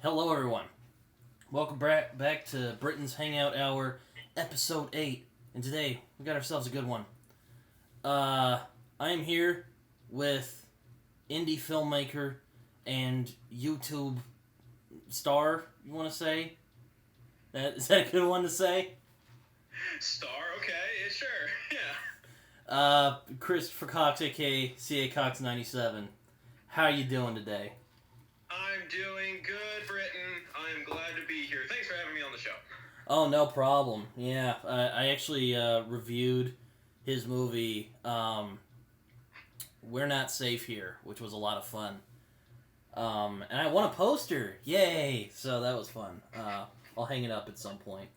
Hello, everyone. Welcome back to Britton's Hangout Hour, Episode 8. And today, we got ourselves a good one. I am here with indie filmmaker and YouTube star, you want to say? Is that a good one to say? Star, okay, yeah, sure, yeah. Christopher Cox, a.k.a. CACox97. How are you doing today? I'm doing good, Britton. I'm glad to be here. Thanks for having me on the show. Oh, no problem. Yeah, I actually reviewed his movie, We're Not Safe Here, which was a lot of fun. And I won a poster! Yay! So that was fun. I'll hang it up at some point.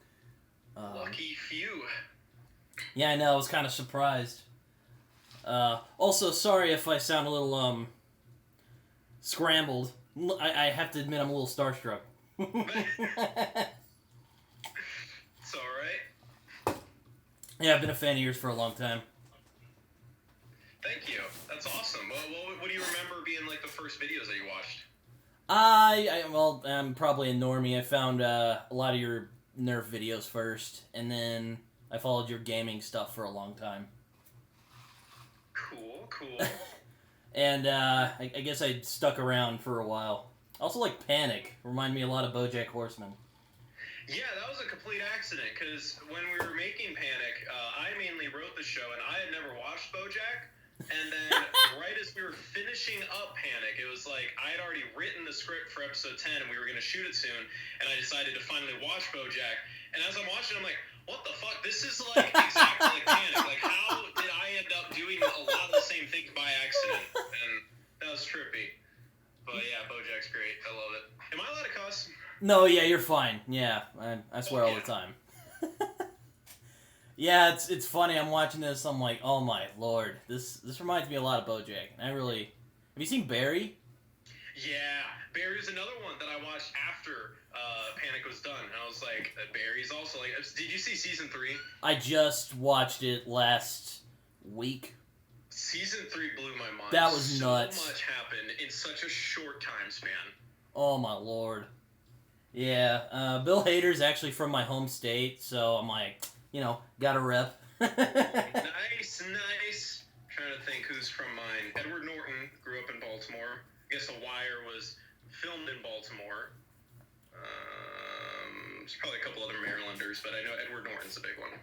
Lucky few. Yeah, I know, I was kind of surprised. Also, sorry if I sound a little, scrambled. I have to admit I'm a little starstruck. It's alright. Yeah, I've been a fan of yours for a long time. Thank you. That's awesome. What do you remember being like the first videos that you watched? Well, I'm probably a normie. I found a lot of your Nerf videos first, and then I followed your gaming stuff for a long time. Cool. And I guess I stuck around for a while. I also like Panic. Remind me a lot of BoJack Horseman. Yeah, that was a complete accident, because when we were making Panic, I mainly wrote the show, and I had never watched BoJack. And then, right as we were finishing up Panic, it was like, I had already written the script for episode 10, and we were going to shoot it soon, and I decided to finally watch BoJack. And as I'm watching, I'm like, what the fuck? This is like exactly like Panic. Like, how did I end up doing a lot of the same things by accident? And that was trippy. But yeah, BoJack's great. I love it. Am I allowed to cuss? No, yeah, you're fine. Yeah, I swear all the time. Yeah, it's funny. I'm watching this. I'm like, oh my lord, this reminds me a lot of BoJack. And have you seen Barry? Yeah, Barry's another one that I watched after Panic was done. And I was like, Barry's also like. Did you see season 3? I just watched it last week. Season 3 blew my mind. That was nuts. So much happened in such a short time span. Oh my lord. Yeah, Bill Hader's actually from my home state, so I'm like, got a rep. Nice. Trying to think who's from mine. Edward Norton grew up in Baltimore. I guess The Wire was filmed in Baltimore. There's probably a couple other Marylanders, but I know Edward Norton's a big one.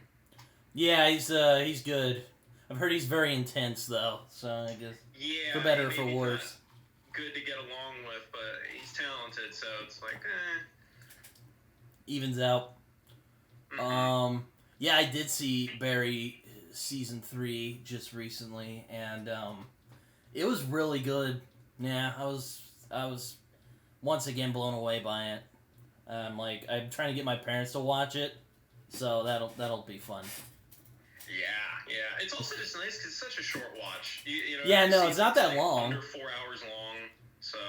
Yeah, he's good. I've heard he's very intense though, so I guess for better or for worse. Good to get along with, but he's talented, so it's like, evens out. Mm-hmm. Yeah, I did see Barry season 3 just recently, and it was really good. Yeah, I was once again blown away by it. I'm trying to get my parents to watch it, so that'll be fun. Yeah. It's also just nice because it's such a short watch. Yeah, no, it's not that long. Under 4 hours long, so.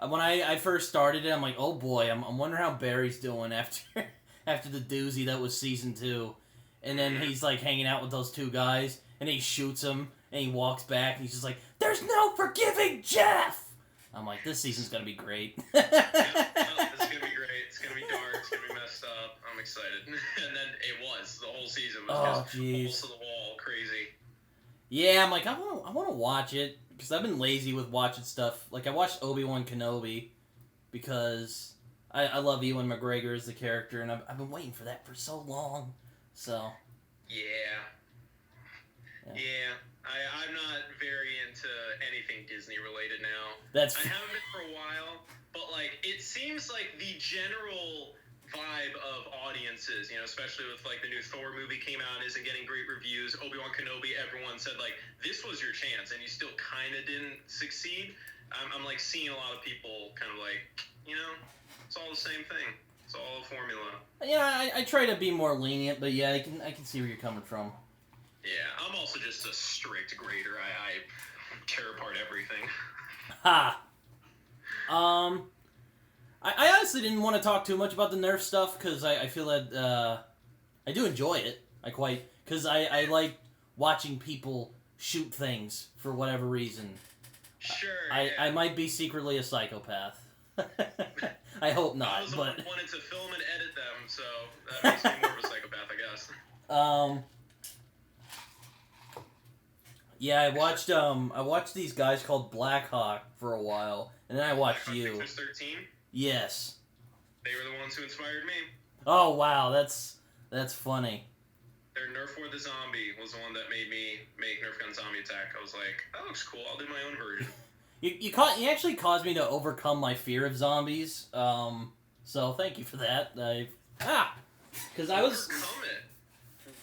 When I first started it, I'm like, oh boy, I'm wondering how Barry's doing after the doozy that was season 2, and then he's like hanging out with those two guys, and he shoots him, and he walks back, and he's just like, "There's no forgiving Jeff." I'm like, this season's gonna be great. It's gonna be great. It's gonna be dark. It's gonna be messed up. I'm excited. And then it was. The whole season was just balls to the wall, crazy. Yeah, I'm like, I want to watch it because I've been lazy with watching stuff. Like I watched Obi-Wan Kenobi because I love Ewan McGregor as the character, and I've been waiting for that for so long. So. Yeah. I'm not very into anything Disney related now. I haven't been for a while, but like it seems like the general vibe of audiences, especially with like the new Thor movie came out, isn't getting great reviews. Obi-Wan Kenobi, everyone said like this was your chance, and you still kind of didn't succeed. I'm like seeing a lot of people kind of like, it's all the same thing. It's all a formula. Yeah, I try to be more lenient, but yeah, I can see where you're coming from. Yeah, I'm also just a strict grader. I tear apart everything. Ha! I honestly didn't want to talk too much about the Nerf stuff, because I feel that, I do enjoy it. Because I like watching people shoot things for whatever reason. Sure. I might be secretly a psychopath. I hope I not, was the but... one who wanted to film and edit them, so that makes me more of a psychopath, I guess. Yeah, I watched these guys called Black Hawk for a while, and then I watched you. Pictures 13? Yes. They were the ones who inspired me. Oh wow, that's funny. Their Nerf War the Zombie was the one that made me make Nerf Gun Zombie Attack. I was like, that looks cool, I'll do my own version. You actually caused me to overcome my fear of zombies. So thank you for that. Because I was... Overcome it?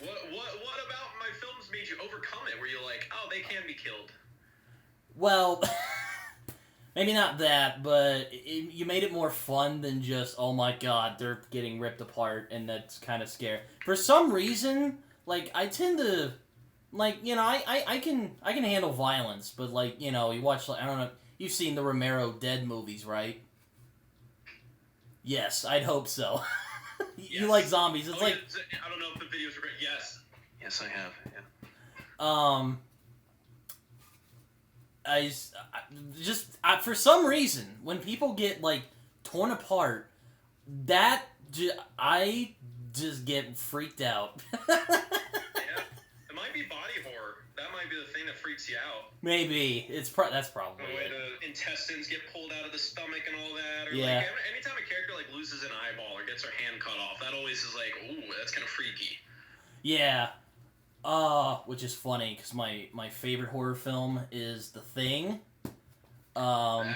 What about my films made you overcome it? Were you like, oh, they can be killed? Well, maybe not that, but you made it more fun than just, oh my god, they're getting ripped apart, and that's kind of scary. For some reason, like, I tend to... Like, you know, I can handle violence, but, like, you know, you watch, like, I don't know, you've seen the Romero Dead movies, right? Yes, I'd hope so. Yes. You like zombies. It's like... Yeah, I don't know if the videos were... Yes. Yes, I have, yeah. For some reason, when people get, like, torn apart, I just get freaked out. It might be body horror. That might be the thing that freaks you out. Maybe. That's probably the way it. the intestines get pulled out of the stomach and all that. Or yeah. Like, anytime a character, like, loses an eyeball or gets her hand cut off, that always is like, ooh, that's kind of freaky. Yeah. Which is funny, because my favorite horror film is The Thing. Yeah.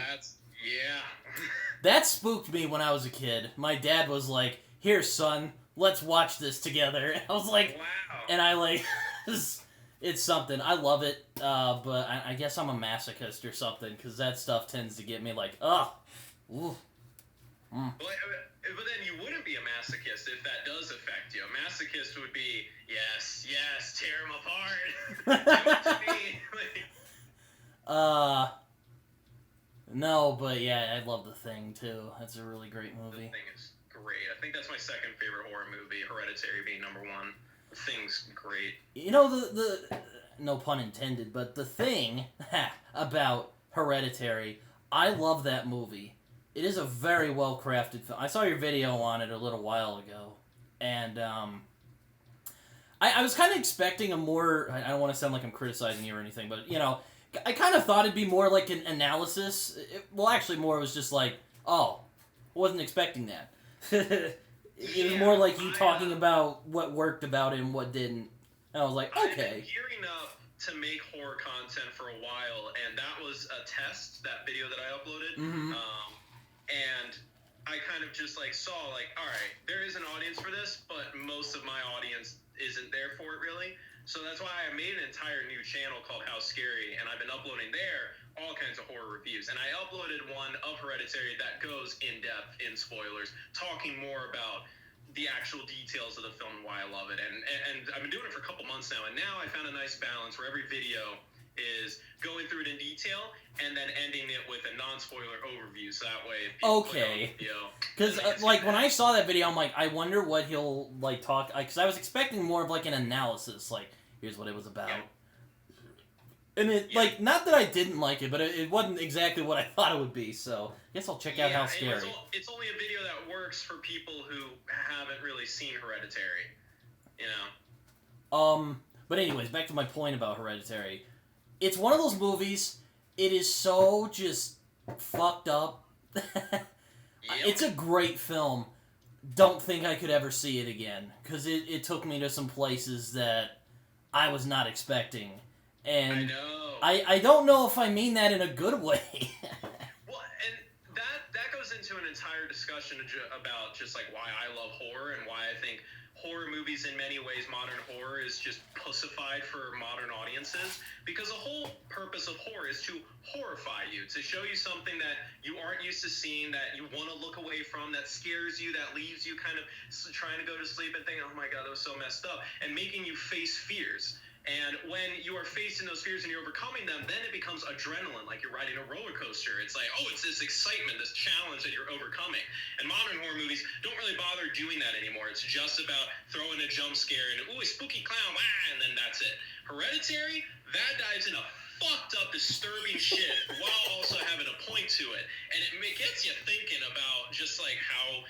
That spooked me when I was a kid. My dad was like, here, son, let's watch this together. And I was like... Wow. And I, like... It's something. I love it, but I guess I'm a masochist or something, because that stuff tends to get me like, ugh. Ooh. Well, but then you wouldn't be a masochist if that does affect you. A masochist would be, yes, tear him apart. Give it to me. No, but yeah, I love The Thing, too. That's a really great movie. The Thing is great. I think that's my second favorite horror movie, Hereditary being number one. The Thing's great. You know, the no pun intended, but The Thing about Hereditary, I love that movie. It is a very well-crafted film. I saw your video on it a little while ago, and I was kind of expecting a more... I don't want to sound like I'm criticizing you or anything, but, you know, I kind of thought it'd be more like an analysis. Well, actually, more it was just like, oh, wasn't expecting that. It was more like you talking about what worked about it and what didn't. And I was like, okay. I've been gearing up to make horror content for a while, and that was a test, that video that I uploaded. Mm-hmm. And I kind of just, like, saw, like, all right, there is an audience for this, but most of my audience isn't there for it, really. So that's why I made an entire new channel called How Scary, and I've been uploading there all kinds of horror reviews. And I uploaded one of Hereditary that goes in-depth in spoilers, talking more about the actual details of the film and why I love it. And I've been doing it for a couple months now, and now I found a nice balance where every video is going through it in detail and then ending it with a non-spoiler overview, so that way... Okay. Because, like, when I saw that video, I'm like, I wonder what he'll, like, talk... Because I was expecting more of, like, an analysis, like, here's what it was about. Yeah. And it, like, not that I didn't like it, but it wasn't exactly what I thought it would be, so I guess I'll check out How Scary. It's only a video that works for people who haven't really seen Hereditary, you know? But anyways, back to my point about Hereditary. It's one of those movies, it is so just fucked up. Yep. It's a great film. Don't think I could ever see it again, because it took me to some places that I was not expecting. And I know. I don't know if I mean that in a good way. Well, and that goes into an entire discussion about just like why I love horror and why I think horror movies in many ways, modern horror is just pussified for modern audiences, because the whole purpose of horror is to horrify you, to show you something that you aren't used to seeing, that you want to look away from, that scares you, that leaves you kind of trying to go to sleep and thinking, oh my god, that was so messed up, and making you face fears. And when you are facing those fears and you're overcoming them, then it becomes adrenaline, like you're riding a roller coaster. It's like, oh, it's this excitement, this challenge that you're overcoming. And modern horror movies don't really bother doing that anymore. It's just about throwing a jump scare and, ooh, a spooky clown, and then that's it. Hereditary, that dives into fucked up, disturbing shit while also having a point to it. And it gets you thinking about just like how,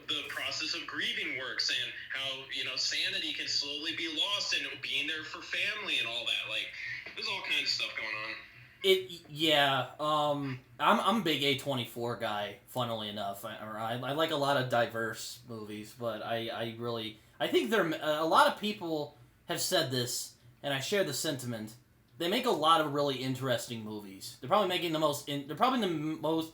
the process of grieving works and how, sanity can slowly be lost and being there for family and all that. Like, there's all kinds of stuff going on. I'm a big A24 guy, funnily enough. I like a lot of diverse movies, but I think a lot of people have said this, and I share the sentiment. They make a lot of really interesting movies. They're probably making the most. They're probably the most.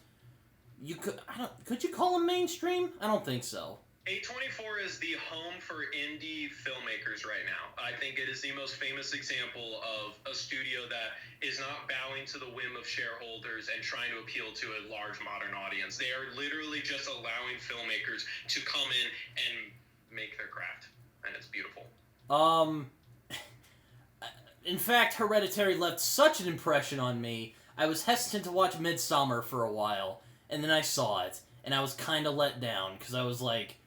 Could you call them mainstream? I don't think so. A24 is the home for indie filmmakers right now. I think it is the most famous example of a studio that is not bowing to the whim of shareholders and trying to appeal to a large modern audience. They are literally just allowing filmmakers to come in and make their craft, and it's beautiful. In fact, Hereditary left such an impression on me, I was hesitant to watch Midsommar for a while, and then I saw it, and I was kind of let down, because I was like,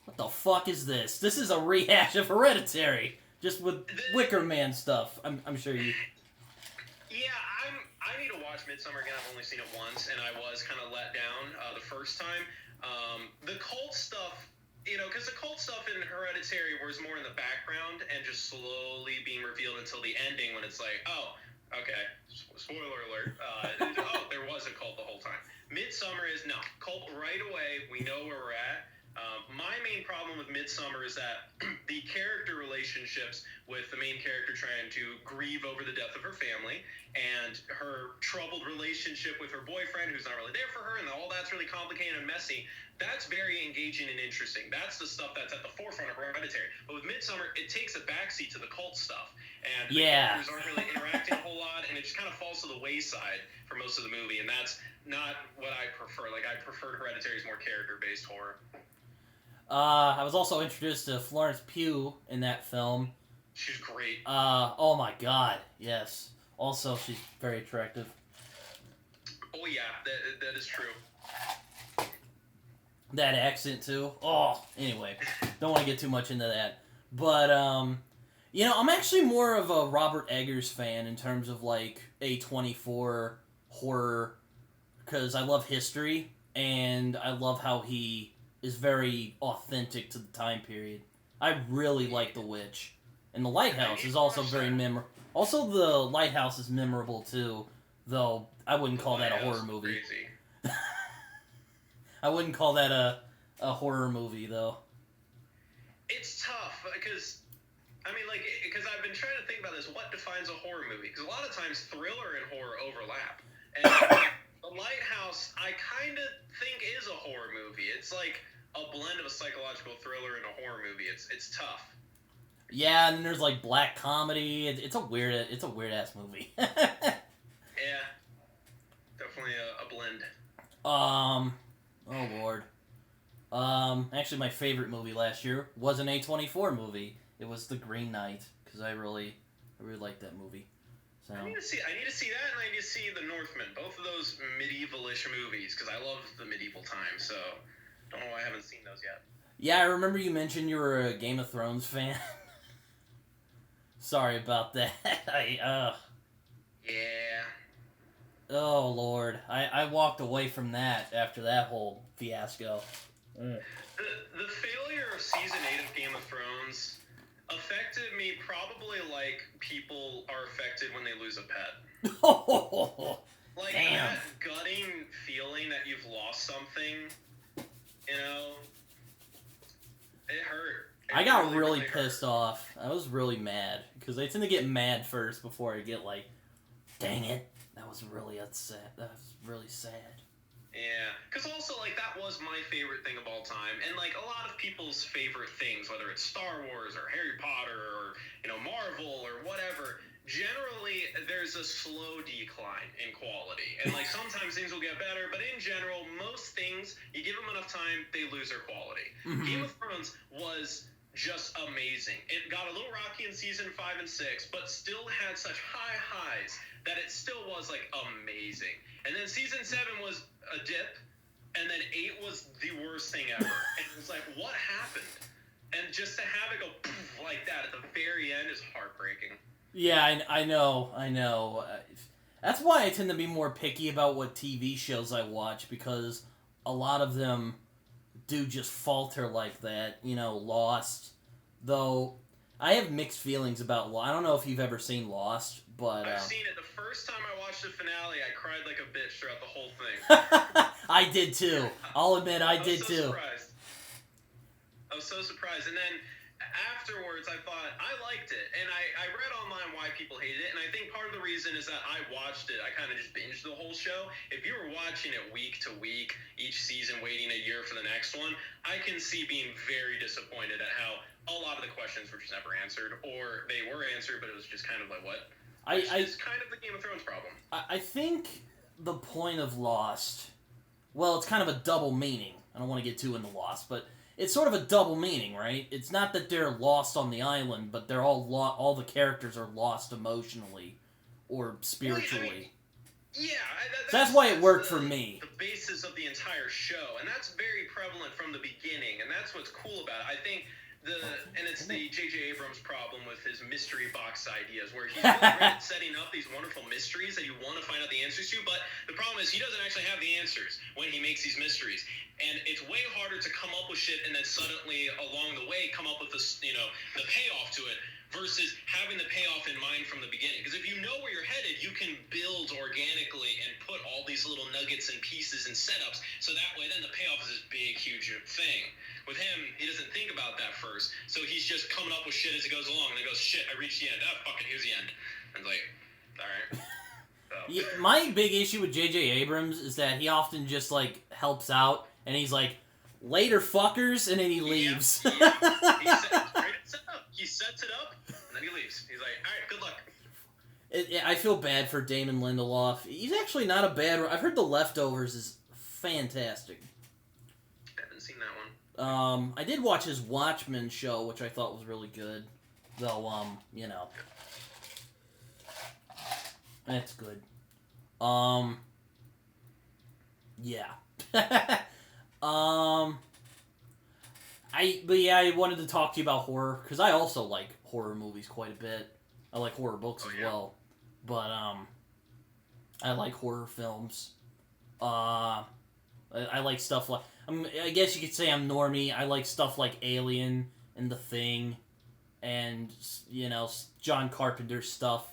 what the fuck is this? This is a rehash of Hereditary, just with Wicker Man stuff. I'm sure you... Yeah, I need to watch Midsommar again. I've only seen it once, and I was kind of let down the first time. The cult stuff... because the cult stuff in Hereditary was more in the background and just slowly being revealed until the ending when it's like, oh, okay, spoiler alert, there was a cult the whole time. Midsommar is, no, cult right away, we know where we're at. My main problem with Midsommar is that the character relationships with the main character trying to grieve over the death of her family and her troubled relationship with her boyfriend who's not really there for her and all that's really complicated and messy, that's very engaging and interesting. That's the stuff that's at the forefront of Hereditary. But with Midsommar, it takes a backseat to the cult stuff. And the characters aren't really interacting a whole lot, and it just kind of falls to the wayside for most of the movie, and that's not what I prefer. Like, I preferred Hereditary's more character-based horror. I was also introduced to Florence Pugh in that film. She's great. Oh my god, yes. Also, she's very attractive. Oh yeah, that is true. That accent too. Oh, anyway, don't want to get too much into that. But I'm actually more of a Robert Eggers fan in terms of like A24 horror, because I love history and I love how he is very authentic to the time period. I really like The Witch, and The Lighthouse is also very memorable. Also, The Lighthouse is memorable too, though I wouldn't call that a horror movie. Crazy. I wouldn't call that a horror movie, though. It's tough, because I've been trying to think about this. What defines a horror movie? Because a lot of times thriller and horror overlap. And The Lighthouse, I kind of think is a horror movie. It's like a blend of a psychological thriller and a horror movie. It's tough. Yeah, and there's like black comedy. It's a weird ass movie. Yeah, definitely a blend. Oh lord. Actually, my favorite movie last year was an A24 movie. It was The Green Knight, because I really liked that movie. So I need to see that, and I need to see The Northman. Both of those medieval-ish movies, because I love the medieval time. So don't know why I haven't seen those yet. Yeah, I remember you mentioned you were a Game of Thrones fan. Sorry about that. Yeah. Oh, Lord. I walked away from that after that whole fiasco. The failure of Season 8 of Game of Thrones affected me probably like people are affected when they lose a pet. Like, damn. That gutting feeling that you've lost something, it hurt. I got really pissed off. I was really mad, because I tend to get mad first before I get like, dang it, that was really upset. That was really sad. Yeah, because also, like, that was my favorite thing of all time, and, like, a lot of people's favorite things, whether it's Star Wars or Harry Potter or, Marvel or whatever, generally, there's a slow decline in quality, and, like, sometimes things will get better, but in general, most things, you give them enough time, they lose their quality. Mm-hmm. Game of Thrones was just amazing. It got a little rocky in season 5 and 6, but still had such high highs that it still was, like, amazing. And then season 7 was a dip, and then 8 was the worst thing ever. And it was like, what happened? And just to have it go poof, like that at the very end is heartbreaking. Yeah, I know. That's why I tend to be more picky about what TV shows I watch, because a lot of them do just falter like that. Lost. Though, I have mixed feelings about Lost. I don't know if you've ever seen Lost, but... I've seen it. The first time I watched the finale, I cried like a bitch throughout the whole thing. I did too. I'll admit, I did too. Surprised. I was so surprised. And then afterwards, I thought, I liked it. And I read online why people hated it. And I think part of the reason is that I watched it. I kind of just binged the whole show. If you were watching it week to week, each season, waiting a year for the next one, I can see being very disappointed at how a lot of the questions were just never answered. Or they were answered, but it was just kind of like, what? It's kind of the Game of Thrones problem. I think the point of Lost... Well, it's kind of a double meaning. I don't want to get too into Lost, but... It's sort of a double meaning, right? It's not that they're lost on the island, but they're all the characters are lost emotionally or spiritually. That's why it worked for me. The basis of the entire show, and that's very prevalent from the beginning, and that's what's cool about it. I think it's the J.J. Abrams problem with his mystery box ideas, where he's really great at setting up these wonderful mysteries that you want to find out the answers to, but the problem is he doesn't actually have the answers when he makes these mysteries. And it's way harder to come up with shit and then suddenly, along the way, come up with this, the payoff to it, versus having the payoff in mind from the beginning. Because if you know where you're headed, you can build organically and put all these little nuggets and pieces and setups, so that way then the payoff is this big, huge thing. With him, he doesn't think about that first, so he's just coming up with shit as he goes along, and then goes, shit, I reached the end. Oh, fuck it, here's the end. And it's like, all right. So. Yeah, my big issue with J.J. Abrams is that he often just, helps out, and he's like, later, fuckers, and then he leaves. Yeah. He sets it up, and then he leaves. He's like, all right, good luck. I feel bad for Damon Lindelof. He's actually not a bad... I've heard The Leftovers is fantastic. I haven't seen that one. I did watch his Watchmen show, which I thought was really good. Though, that's good. Yeah. I wanted to talk to you about horror, because I also like horror movies quite a bit. I like horror books as well. But, I like horror films. I like stuff like... I guess you could say I'm normie. I like stuff like Alien and The Thing and, John Carpenter stuff.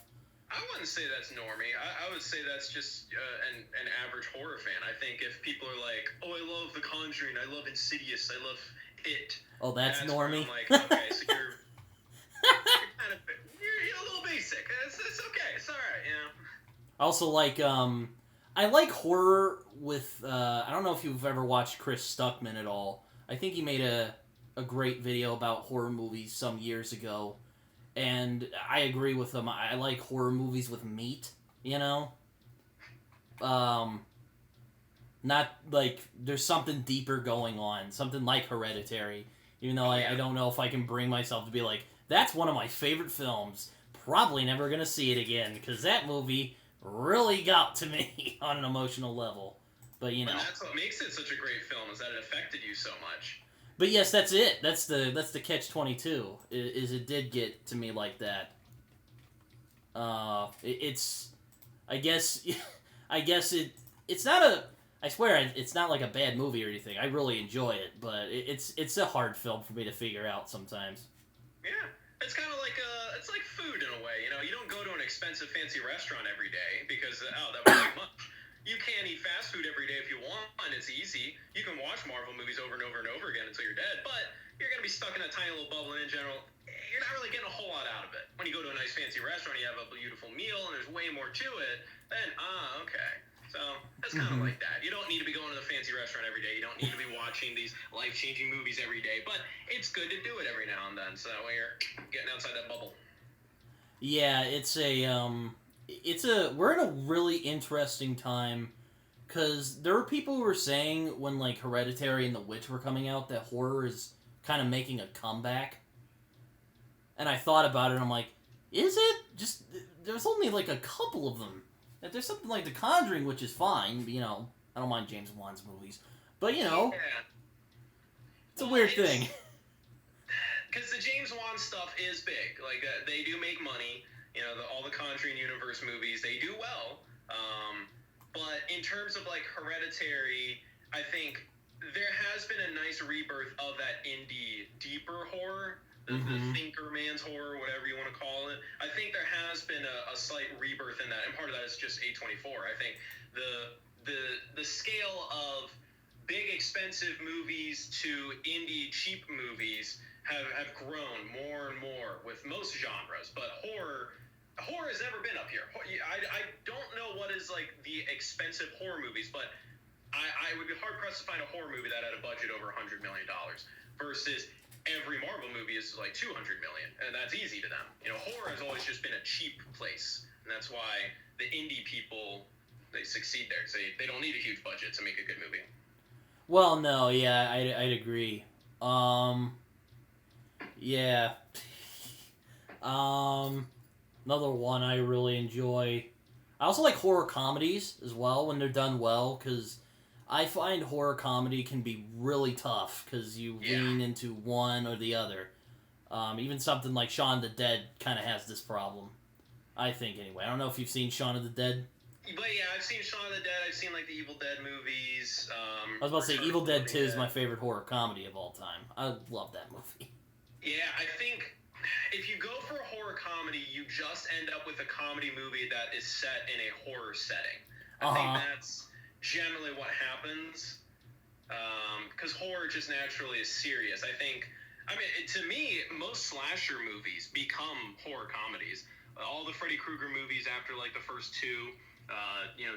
I wouldn't say that's normie. I would say that's just an average horror fan. I think if people are like, oh, I love The Conjuring, I love Insidious, I love It. Oh, that's normie? I'm like, okay, so you're kind of... You're a little basic. It's okay. It's all right, I also like, I like horror with, I don't know if you've ever watched Chris Stuckman at all. I think he made a great video about horror movies some years ago, and I agree with him. I like horror movies with meat, Not, there's something deeper going on, something like Hereditary, even though I don't know if I can bring myself to be like, that's one of my favorite films, probably never gonna see it again, because that movie... really got to me on an emotional level, but But that's what makes it such a great film, is that it affected you so much. But yes, that's it. That's the catch-22. Is it did get to me like that. It's, I guess it's not a. I swear it's not like a bad movie or anything. I really enjoy it, but it's a hard film for me to figure out sometimes. Yeah. It's kind of like it's like food in a way, You don't go to an expensive, fancy restaurant every day because that would be too much. You can eat fast food every day if you want. It's easy. You can watch Marvel movies over and over and over again until you're dead. But you're gonna be stuck in a tiny little bubble, and in general, you're not really getting a whole lot out of it. When you go to a nice, fancy restaurant, you have a beautiful meal, and there's way more to it. Then okay. So it's kind of like that. You don't need to be going to the fancy restaurant every day. You don't need to be watching these life-changing movies every day. But it's good to do it every now and then, so that way you're getting outside that bubble. Yeah, we're in a really interesting time, because there were people who were saying when Hereditary and The Witch were coming out that horror is kind of making a comeback. And I thought about it, and I'm like, is it? Just there's only a couple of them. There's something like The Conjuring, which is fine, I don't mind James Wan's movies. But, it's a weird thing. Because the James Wan stuff is big. They do make money. All the Conjuring universe movies, they do well. But in terms of like Hereditary, I think there has been a nice rebirth of that indie deeper horror, the thinker man's horror, whatever you want to call it. I think there has been a slight rebirth in that, and part of that is just A24. I think the scale of big expensive movies to indie cheap movies have grown more and more with most genres, but horror has never been up here. I don't know what is like the expensive horror movies, but I would be hard pressed to find a horror movie that had a budget over $100 million versus every Marvel movie is like $200 million, and that's easy to them. You know, horror has always just been a cheap place, and that's why the indie people, they succeed there. They don't need a huge budget to make a good movie. Well, no, yeah, I'd agree. Yeah. Another one I really enjoy. I also like horror comedies as well when they're done well, because I find horror comedy can be really tough because you lean into one or the other. Even something like Shaun of the Dead kind of has this problem, I think, anyway. I don't know if you've seen Shaun of the Dead. But yeah, I've seen Shaun of the Dead. I've seen like the Evil Dead movies. I was about to say Evil Dead 2 is my favorite horror comedy of all time. I love that movie. Yeah, I think if you go for a horror comedy, you just end up with a comedy movie that is set in a horror setting. I think that's generally what happens, because horror just naturally is serious. I mean, to me, most slasher movies become horror comedies. All the Freddy Krueger movies after like the first two,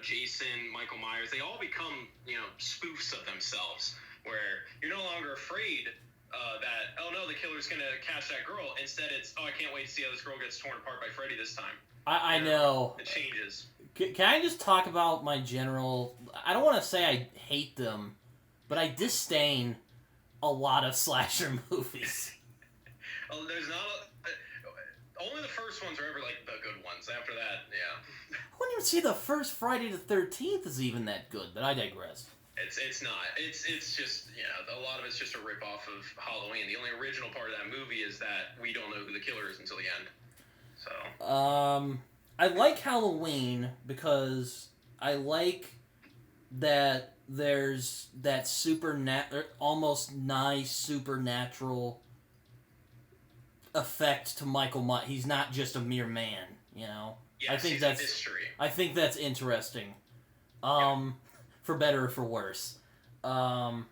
Jason, Michael Myers, they all become, spoofs of themselves, where you're no longer afraid that, oh no, the killer's gonna catch that girl. Instead, it's, oh, I can't wait to see how this girl gets torn apart by Freddy this time. I know. It changes. Can I just talk about my general... I don't want to say I hate them, but I disdain a lot of slasher movies. Oh, there's not only the first ones are ever, like, the good ones. After that, yeah. I wouldn't even say the first Friday the 13th is even that good, but I digress. It's not. It's just, a lot of it's just a rip-off of Halloween. The only original part of that movie is that we don't know who the killer is until the end. So. I like Halloween because I like that there's that almost nice supernatural effect to Michael Myers. He's not just a mere man, Yes, I think that's mystery. I think that's interesting. For better or for worse. Did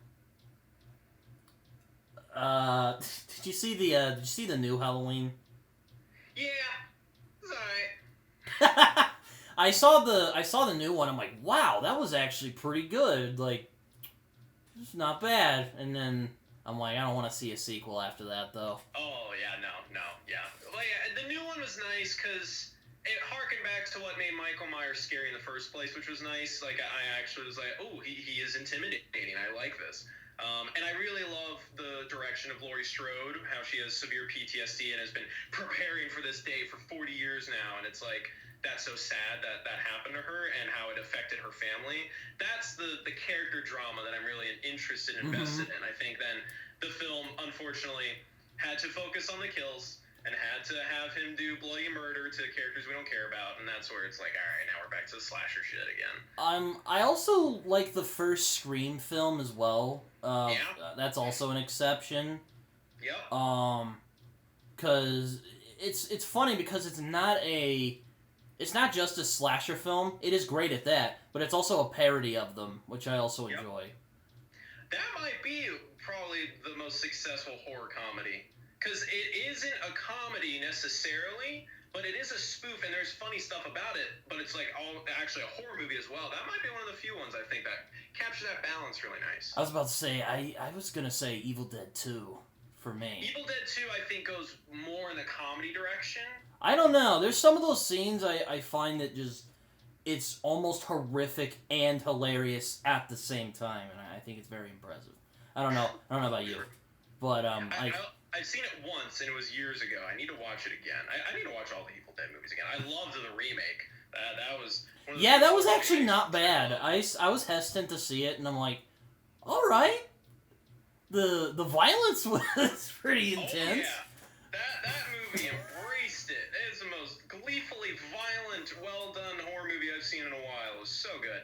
you see the new Halloween? Yeah, it's alright. I saw the new one. I'm like, wow, that was actually pretty good. Like, it's not bad. And then I'm like, I don't want to see a sequel after that, though. Oh yeah, no, yeah. Well, yeah, the new one was nice because it harkened back to what made Michael Myers scary in the first place, which was nice. Like, I actually was like, oh, he is intimidating. I like this. And I really love the direction of Laurie Strode, how she has severe PTSD and has been preparing for this day for 40 years now. And it's like, that's so sad that happened to her and how it affected her family. That's the character drama that I'm really interested and invested in. I think then the film, unfortunately, had to focus on the kills and had to have him do bloody murder to characters we don't care about, and that's where it's like, all right, now we're back to the slasher shit again. I also like the first Scream film as well. That's also an exception. Yep. Because it's funny because it's not just a slasher film. It is great at that, but it's also a parody of them, which I also enjoy. That might be probably the most successful horror comedy. Because it isn't a comedy necessarily, but it is a spoof, and there's funny stuff about it, but it's like actually a horror movie as well. That might be one of the few ones I think that capture that balance really nice. I was about to say, I was going to say Evil Dead 2 for me. Evil Dead 2, I think, goes more in the comedy direction. I don't know. There's some of those scenes I find that just, it's almost horrific and hilarious at the same time, and I think it's very impressive. I don't know about you, but I've seen it once, and it was years ago. I need to watch it again. I need to watch all the Evil Dead movies again. I loved the remake. That was one of the that was actually not bad. I was hesitant to see it, and I'm like, all right. The violence was pretty intense. Oh, yeah. That movie embraced it. It's the most gleefully violent, well-done horror movie I've seen in a So good.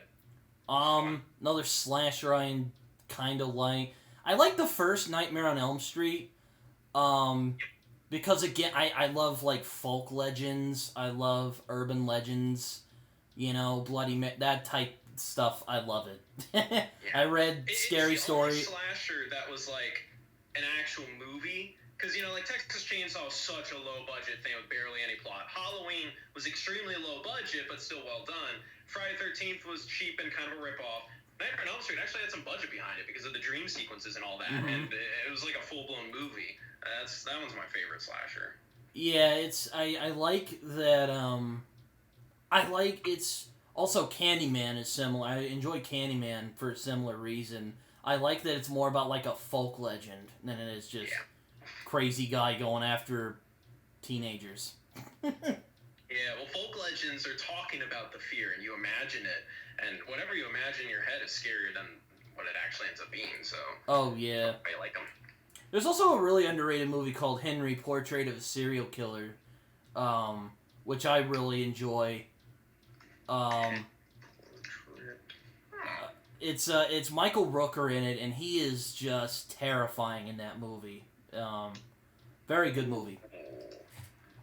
Another slasher I kind of like. I like the first Nightmare on Elm Street. Because again, I love like folk legends. I love urban legends. You know, that type stuff. I love it. Yeah. I read Scary Story. It's the only slasher that was like an actual movie. Because, you know, like Texas Chainsaw was such a low-budget thing with barely any plot. Halloween was extremely low-budget, but still well done. Friday the 13th was cheap and kind of a rip-off. Nightmare on Elm Street actually had some budget behind it because of the dream sequences and all that, and it was like a full-blown movie. That one's my favorite slasher. Yeah, I like that, I like it's... Also, Candyman is similar. I enjoy Candyman for a similar reason. I like that it's more about, like, a folk legend than it is just... Yeah. Crazy guy going after teenagers. Yeah, well, folk legends are talking about the fear, and you imagine it, and whatever you imagine in your head is scarier than what it actually ends up being, so... Oh, yeah. I like them. There's also a really underrated movie called Henry, Portrait of a Serial Killer, which I really enjoy. It's Michael Rooker in it, and he is just terrifying in that movie. Very good movie.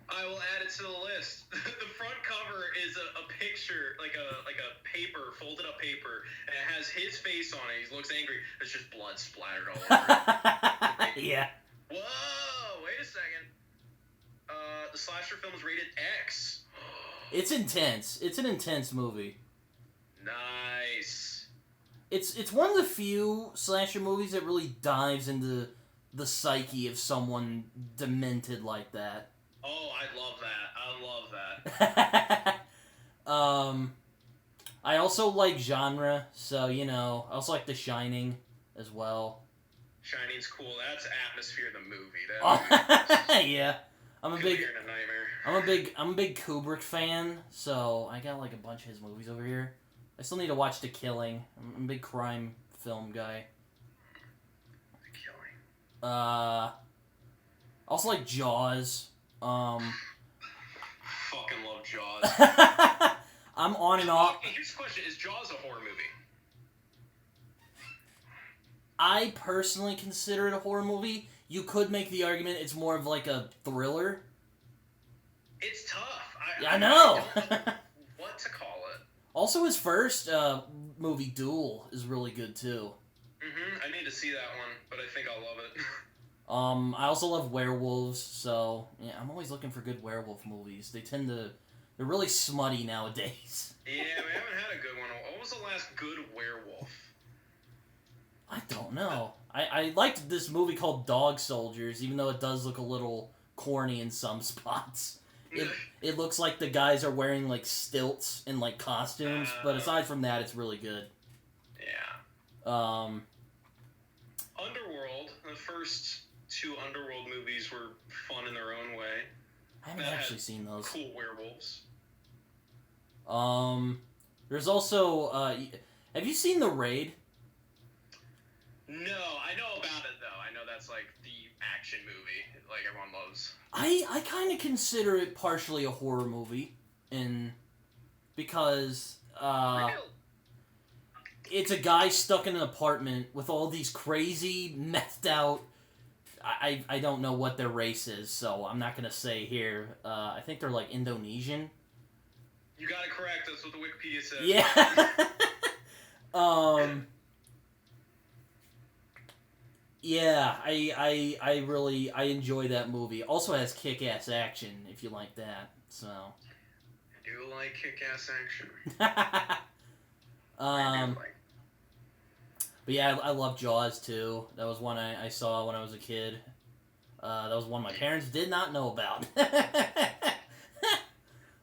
I will add it to the list. The front cover is a picture, like a paper, folded up paper, and it has his face on it. He looks angry. There's just blood splattered all over it. Yeah. Whoa! Wait a second. The slasher film is rated X. It's intense. It's an intense movie. Nice. It's one of the few slasher movies that really dives into the psyche of someone demented like that. Oh, I love that. I also like genre, so, you know, I also like The Shining as well. Shining's cool. That's atmosphere of the movie. Yeah. I'm a big nightmare. I'm a big Kubrick fan, so I got like a bunch of his movies over here. I still need to watch The Killing. I'm a big crime film guy. Also like Jaws. Fucking love Jaws. I'm on and off. Hey, here's the question: is Jaws a horror movie? I personally consider it a horror movie. You could make the argument it's more of like a thriller. It's tough. I know. I don't know what to call it. Also, his first movie, Duel, is really good too. I need to see that one, but I think I'll love it. I also love werewolves, so yeah, I'm always looking for good werewolf movies. They're really smutty nowadays. Yeah, we haven't had a good one. What was the last good werewolf? I don't know. I liked this movie called Dog Soldiers, even though it does look a little corny in some spots. It looks like the guys are wearing like stilts and like costumes, but aside from that, it's really good. Yeah. Underworld, the first two Underworld movies were fun in their own way. I haven't actually seen those. Cool werewolves. There's also, have you seen The Raid? No, I know about it though. I know that's like the action movie like everyone loves. I kind of consider it partially a horror movie, because it's a guy stuck in an apartment with all these crazy, methed out. I don't know what their race is, so I'm not gonna say here. I think they're like Indonesian. You got it correct. That's what the Wikipedia says. Yeah. Yeah, I really enjoy that movie. Also has kick-ass action, if you like that. So. I do like kick-ass action. But yeah, I love Jaws too. That was one I saw when I was a kid. That was one my parents did not know about.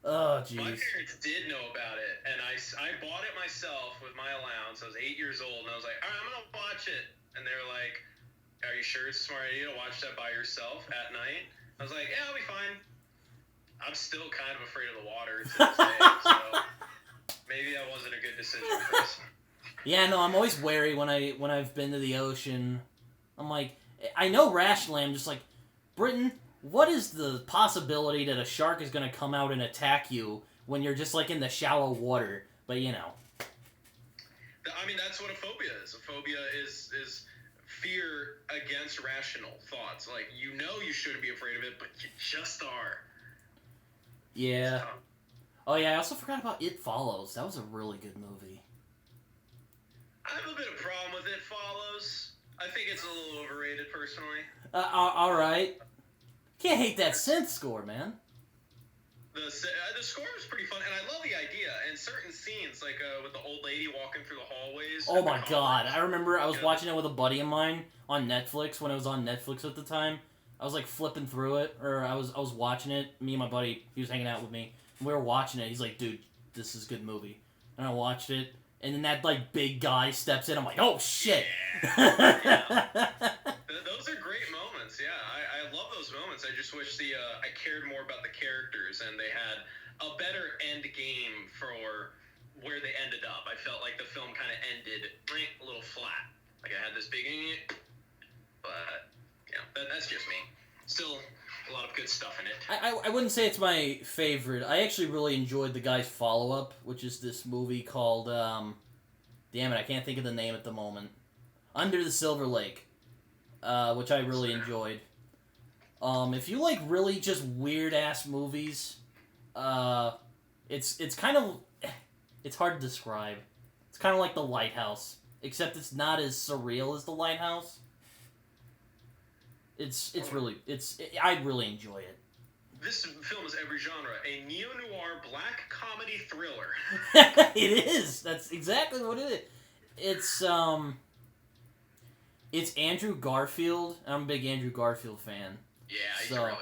Oh, jeez. My parents did know about it, and I bought it myself with my allowance. I was 8 years old, and I was like, all right, I'm going to watch it. And they were like, are you sure it's a smart idea to watch that by yourself at night? I was like, yeah, I'll be fine. I'm still kind of afraid of the water to this day, so maybe that wasn't a good decision for us. Yeah, no, I'm always wary when I've been to the ocean. I'm like, I know rationally, I'm just like, Britton, what is the possibility that a shark is going to come out and attack you when you're just like in the shallow water? But you know. I mean, that's what a phobia is. A phobia is fear against rational thoughts. Like, you know you shouldn't be afraid of it, but you just are. Yeah. Oh, yeah, I also forgot about It Follows. That was a really good movie. I have a bit of problem with It Follows. I think it's a little overrated, personally. Alright. Can't hate that synth score, man. The score is pretty fun, and I love the idea. And certain scenes, like with the old lady walking through the hallways. Oh my god. I remember I was watching it with a buddy of mine on Netflix when it was on Netflix at the time. I was like flipping through it, or I was watching it. Me and my buddy, he was hanging out with me. And we were watching it. He's like, dude, this is a good movie. And I watched it. And then that, like, big guy steps in. I'm like, oh, shit. Yeah. Those are great moments, yeah. I love those moments. I just wish I cared more about the characters and they had a better end game for where they ended up. I felt like the film kind of ended a little flat. Like, I had this big but, you know, that's just me. Still a lot of good stuff in it. I wouldn't say it's my favorite. I actually really enjoyed the guy's follow-up, which is this movie called, damn it, I can't think of the name at the moment. Under the Silver Lake, which I really enjoyed. If you like really just weird-ass movies, it's kind of, it's hard to describe. It's kind of like The Lighthouse, except it's not as surreal as The Lighthouse. I really enjoy it. This film is every genre. A neo-noir black comedy thriller. It is. That's exactly what it is. It's Andrew Garfield. I'm a big Andrew Garfield fan. Yeah, he's really...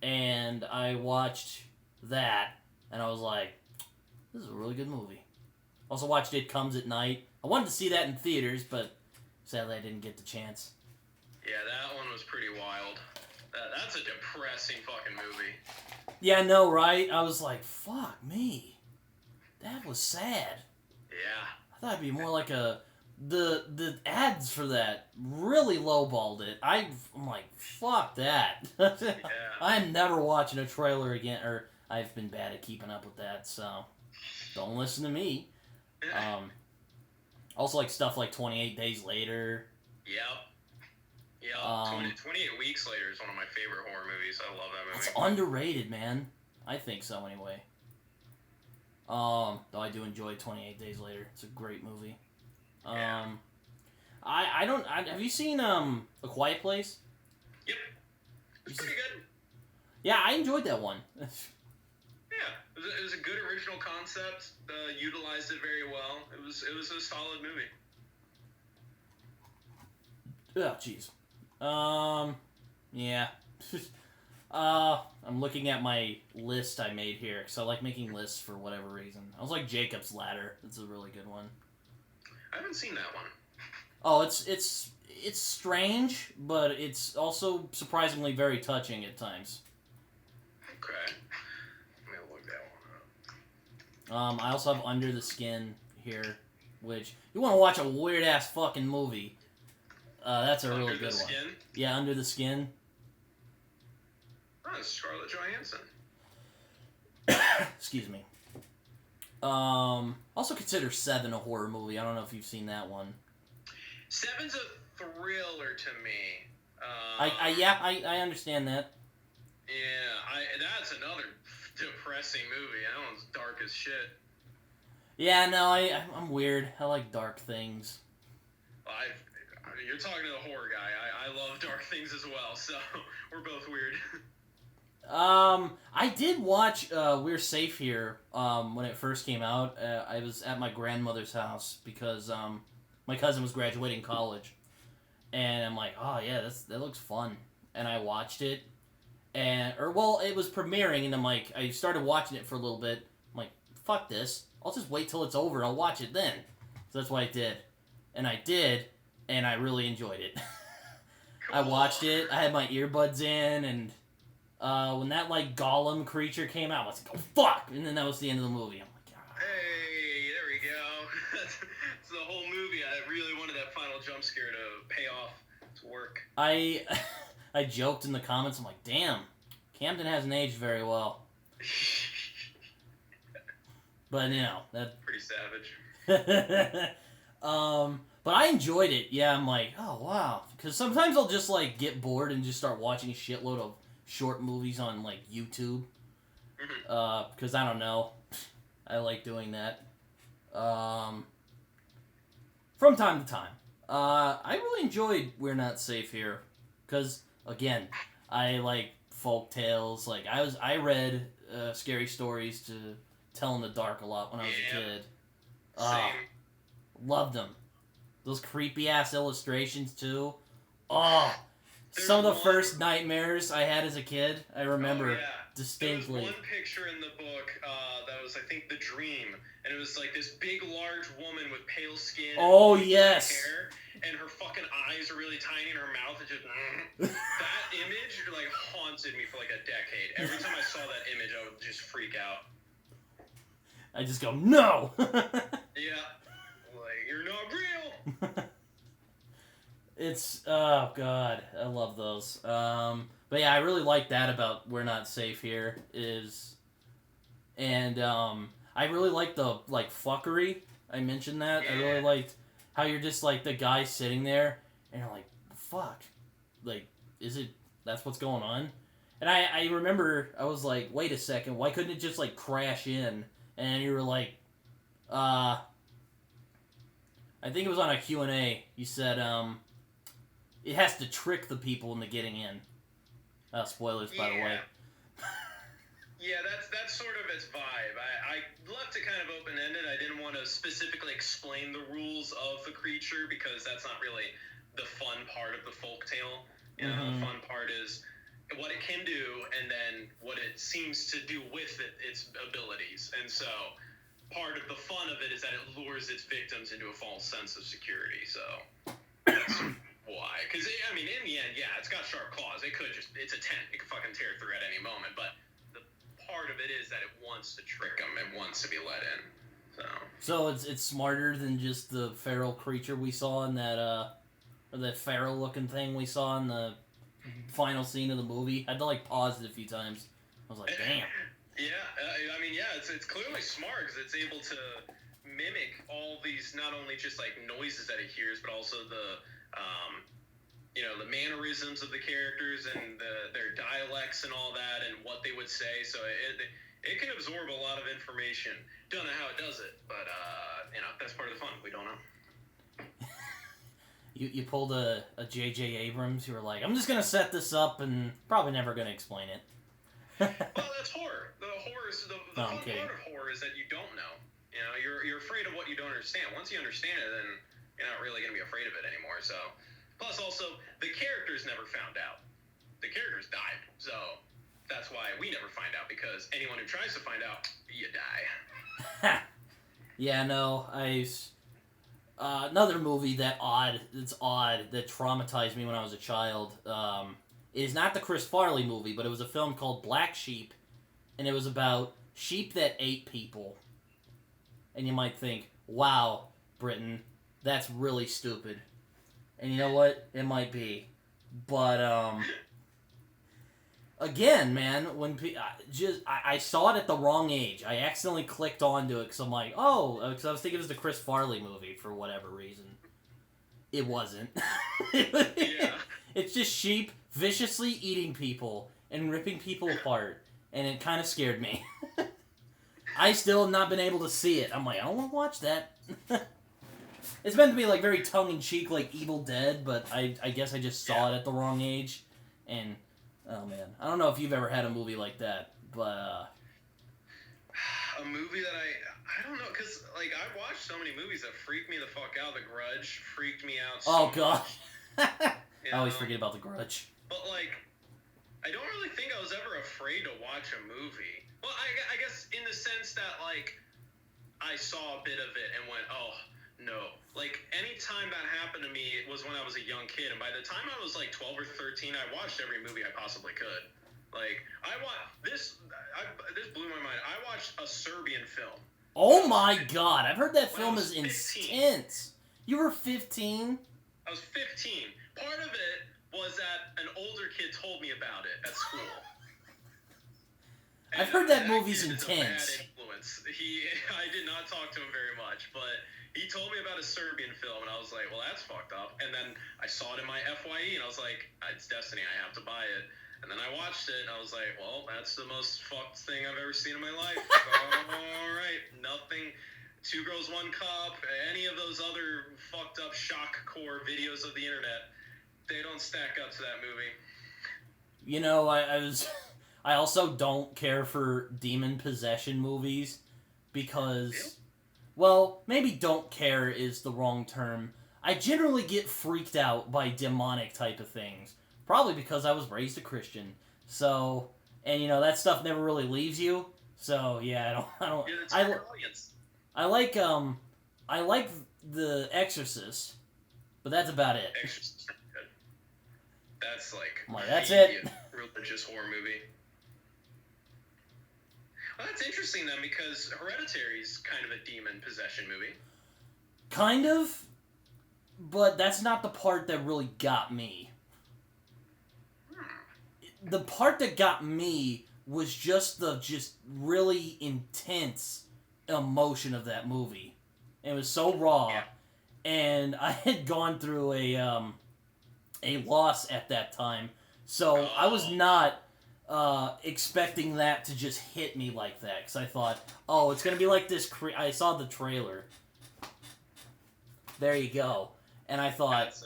And I watched that, and I was like, this is a really good movie. Also watched It Comes at Night. I wanted to see that in theaters, but sadly I didn't get the chance. Yeah, that one was pretty wild. That's a depressing fucking movie. Yeah, I know, right? I was like, fuck me. That was sad. Yeah. I thought it'd be more like the ads for that really lowballed it. I'm like, fuck that. Yeah. I'm never watching a trailer again, or I've been bad at keeping up with that, so don't listen to me. Also like stuff like 28 Days Later. Yep. 28 Weeks Later is one of my favorite horror movies. I love that movie. It's underrated, man. I think so, anyway. Though I do enjoy 28 Days Later. It's a great movie. Yeah. Have you seen, A Quiet Place? Yep. It's pretty good. Yeah, I enjoyed that one. Yeah. It was a good original concept. Utilized it very well. It was a solid movie. Oh, jeez. Yeah. I'm looking at my list I made here, because I like making lists for whatever reason. I was like Jacob's Ladder. It's a really good one. I haven't seen that one. Oh, it's strange, but it's also surprisingly very touching at times. Okay. Let me look that one up. I also have Under the Skin here, which, you want to watch a weird-ass fucking movie, that's a really good one. Skin? Yeah, Under the Skin. Oh, it's Scarlett Johansson. Excuse me. Also consider Seven a horror movie. I don't know if you've seen that one. Seven's a thriller to me. I understand that. Yeah, that's another depressing movie. That one's dark as shit. Yeah, no, I'm weird. I like dark things. You're talking to the horror guy. I love dark things as well, so we're both weird. I did watch We're Safe Here when it first came out. I was at my grandmother's house because my cousin was graduating college. And I'm like, oh yeah, that looks fun. And I watched it. It was premiering, and I'm like, I started watching it for a little bit. I'm like, fuck this. I'll just wait till it's over and I'll watch it then. So that's what I did. And I did, and I really enjoyed it. I watched it, I had my earbuds in, and when that, like, golem creature came out, I was like, oh, fuck! And then that was the end of the movie. I'm like, ah. Hey, there we go. That's the whole movie. I really wanted that final jump scare to pay off to work. I joked in the comments, I'm like, damn, Camden hasn't aged very well. But, you know, that... Pretty savage. But I enjoyed it. Yeah, I'm like, oh, wow. Because sometimes I'll just, like, get bored and just start watching a shitload of short movies on, like, YouTube. Because, I don't know. I like doing that. From time to time. I really enjoyed We're Not Safe Here. Because, again, I like folk tales. Like, I read scary stories to tell in the dark a lot when I was a kid. Same. Loved them. Those creepy-ass illustrations, too. Oh, some of the first nightmares I had as a kid, I remember distinctly. There was one picture in the book that was, I think, The Dream, and it was like this big, large woman with pale skin and yes. hair, and her fucking eyes are really tiny, and her mouth is just... That image, like, haunted me for, like, a decade. Every time I saw that image, I would just freak out. I just go, no! Yeah. Like, you're not real! It's, oh god, I love those. But yeah, I really like that about We're Not Safe Here, and I really like the, like, fuckery. I mentioned that. I really liked how you're just, like, the guy sitting there, and you're like, fuck, like, that's what's going on? And I remember, I was like, wait a second, why couldn't it just, like, crash in? And you were like, I think it was on a Q&A, you said, it has to trick the people into getting in. Spoilers, by the way. Yeah, that's sort of its vibe. I left it kind of open-ended. I didn't want to specifically explain the rules of the creature because that's not really the fun part of the folktale. You know, the fun part is what it can do and then what it seems to do with its abilities. And so part of the fun of it is that it lures its victims into a false sense of security. So that's why. Because, I mean, in the end, yeah, it's got sharp claws. It's a tent. It can fucking tear through at any moment. But the part of it is that it wants to trick them. It wants to be let in. So it's smarter than just the feral creature we saw in that, or that feral-looking thing we saw in the final scene of the movie. I had to, like, pause it a few times. I was like, damn. Yeah, I mean, yeah, it's clearly smart because it's able to mimic all these, not only just, like, noises that it hears, but also the the mannerisms of the characters and their dialects and all that and what they would say. So it can absorb a lot of information. Don't know how it does it, but, that's part of the fun. We don't know. You pulled a J.J. Abrams. You were like, I'm just going to set this up and probably never going to explain it. Well, that's horror. The horror is the fun kidding. part of horror is that you don't know. You know, you're afraid of what you don't understand. Once you understand it, then you're not really going to be afraid of it anymore. So, plus also the characters never found out. The characters died. So that's why we never find out because anyone who tries to find out, you die. Yeah, no, another movie that's odd, that traumatized me when I was a child. It is not the Chris Farley movie, but it was a film called Black Sheep, and it was about sheep that ate people. And you might think, wow, Britton, that's really stupid. And you know what? It might be. But, again, man, when I saw it at the wrong age. I accidentally clicked onto it because I'm like, because I was thinking it was the Chris Farley movie for whatever reason. It wasn't. Yeah. It's just sheep viciously eating people and ripping people apart, and it kind of scared me. I still have not been able to see it. I'm like, I don't want to watch that. It's meant to be like very tongue-in-cheek, like Evil Dead, but I guess I just saw it at the wrong age, and oh man, I don't know if you've ever had a movie like that, but a movie that I don't know, because like I watched so many movies that freaked me the fuck out. The Grudge freaked me out. So God. much, I always forget about The Grudge. But like, I don't really think I was ever afraid to watch a movie. Well, I guess in the sense that like I saw a bit of it and went, oh no. Like any time that happened to me, it was when I was a young kid, and by the time I was like 12 or 13, I watched every movie I possibly could. Like this blew my mind. I watched a Serbian film. Oh my god, I've heard that film is intense. You were 15? I was 15. Part of it was that an older kid told me about it at school. I've heard that movie's kid is intense. a bad influence comments. I did not talk to him very much, but he told me about a Serbian film, and I was like, well, that's fucked up. And then I saw it in my FYE, and I was like, it's Destiny, I have to buy it. And then I watched it, and I was like, well, that's the most fucked thing I've ever seen in my life. All right, nothing. Two Girls, One Cup, any of those other fucked up shock core videos of the internet, they don't stack up to that movie. You know, I also don't care for demon possession movies because, well, maybe don't care is the wrong term. I generally get freaked out by demonic type of things. Probably because I was raised a Christian. So, and you know, that stuff never really leaves you. So, yeah, I don't. You're the target audience. I like The Exorcist, but that's about it. Exorcist. That's like that's it. Religious horror movie. Well, that's interesting then, because Hereditary is kind of a demon possession movie. Kind of, but that's not the part that really got me. The part that got me was just the really intense emotion of that movie. It was so raw, and I had gone through a loss at that time, so I was not expecting that to just hit me like that, because I thought, oh, it's gonna be like this. I saw the trailer. There you go, and I thought.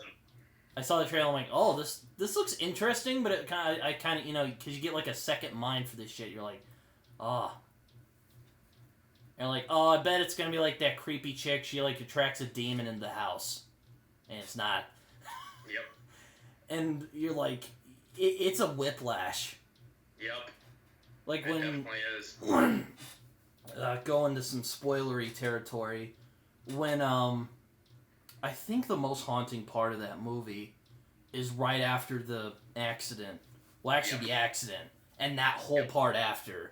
I saw the trailer, I'm like, oh, this looks interesting, but I kind of, you know, because you get like a second mind for this shit, you're like, oh. And like, oh, I bet it's going to be like that creepy chick, she like attracts a demon in the house. And it's not. Yep. And you're like, it's a whiplash. Yep. Like it definitely is. Go into some spoilery territory, when, I think the most haunting part of that movie is right after the accident. Well, actually, the accident. And that whole part after.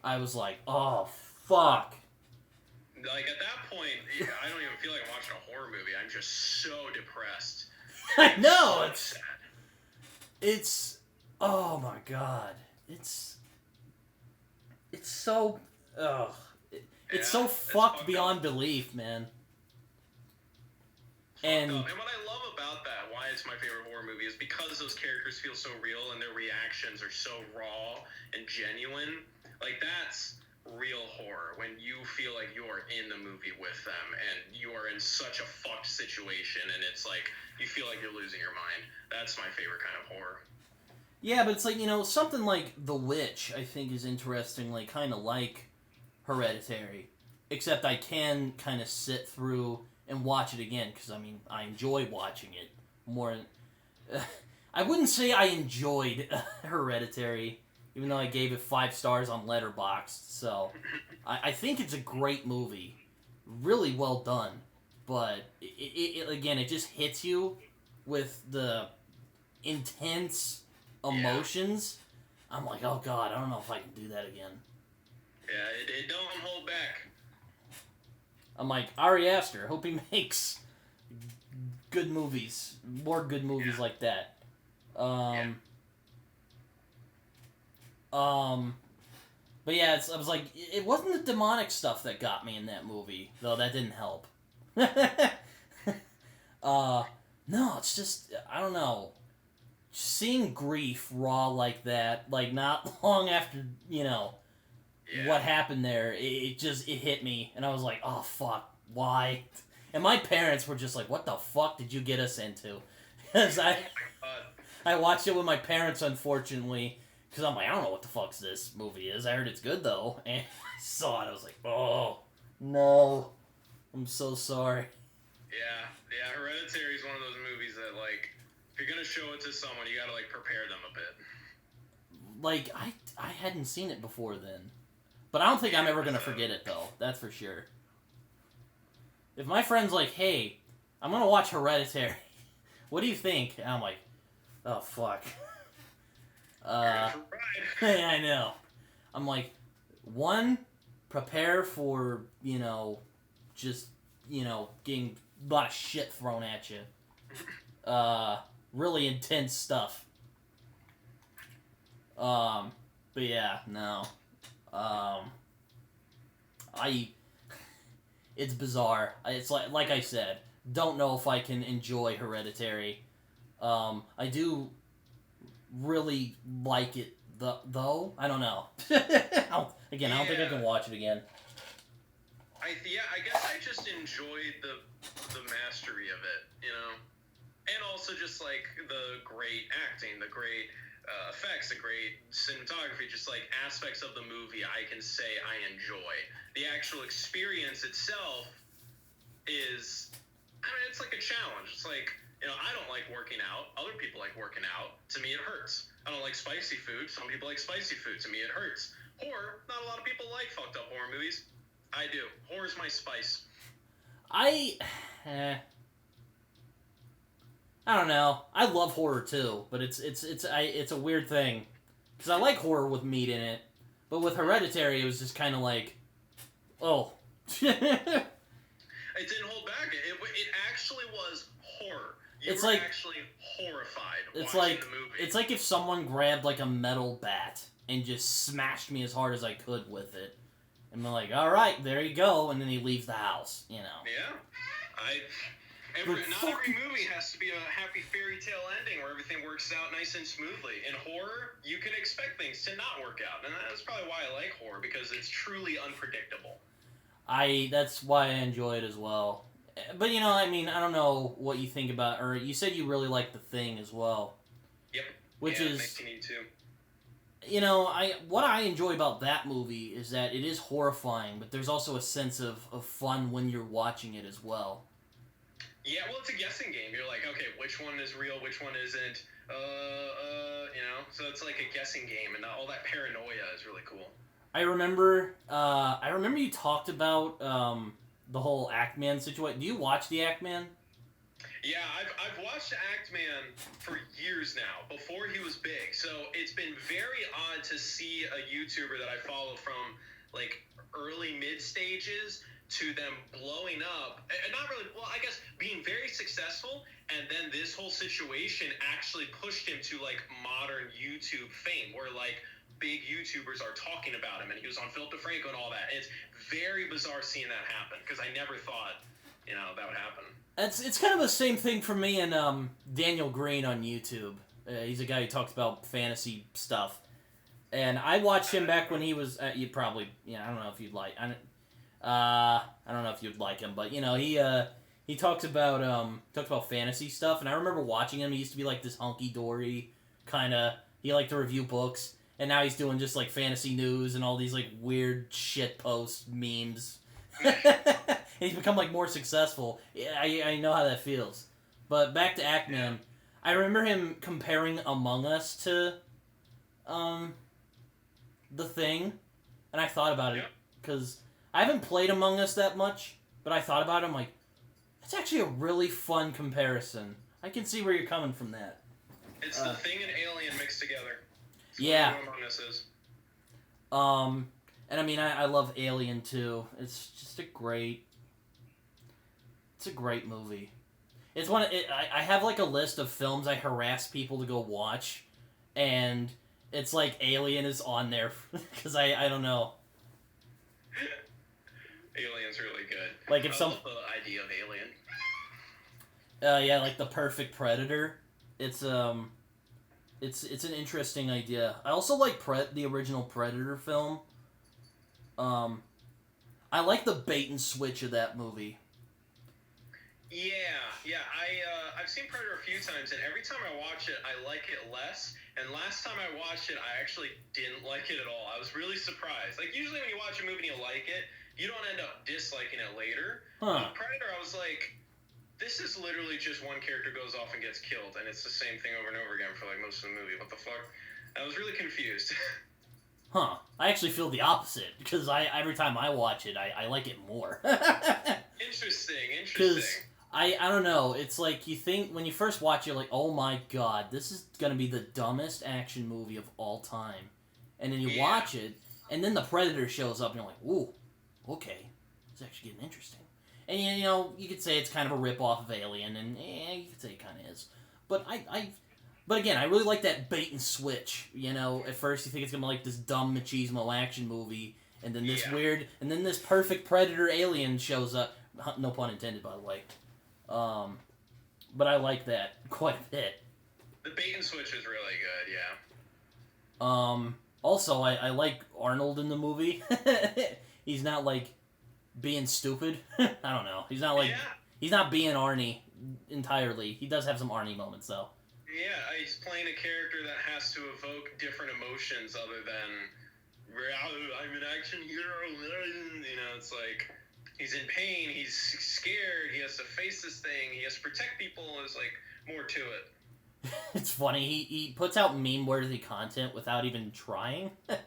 I was like, oh, fuck. Like, at that point, I don't even feel like I'm watching a horror movie. I'm just so depressed. I know! It's... Oh, my God. It's so... Ugh. It's so fucked beyond belief, man. And what I love about that, why it's my favorite horror movie, is because those characters feel so real and their reactions are so raw and genuine. Like, that's real horror, when you feel like you're in the movie with them and you are in such a fucked situation and it's like you feel like you're losing your mind. That's my favorite kind of horror. Yeah, but it's like, you know, something like The Witch, I think, is interestingly kind of like Hereditary, except I can kind of sit through and watch it again, because, I mean, I enjoy watching it more. I wouldn't say I enjoyed Hereditary, even though I gave it 5 stars on Letterboxd, so I think it's a great movie. Really well done, but it again, it just hits you with the intense emotions. I'm like, oh god, I don't know if I can do that again. Yeah, it don't hold back. I'm like, Ari Aster, hope he makes good movies. More good movies like that. But yeah, I was like, it wasn't the demonic stuff that got me in that movie, though that didn't help. No, it's just, I don't know. Seeing grief raw like that, like not long after, you know, what happened there, it hit me, and I was like, oh fuck, why? And my parents were just like, what the fuck did you get us into? Because I watched it with my parents, unfortunately, because I'm like, I don't know what the fuck this movie is. I heard it's good, though, and I saw it, I was like, oh, no, I'm so sorry. Yeah, Hereditary is one of those movies that, like, if you're gonna show it to someone, you gotta, like, prepare them a bit. Like, I hadn't seen it before then. But I don't think I'm ever going to forget it, though. That's for sure. If my friend's like, hey, I'm going to watch Hereditary. What do you think? And I'm like, oh, fuck. Yeah, I know. I'm like, 1, prepare for, you know, just, you know, getting a lot of shit thrown at you. Really intense stuff. But yeah, no. It's bizarre. It's like I said, don't know if I can enjoy Hereditary. I do really like it, though. I don't know. I don't think I can watch it again. I guess I just enjoyed the mastery of it, and also just like the great acting, the great effects, the great cinematography, just like aspects of the movie I can say I enjoy. The actual experience itself is, it's like a challenge. It's like, I don't like working out. Other people like working out. To me, it hurts. I don't like spicy food. Some people like spicy food. To me, it hurts. Horror, not a lot of people like fucked up horror movies. I do. Horror's my spice. I don't know. I love horror too, but it's a weird thing because I like horror with meat in it, but with Hereditary, it was just kind of like, oh. It didn't hold back. It actually was horror. You were actually horrified watching the movie. It's like if someone grabbed like a metal bat and just smashed me as hard as I could with it, and they're like, "All right, there you go," and then he leaves the house. Yeah. Not every movie has to be a happy fairy tale ending where everything works out nice and smoothly. In horror, you can expect things to not work out, and that's probably why I like horror, because it's truly unpredictable. That's why I enjoy it as well. But I don't know what you think about, or you said you really like The Thing as well. Yep. Which is 1982. What I enjoy about that movie is that it is horrifying, but there's also a sense of fun when you're watching it as well. Yeah, well, it's a guessing game. You're like, okay, which one is real, which one isn't, so it's like a guessing game, and all that paranoia is really cool. I remember you talked about, the whole Act-Man situation. Do you watch the Act-Man? Yeah, I've watched Act-Man for years now, before he was big, so it's been very odd to see a YouTuber that I follow from, like, early mid-stages to them blowing up, and not really, well, I guess being very successful, and then this whole situation actually pushed him to, like, modern YouTube fame, where, like, big YouTubers are talking about him, and he was on Philip DeFranco and all that. And it's very bizarre seeing that happen, because I never thought, that would happen. It's kind of the same thing for me and Daniel Green on YouTube. He's a guy who talks about fantasy stuff, and I watched him back when he was. You'd probably, I don't know if you'd like. I don't know if you'd like him, but he talks about fantasy stuff, and I remember watching him. He used to be like this hunky dory kind of. He liked to review books, and now he's doing just like fantasy news and all these like weird shit posts, memes. And he's become like more successful. I know how that feels. But back to Act-Man, I remember him comparing Among Us to The Thing, and I thought about it because I haven't played Among Us that much, but I thought about it. I'm like, that's actually a really fun comparison. I can see where you're coming from that. It's The Thing and Alien mixed together. That's what Among Us is. And I love Alien too. It's just a great movie. It's I have like a list of films I harass people to go watch, and it's like Alien is on there because I don't know. Alien's really good. Like if I love the idea of Alien. Like the perfect predator. It's an interesting idea. I also like the original Predator film. I like the bait and switch of that movie. Yeah. I've seen Predator a few times, and every time I watch it, I like it less. And last time I watched it, I actually didn't like it at all. I was really surprised. Like, usually when you watch a movie and you like it, you don't end up disliking it later. Predator, I was like, this is literally just one character goes off and gets killed, and it's the same thing over and over again for, like, most of the movie. What the fuck? I was really confused. I actually feel the opposite, because every time I watch it, I like it more. Interesting. Because I don't know, it's like you think, when you first watch it, you're like, oh my god, this is gonna be the dumbest action movie of all time. And then you watch it, and then the Predator shows up, and you're like, ooh, okay, it's actually getting interesting. And you could say it's kind of a rip-off of Alien, and you could say it kind of is. But But again, I really like that bait and switch. At first you think it's gonna be like this dumb machismo action movie, and then this perfect predator alien shows up. No pun intended, by the way. But I like that quite a bit. The bait and switch is really good, yeah. Also, I like Arnold in the movie. He's not, like, being stupid. I don't know. He's not, like... Yeah. He's not being Arnie entirely. He does have some Arnie moments, though. Yeah, he's playing a character that has to evoke different emotions other than, I'm an action hero. You know, it's like, he's in pain, he's scared, he has to face this thing, he has to protect people. There's, like, more to it. It's funny, he puts out meme-worthy content without even trying. I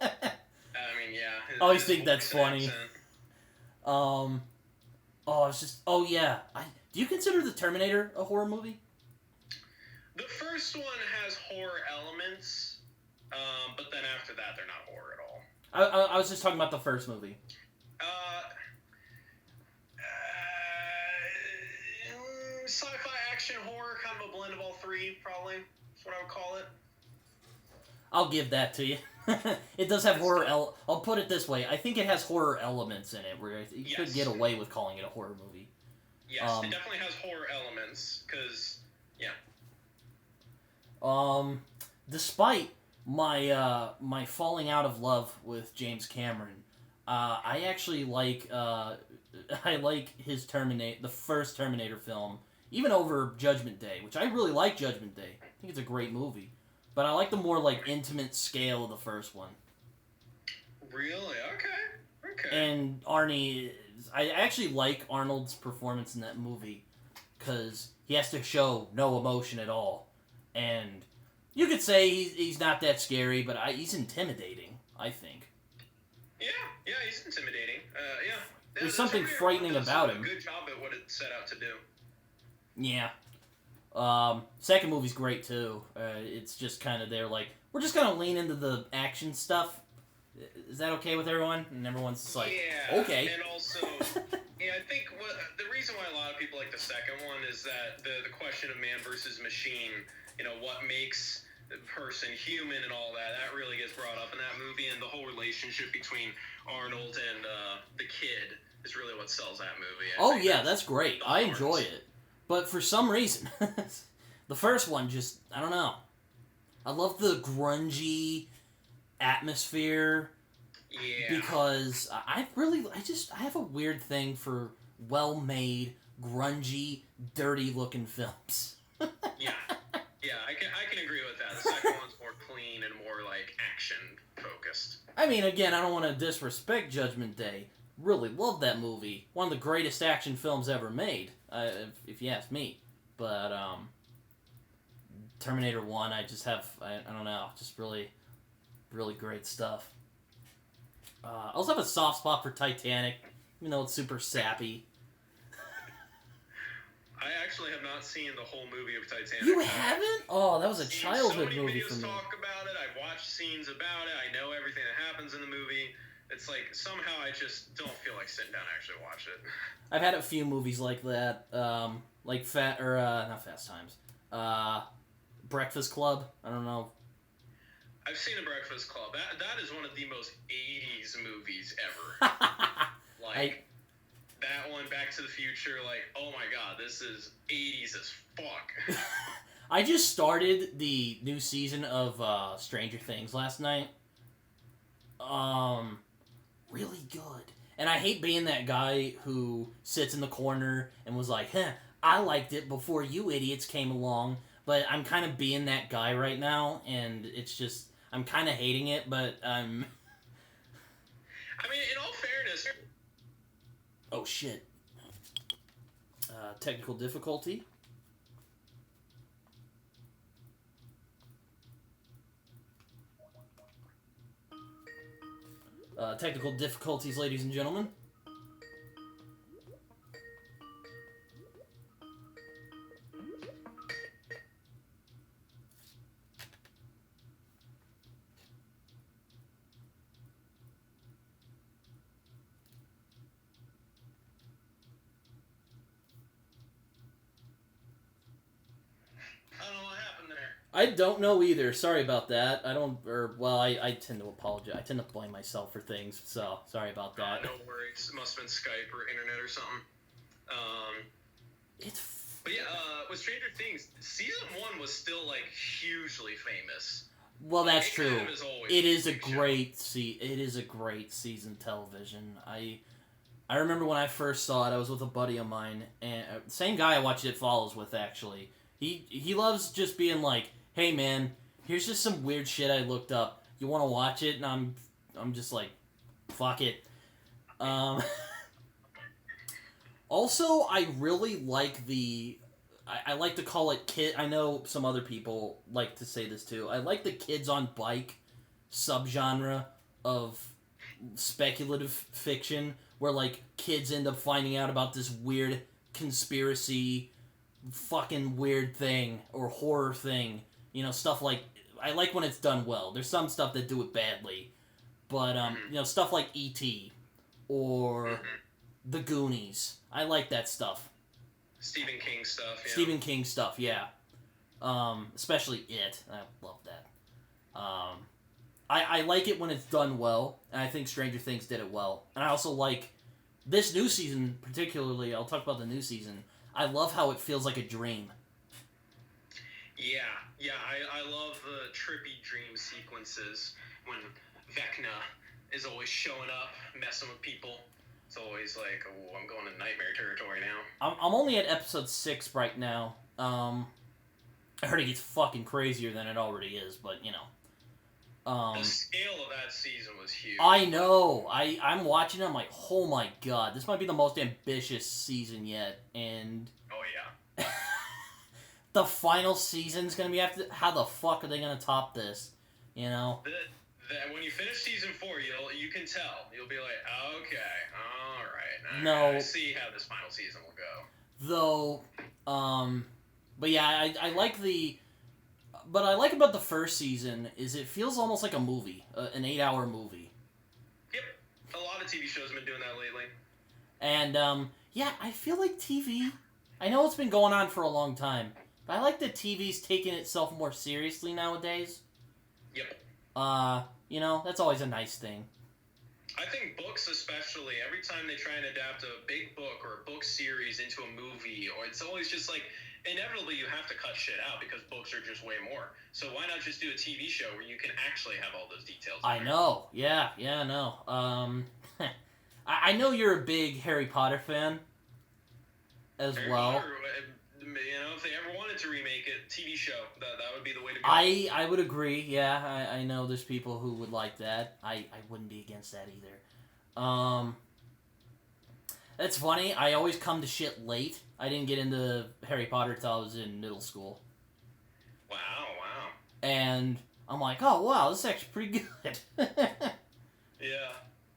mean, yeah. I always think that's funny. Yeah. Do you consider The Terminator a horror movie? The first one has horror elements, but then after that, they're not horror at all. I was just talking about the first movie. Sci-fi action horror, kind of a blend of all three, probably. That's what I would call it. I'll give that to you. It does have horror. I'll put it this way: I think it has horror elements in it, where you could get away with calling it a horror movie. Yes, it definitely has horror elements, because despite my falling out of love with James Cameron, I actually like his the first Terminator film, even over Judgment Day, which I really like Judgment Day. I think it's a great movie. But I like the more, like, intimate scale of the first one. Really? Okay. And Arnie... I actually like Arnold's performance in that movie, because he has to show no emotion at all. And you could say he's not that scary, but he's intimidating, I think. Yeah, he's intimidating. Yeah. There's something frightening about him. A good job at what it set out to do. Yeah. Second movie's great too. It's just kind of there, like, we're just gonna lean into the action stuff. Is that okay with everyone? And everyone's just like, okay. And also, I think the reason why a lot of people like the second one is that the question of man versus machine, what makes the person human and all that really gets brought up in that movie, and the whole relationship between Arnold and the kid is really what sells that movie. That's great. I enjoy it. But for some reason, the first one just, I don't know. I love the grungy atmosphere. Yeah. Because I have a weird thing for well-made, grungy, dirty-looking films. Yeah, I can agree with that. The second one's more clean and more, like, action-focused. I mean, again, I don't want to disrespect Judgment Day. Really love that movie. One of the greatest action films ever made, if you ask me. But, Terminator 1, I don't know, just really, really great stuff. I also have a soft spot for Titanic, even though it's super sappy. I actually have not seen the whole movie of Titanic. You haven't? Oh, that was a childhood movie for me. So many videos talk about it. I've watched scenes about it. I know everything that happens in the movie. It's like, somehow I just don't feel like sitting down and actually watch it. I've had a few movies like that, like not Fast Times, Breakfast Club. I don't know. I've seen The Breakfast Club. That is one of the most 80s movies ever. That one, Back to the Future, like, oh my god, this is 80s as fuck. I just started the new season of Stranger Things last night. Really good. And I hate being that guy who sits in the corner and was like, I liked it before you idiots came along. But I'm kind of being that guy right now, and it's just, I'm kind of hating it, but I mean, in all fairness... Oh, shit. Technical difficulty. Technical difficulties, ladies and gentlemen. I don't know what happened there. I don't know either. Sorry about that. I tend to apologize. I tend to blame myself for things, so sorry about that. No worries. It must have been Skype or internet or something. But yeah, with Stranger Things, season 1 was still, like, hugely famous. Well, that's true. Kind of it is a great season television. I remember when I first saw it, I was with a buddy of mine, and same guy I watched It Follows with, actually. He loves just being like, hey man, here's just some weird shit I looked up. You want to watch it? And I'm just like, fuck it. Also, I really like I like to call it kid. I know some other people like to say this too. I like the kids on bike subgenre of speculative fiction where like kids end up finding out about this weird conspiracy fucking weird thing or horror thing. You know, stuff like I like when it's done well. There's some stuff that do it badly. But you know, stuff like E.T. or The Goonies. I like that stuff. Stephen King stuff, yeah. Stephen King stuff, yeah. Especially It. I love that. I like it when it's done well, and I think Stranger Things did it well. And I also like this new season, particularly. I'll talk about the new season. I love how it feels like a dream. Yeah, I love the trippy dream sequences when Vecna is always showing up, messing with people. It's always like, oh, I'm going to nightmare territory now. I'm only at episode 6 right now. I heard it gets fucking crazier than it already is, but, you know. The scale of that season was huge. I know. I'm watching it, I'm like, oh my god, this might be the most ambitious season yet, and... Oh, yeah. The final season's gonna be after... How the fuck are they gonna top this? You know? When you finish season 4, you can tell. You'll be like, okay, alright. No. I see how this final season will go. Though, but yeah, I like the... But I like about the first season is it feels almost like a movie, an 8-hour movie. Yep, a lot of TV shows have been doing that lately. And, yeah, I feel like TV... I know it's been going on for a long time, but I like that TV's taking itself more seriously nowadays. Yep. You know, that's always a nice thing. I think books especially, every time they try and adapt a big book or a book series into a movie, or it's always just like, inevitably you have to cut shit out because books are just way more. So why not just do a TV show where you can actually have all those details? I know. Yeah, I know. I know you're a big Harry Potter fan as well. Potter, you know, if they ever wanted to remake it, TV show, that would be the way to go. I would agree, yeah. I know there's people who would like that. I wouldn't be against that either. That's funny. I always come to shit late. I didn't get into Harry Potter until I was in middle school. Wow. And I'm like, oh, wow, this is actually pretty good. Yeah.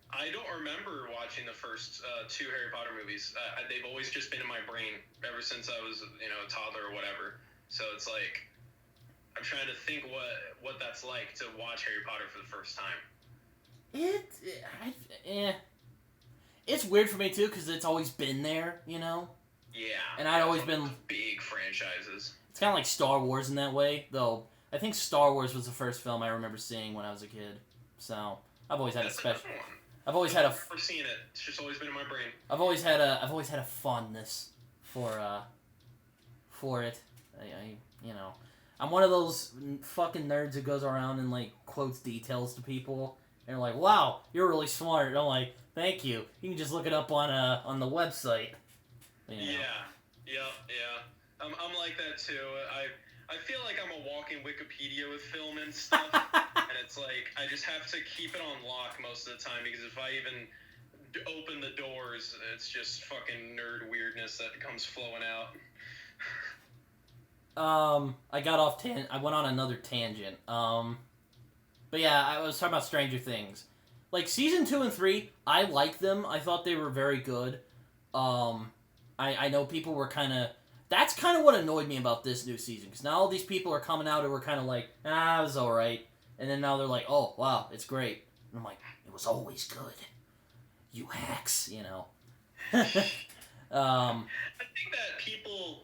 I don't remember watching the first 2 Harry Potter movies. They've always just been in my brain ever since I was, you know, a toddler or whatever. So it's like, I'm trying to think what that's like to watch Harry Potter for the first time. It's weird for me too because it's always been there, you know. Yeah. And I'd always been big franchises. It's kind of like Star Wars in that way, though. I think Star Wars was the first film I remember seeing when I was a kid. So I've always had a special. I've always had a. I've never seen it. It's just always been in my brain. I've always had a fondness for it. You know, I'm one of those fucking nerds who goes around and like quotes details to people, and they're like, "Wow, you're really smart." And I'm like, "Thank you. You can just look it up on the website." You know. Yeah. I'm like that too. I feel like I'm a walking Wikipedia with film and stuff, and it's like I just have to keep it on lock most of the time because if I even open the doors, it's just fucking nerd weirdness that comes flowing out. I got off I went on another tangent. But yeah, I was talking about Stranger Things. Like season 2 and 3, I like them. I thought they were very good. I know people were kind of... That's kind of what annoyed me about this new season. Because now all these people are coming out and were kind of like, it was alright. And then now they're like, oh, wow, it's great. And I'm like, it was always good. You hacks, you know. I think that people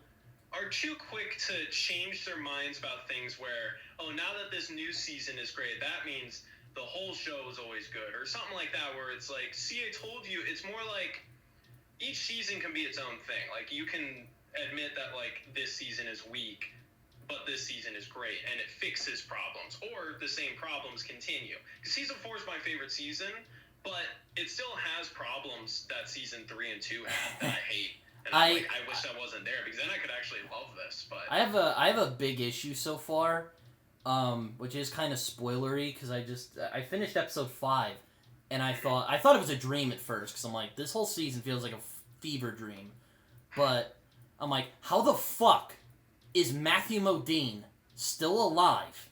are too quick to change their minds about things where, oh, now that this new season is great, that means the whole show is always good, or something like that, where it's like, see, I told you. It's more like each season can be its own thing. Like, you can admit that, like, this season is weak, but this season is great, and it fixes problems, or the same problems continue. Season 4 is my favorite season, but it still has problems that season 3 and 2 had that I hate. And I wish I wasn't there, because then I could actually love this. But I have a big issue so far, which is kind of spoilery, because I finished episode 5, and I thought it was a dream at first, because I'm like, this whole season feels like a fever dream. But I'm like, how the fuck is Matthew Modine still alive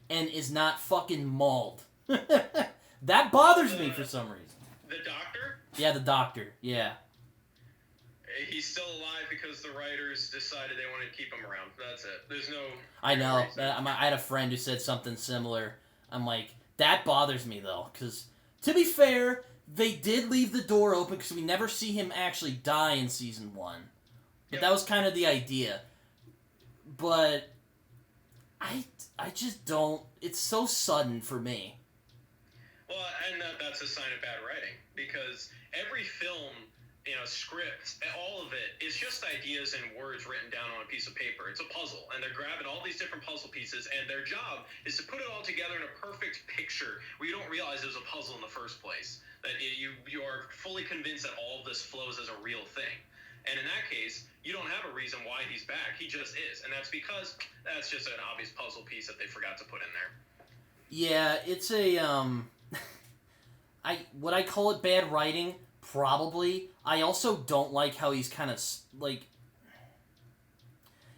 and is not fucking mauled? That bothers me for some reason. The doctor? Yeah, the doctor. Yeah. He's still alive because the writers decided they wanted to keep him around. That's it. There's no... I know. I had a friend who said something similar. I'm like, that bothers me, though. Because, to be fair, they did leave the door open because we never see him actually die in Season 1. But that was kind of the idea. But I just don't... It's so sudden for me. Well, and that's a sign of bad writing. Because every film... script, all of it is just ideas and words written down on a piece of paper. It's a puzzle, and they're grabbing all these different puzzle pieces, and their job is to put it all together in a perfect picture where you don't realize it was a puzzle in the first place. That you are fully convinced that all of this flows as a real thing. And in that case, you don't have a reason why he's back. He just is, and that's because that's just an obvious puzzle piece that they forgot to put in there. Yeah, it's a would I call it bad writing? Probably. I also don't like how he's kind of, like...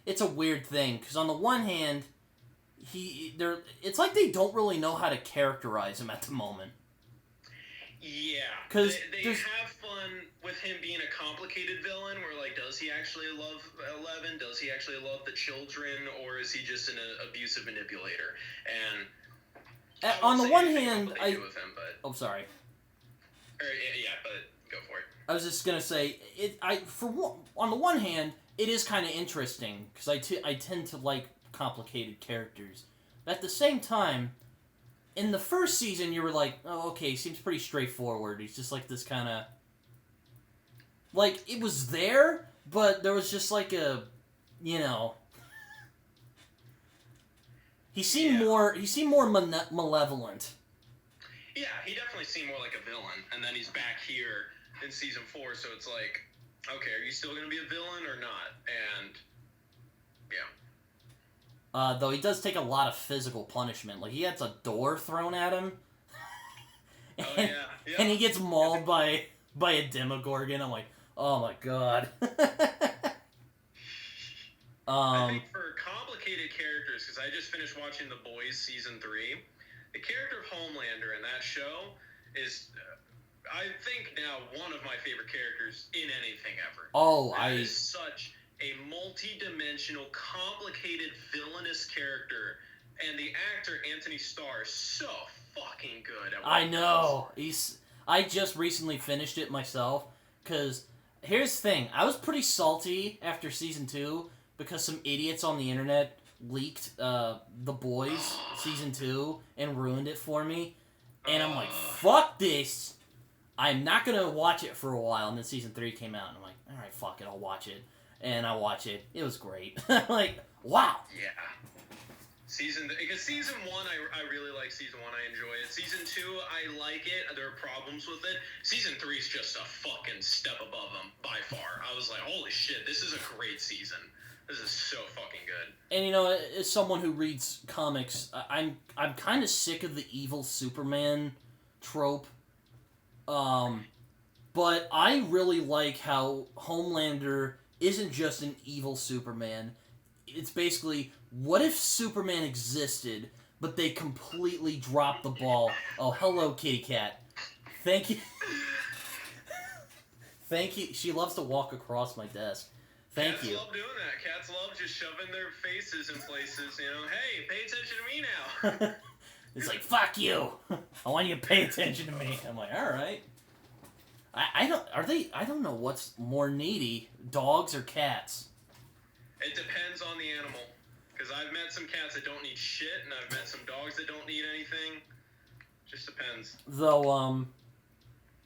It's a weird thing, because on the one hand, it's like they don't really know how to characterize him at the moment. Yeah. Because they have fun with him being a complicated villain, where, like, does he actually love Eleven? Does he actually love the children? Or is he just an abusive manipulator? And... on the one hand, with him, but... Oh, sorry. Yeah, but... Go for it. I was just gonna say on the one hand, it is kind of interesting because I tend to like complicated characters, but at the same time, in the first season you were like, oh, okay, seems pretty straightforward. He's just like this kind of like it was there, but there was just like a, he seemed more malevolent. Yeah, he definitely seemed more like a villain, and then he's back here in Season 4, so it's like, okay, are you still going to be a villain or not? And, yeah. Though he does take a lot of physical punishment. Like, he gets a door thrown at him. And, yeah. And he gets mauled by a Demogorgon. I'm like, oh my god. I think for complicated characters, because I just finished watching The Boys Season 3, the character of Homelander in that show is... I think now one of my favorite characters in anything ever. That is such a multi-dimensional, complicated, villainous character, and the actor Anthony Starr is so fucking good at what I know. I just recently finished it myself, because here's the thing. I was pretty salty after Season 2, because some idiots on the internet leaked The Boys Season 2 and ruined it for me. And I'm like, fuck this. I'm not going to watch it for a while. And then Season 3 came out, and I'm like, alright, fuck it, I'll watch it. And I watch it. It was great. Like, wow. Yeah. Because Season 1, I really like Season 1. I enjoy it. Season 2, I like it. There are problems with it. Season 3 is just a fucking step above them, by far. I was like, holy shit, this is a great season. This is so fucking good. And, as someone who reads comics, I'm kind of sick of the evil Superman trope. But I really like how Homelander isn't just an evil Superman. It's basically, what if Superman existed, but they completely dropped the ball? Oh, hello, kitty cat. Thank you. Thank you. She loves to walk across my desk. Thank you. Cats love doing that. Cats love just shoving their faces in places, hey, pay attention to me now. It's like, fuck you. I want you to pay attention to me. I'm like, all right. I don't know what's more needy, dogs or cats. It depends on the animal. Because I've met some cats that don't need shit, and I've met some dogs that don't need anything. Just depends. Though,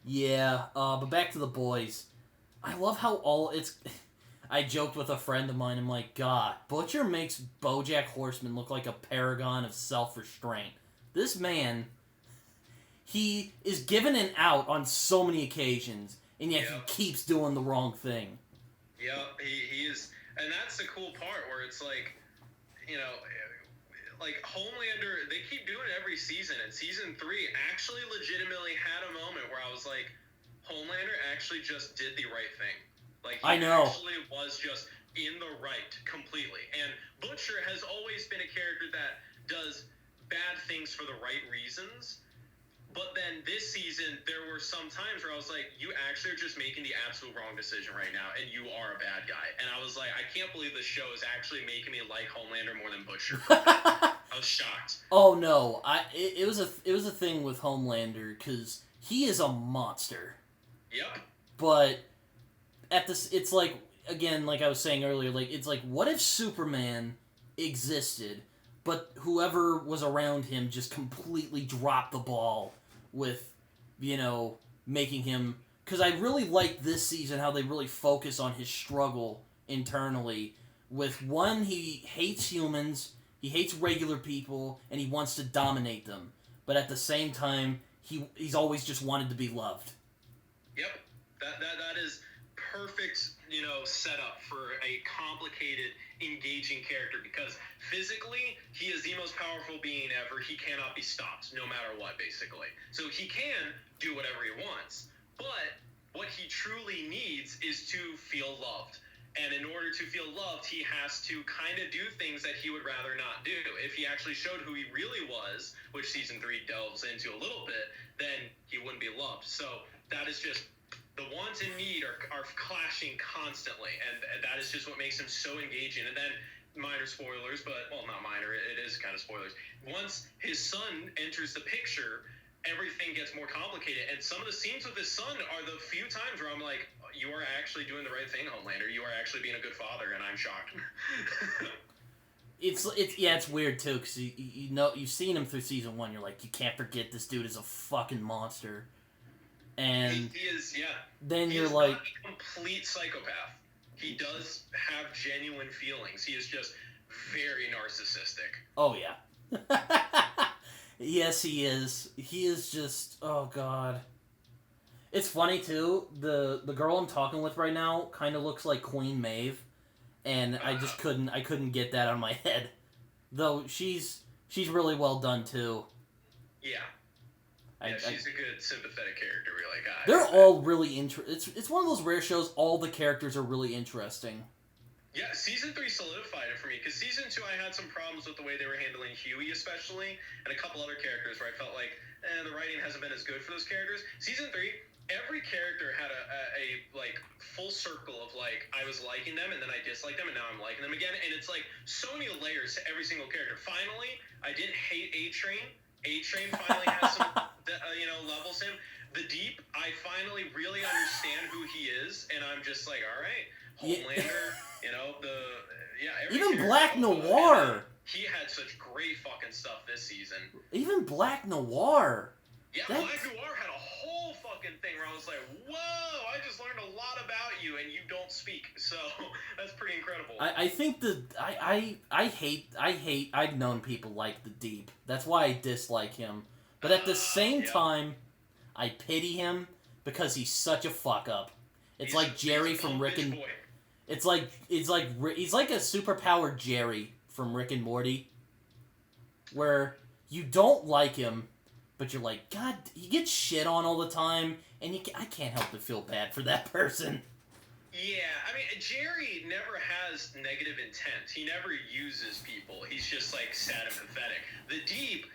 yeah, but back to the boys. I love how I joked with a friend of mine, I'm like, God, Butcher makes BoJack Horseman look like a paragon of self-restraint. This man, he is given an out on so many occasions, and yet he keeps doing the wrong thing. Yeah, he is, and that's the cool part where it's like, you know, like Homelander, they keep doing it every season, and season 3 actually legitimately had a moment where I was like, Homelander actually just did the right thing. Like, he actually was just in the right completely. And Butcher has always been a character that does bad things for the right reasons. But then this season, there were some times where I was like, you actually are just making the absolute wrong decision right now, and you are a bad guy. And I was like, I can't believe this show is actually making me like Homelander more than Butcher. I was shocked. Oh no, it was a thing with Homelander, because he is a monster. Yep. But it's like, again, like I was saying earlier, like, it's like, what if Superman existed, but whoever was around him just completely dropped the ball with, making him... Because I really like this season how they really focus on his struggle internally with, one, he hates humans, he hates regular people, and he wants to dominate them. But at the same time, he's always just wanted to be loved. Yep. That is perfect, setup for a complicated, engaging character, because physically, he is the most powerful being ever. He cannot be stopped, no matter what, basically. So he can do whatever he wants, but what he truly needs is to feel loved. And in order to feel loved, he has to kind of do things that he would rather not do. If he actually showed who he really was, which season 3 delves into a little bit, then he wouldn't be loved. So that is just... the want and need are clashing constantly, and that is just what makes him so engaging. And then, minor spoilers, but, well, not minor, it is kind of spoilers. Once his son enters the picture, everything gets more complicated, and some of the scenes with his son are the few times where I'm like, you are actually doing the right thing, Homelander. You are actually being a good father, and I'm shocked. It's weird, too, because you've seen him through season 1, you're like, you can't forget this dude is a fucking monster. And he is, yeah. Then he you're is like, not a complete psychopath. He does have genuine feelings. He is just very narcissistic. Oh yeah. Yes, he is. He is just, oh god. It's funny too. The girl I'm talking with right now kind of looks like Queen Maeve, and I just couldn't get that out of my head. Though she's really well done too. Yeah. She's a good sympathetic character. We're like, they're all really It's one of those rare shows. All the characters are really interesting. Yeah, season 3 solidified it for me, because season 2 I had some problems with the way they were handling Huey, especially, and a couple other characters where I felt like the writing hasn't been as good for those characters. Season 3, every character had a full circle of like, I was liking them and then I disliked them and now I'm liking them again, and it's like so many layers to every single character. Finally, I didn't hate A-Train. A-Train finally has some levels him. The Deep, I finally really understand who he is, and I'm just like, all right, Homelander, even Black Noir. He had such great fucking stuff this season. Even Black Noir. Yeah, Black Noir had a whole fucking thing where I was like, whoa, I just learned a lot about you and you don't speak. So that's pretty incredible. I think I've known people like the Deep. That's why I dislike him. But at the same time, I pity him because he's such a fuck up. It's like Jerry from Rick and... He's like a superpowered Jerry from Rick and Morty, where you don't like him, but you're like, God, he gets shit on all the time, and I can't help but feel bad for that person. Yeah, I mean, Jerry never has negative intent. He never uses people. He's just, like, sad and pathetic. The Deep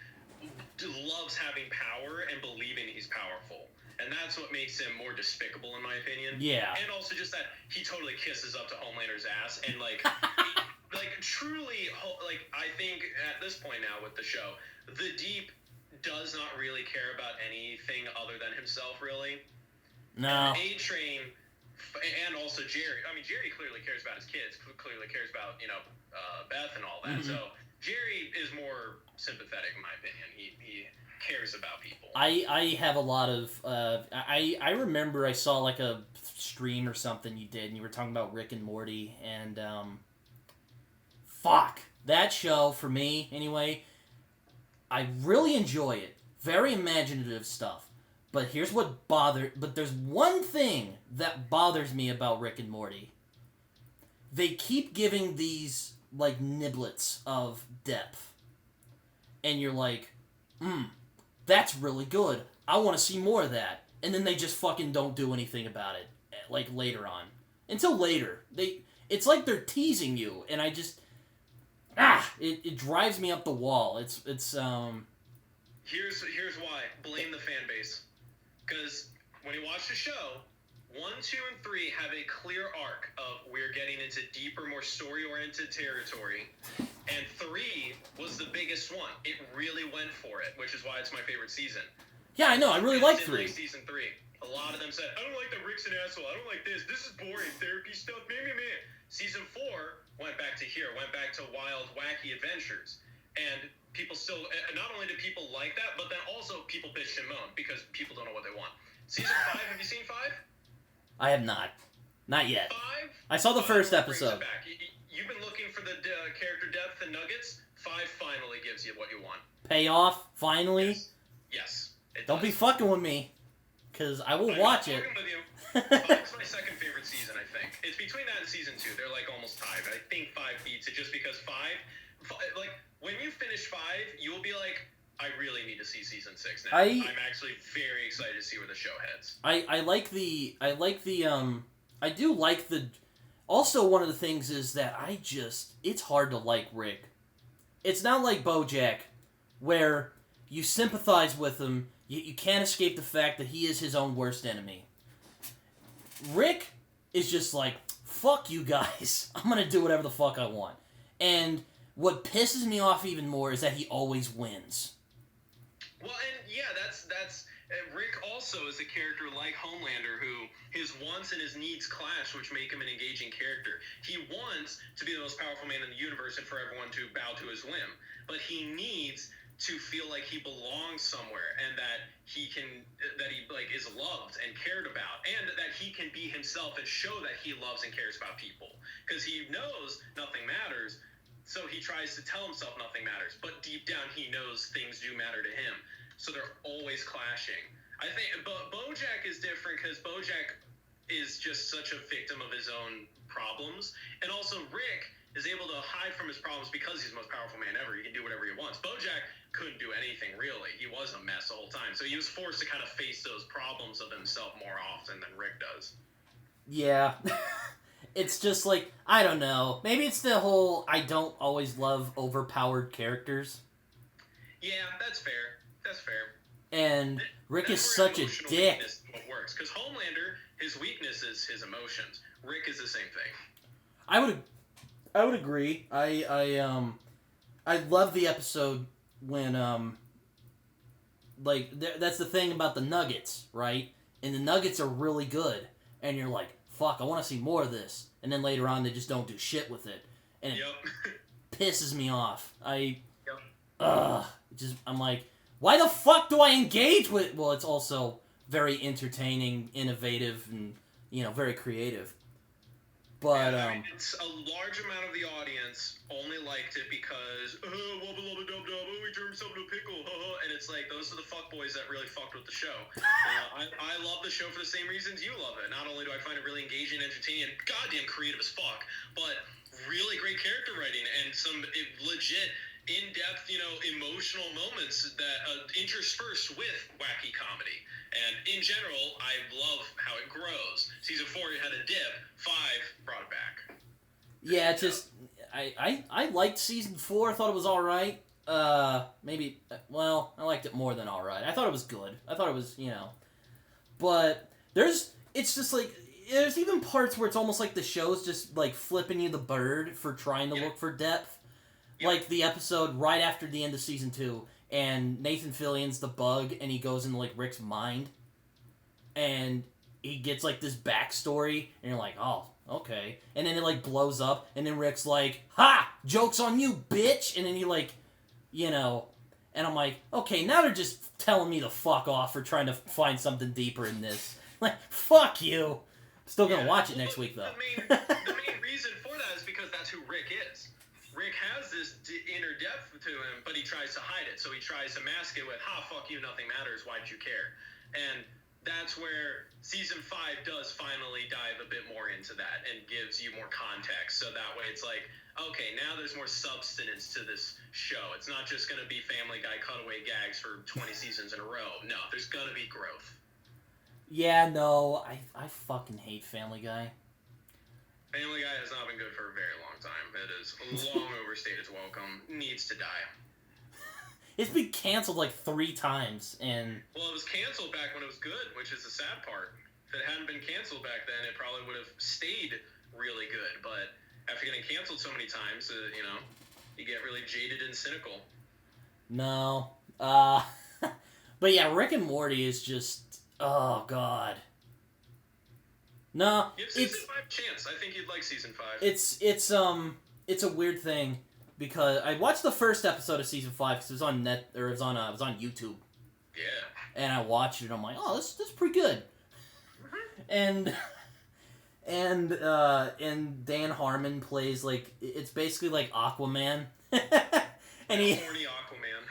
loves having power and believing he's powerful. And that's what makes him more despicable, in my opinion. Yeah. And also just that he totally kisses up to Homelander's ass. And, like, truly, like, I think at this point now with the show, the Deep does not really care about anything other than himself, really. No. And A-Train and also Jerry. I mean, Jerry clearly cares about his kids. Clearly cares about Beth and all that. Mm-hmm. So Jerry is more sympathetic, in my opinion. He cares about people. I have a lot of I remember I saw like a stream or something you did, and you were talking about Rick and Morty, and fuck that show for me anyway. I really enjoy it. Very imaginative stuff. But here's what but there's one thing that bothers me about Rick and Morty. They keep giving these like niblets of depth. And you're like, that's really good. I want to see more of that. And then they just fucking don't do anything about it like later on. Until later. It's like they're teasing you, and I just it drives me up the wall. It's Here's why. Blame the fan base. Because when you watch the show, 1, 2, and 3 have a clear arc of we're getting into deeper, more story-oriented territory. And 3 was the biggest one. It really went for it, which is why it's my favorite season. Yeah, I know. I really like 3. Like season 3. A lot of them said, I don't like that Rick's an asshole. I don't like this. This is boring. Therapy stuff. Meh. Season 4 went back to here. Went back to wild, wacky adventures. And people still, not only do people like that, but then also people bitch and moan because people don't know what they want. Season 5, have you seen 5? I have not. Not yet. 5? I saw the first episode. Back. You've been looking for the character depth and nuggets. 5 finally gives you what you want. Payoff, finally? Yes. Don't be fucking with me, because I will watch it. With you. 5's my second favorite season, I think. It's between that and season 2. They're like almost tied. I think 5 beats it just because 5, like, when you finish 5, you'll be like, I really need to see season 6 now. I'm actually very excited to see where the show heads. I do like the, also one of the things is that it's hard to like Rick. It's not like BoJack, where you sympathize with him, you can't escape the fact that he is his own worst enemy. Rick is just like, fuck you guys, I'm gonna do whatever the fuck I want. And what pisses me off even more is that he always wins. Well, and yeah, that's Rick also is a character like Homelander who his wants and his needs clash, which make him an engaging character. He wants to be the most powerful man in the universe and for everyone to bow to his whim, but he needs to feel like he belongs somewhere and that he like is loved and cared about, and that he can be himself and show that he loves and cares about people, because he knows nothing matters. So he tries to tell himself nothing matters, but deep down he knows things do matter to him. So they're always clashing. I think BoJack is different because BoJack is just such a victim of his own problems, and also Rick is able to hide from his problems because he's the most powerful man ever. He can do whatever he wants. BoJack couldn't do anything really. He was a mess the whole time. So he was forced to kind of face those problems of himself more often than Rick does. Yeah. It's just like, I don't know. Maybe it's the whole I don't always love overpowered characters. Yeah, that's fair. That's fair. And Rick is such a dick. What works? Because Homelander, his weakness is his emotions. Rick is the same thing. I would agree. I love the episode when that's the thing about the Nuggets, right? And the Nuggets are really good, and you're like, fuck, I want to see more of this. And then later on, they just don't do shit with it. And it pisses me off. I'm like, why the fuck do I engage with... Well, it's also very entertaining, innovative, and, very creative. But, it's a large amount of the audience only liked it because, wubba lubba dub dub, we turned himself into a pickle, and it's like, those are the fuckboys that really fucked with the show. I love the show for the same reasons you love it. Not only do I find it really engaging, entertaining, and goddamn creative as fuck, but really great character writing and some legit, in-depth, emotional moments that interspersed with wacky comedy. And in general, I love how it grows. Season 4, you had a dip. 5 brought it back. Yeah, it's just... I liked Season 4. I thought it was alright. I liked it more than alright. I thought it was good. I thought it was, But it's just like... There's even parts where it's almost like the show's just, like, flipping you the bird for trying to look for depth. Yep. Like the episode right after the end of Season 2, and Nathan Fillion's the bug, and he goes into, like, Rick's mind. And he gets like this backstory, and you're like, oh, okay. And then it like blows up, and then Rick's like, ha! Joke's on you, bitch! And then he like, you know, and I'm like, okay, now they're just telling me to fuck off for trying to find something deeper in this. Like, fuck you. Still gonna watch it next week, though. The main reason for that is because that's who Rick is. Rick has this inner depth to him, but he tries to hide it. So he tries to mask it with, ha, fuck you, nothing matters, why'd you care? And that's where Season 5 does finally dive a bit more into that and gives you more context. So that way it's like, okay, now there's more substance to this show. It's not just going to be Family Guy cutaway gags for 20 seasons in a row. No, there's going to be growth. Yeah, no, I fucking hate Family Guy. Family Guy has not been good for a very long time. It is long overstayed its welcome. Needs to die. It's been canceled like 3 times, and... Well, it was canceled back when it was good, which is the sad part. If it hadn't been canceled back then, it probably would have stayed really good. But after getting canceled so many times, you know, you get really jaded and cynical. No. But yeah, Rick and Morty is just... Oh, God. No, Give Season 5 a chance. I think you'd like Season 5. It's a weird thing, because I watched the first episode of Season 5 because it was on it was on YouTube. Yeah. And I watched it, and I'm like, oh, this is pretty good. And Dan Harmon plays, like, it's basically like Aquaman. And he... Horny Aquaman.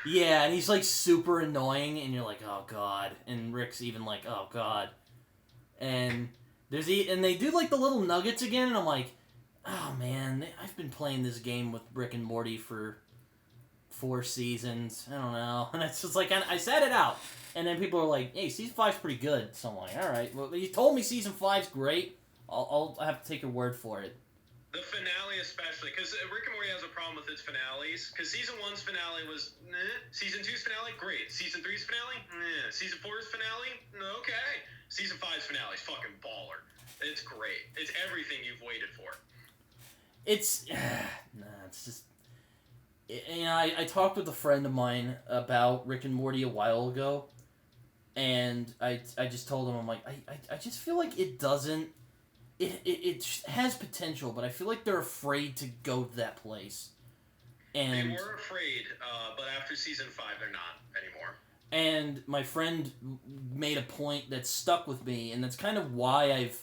Yeah, and he's, like, super annoying, and you're like, oh, God. And Rick's even like, oh, God. And they do, like, the little nuggets again, and I'm like, oh, man, I've been playing this game with Rick and Morty for 4 seasons. I don't know. And it's just like, I sat it out. And then people are like, hey, Season 5's pretty good. So I'm like, all right. Well, you told me Season 5's great. I'll have to take your word for it. The finale especially, because Rick and Morty has a problem with its finales, because Season 1's finale was, Season 2's finale, great. Season 3's finale, Season 4's finale, okay. Season 5's finale is fucking baller. It's great. It's everything you've waited for. It's just... You know, I talked with a friend of mine about Rick and Morty a while ago, and I just told him, I'm like, I just feel like it doesn't... It has potential, but I feel like they're afraid to go to that place. And they were afraid, but after Season 5, they're not anymore. And my friend made a point that stuck with me, and that's kind of why I've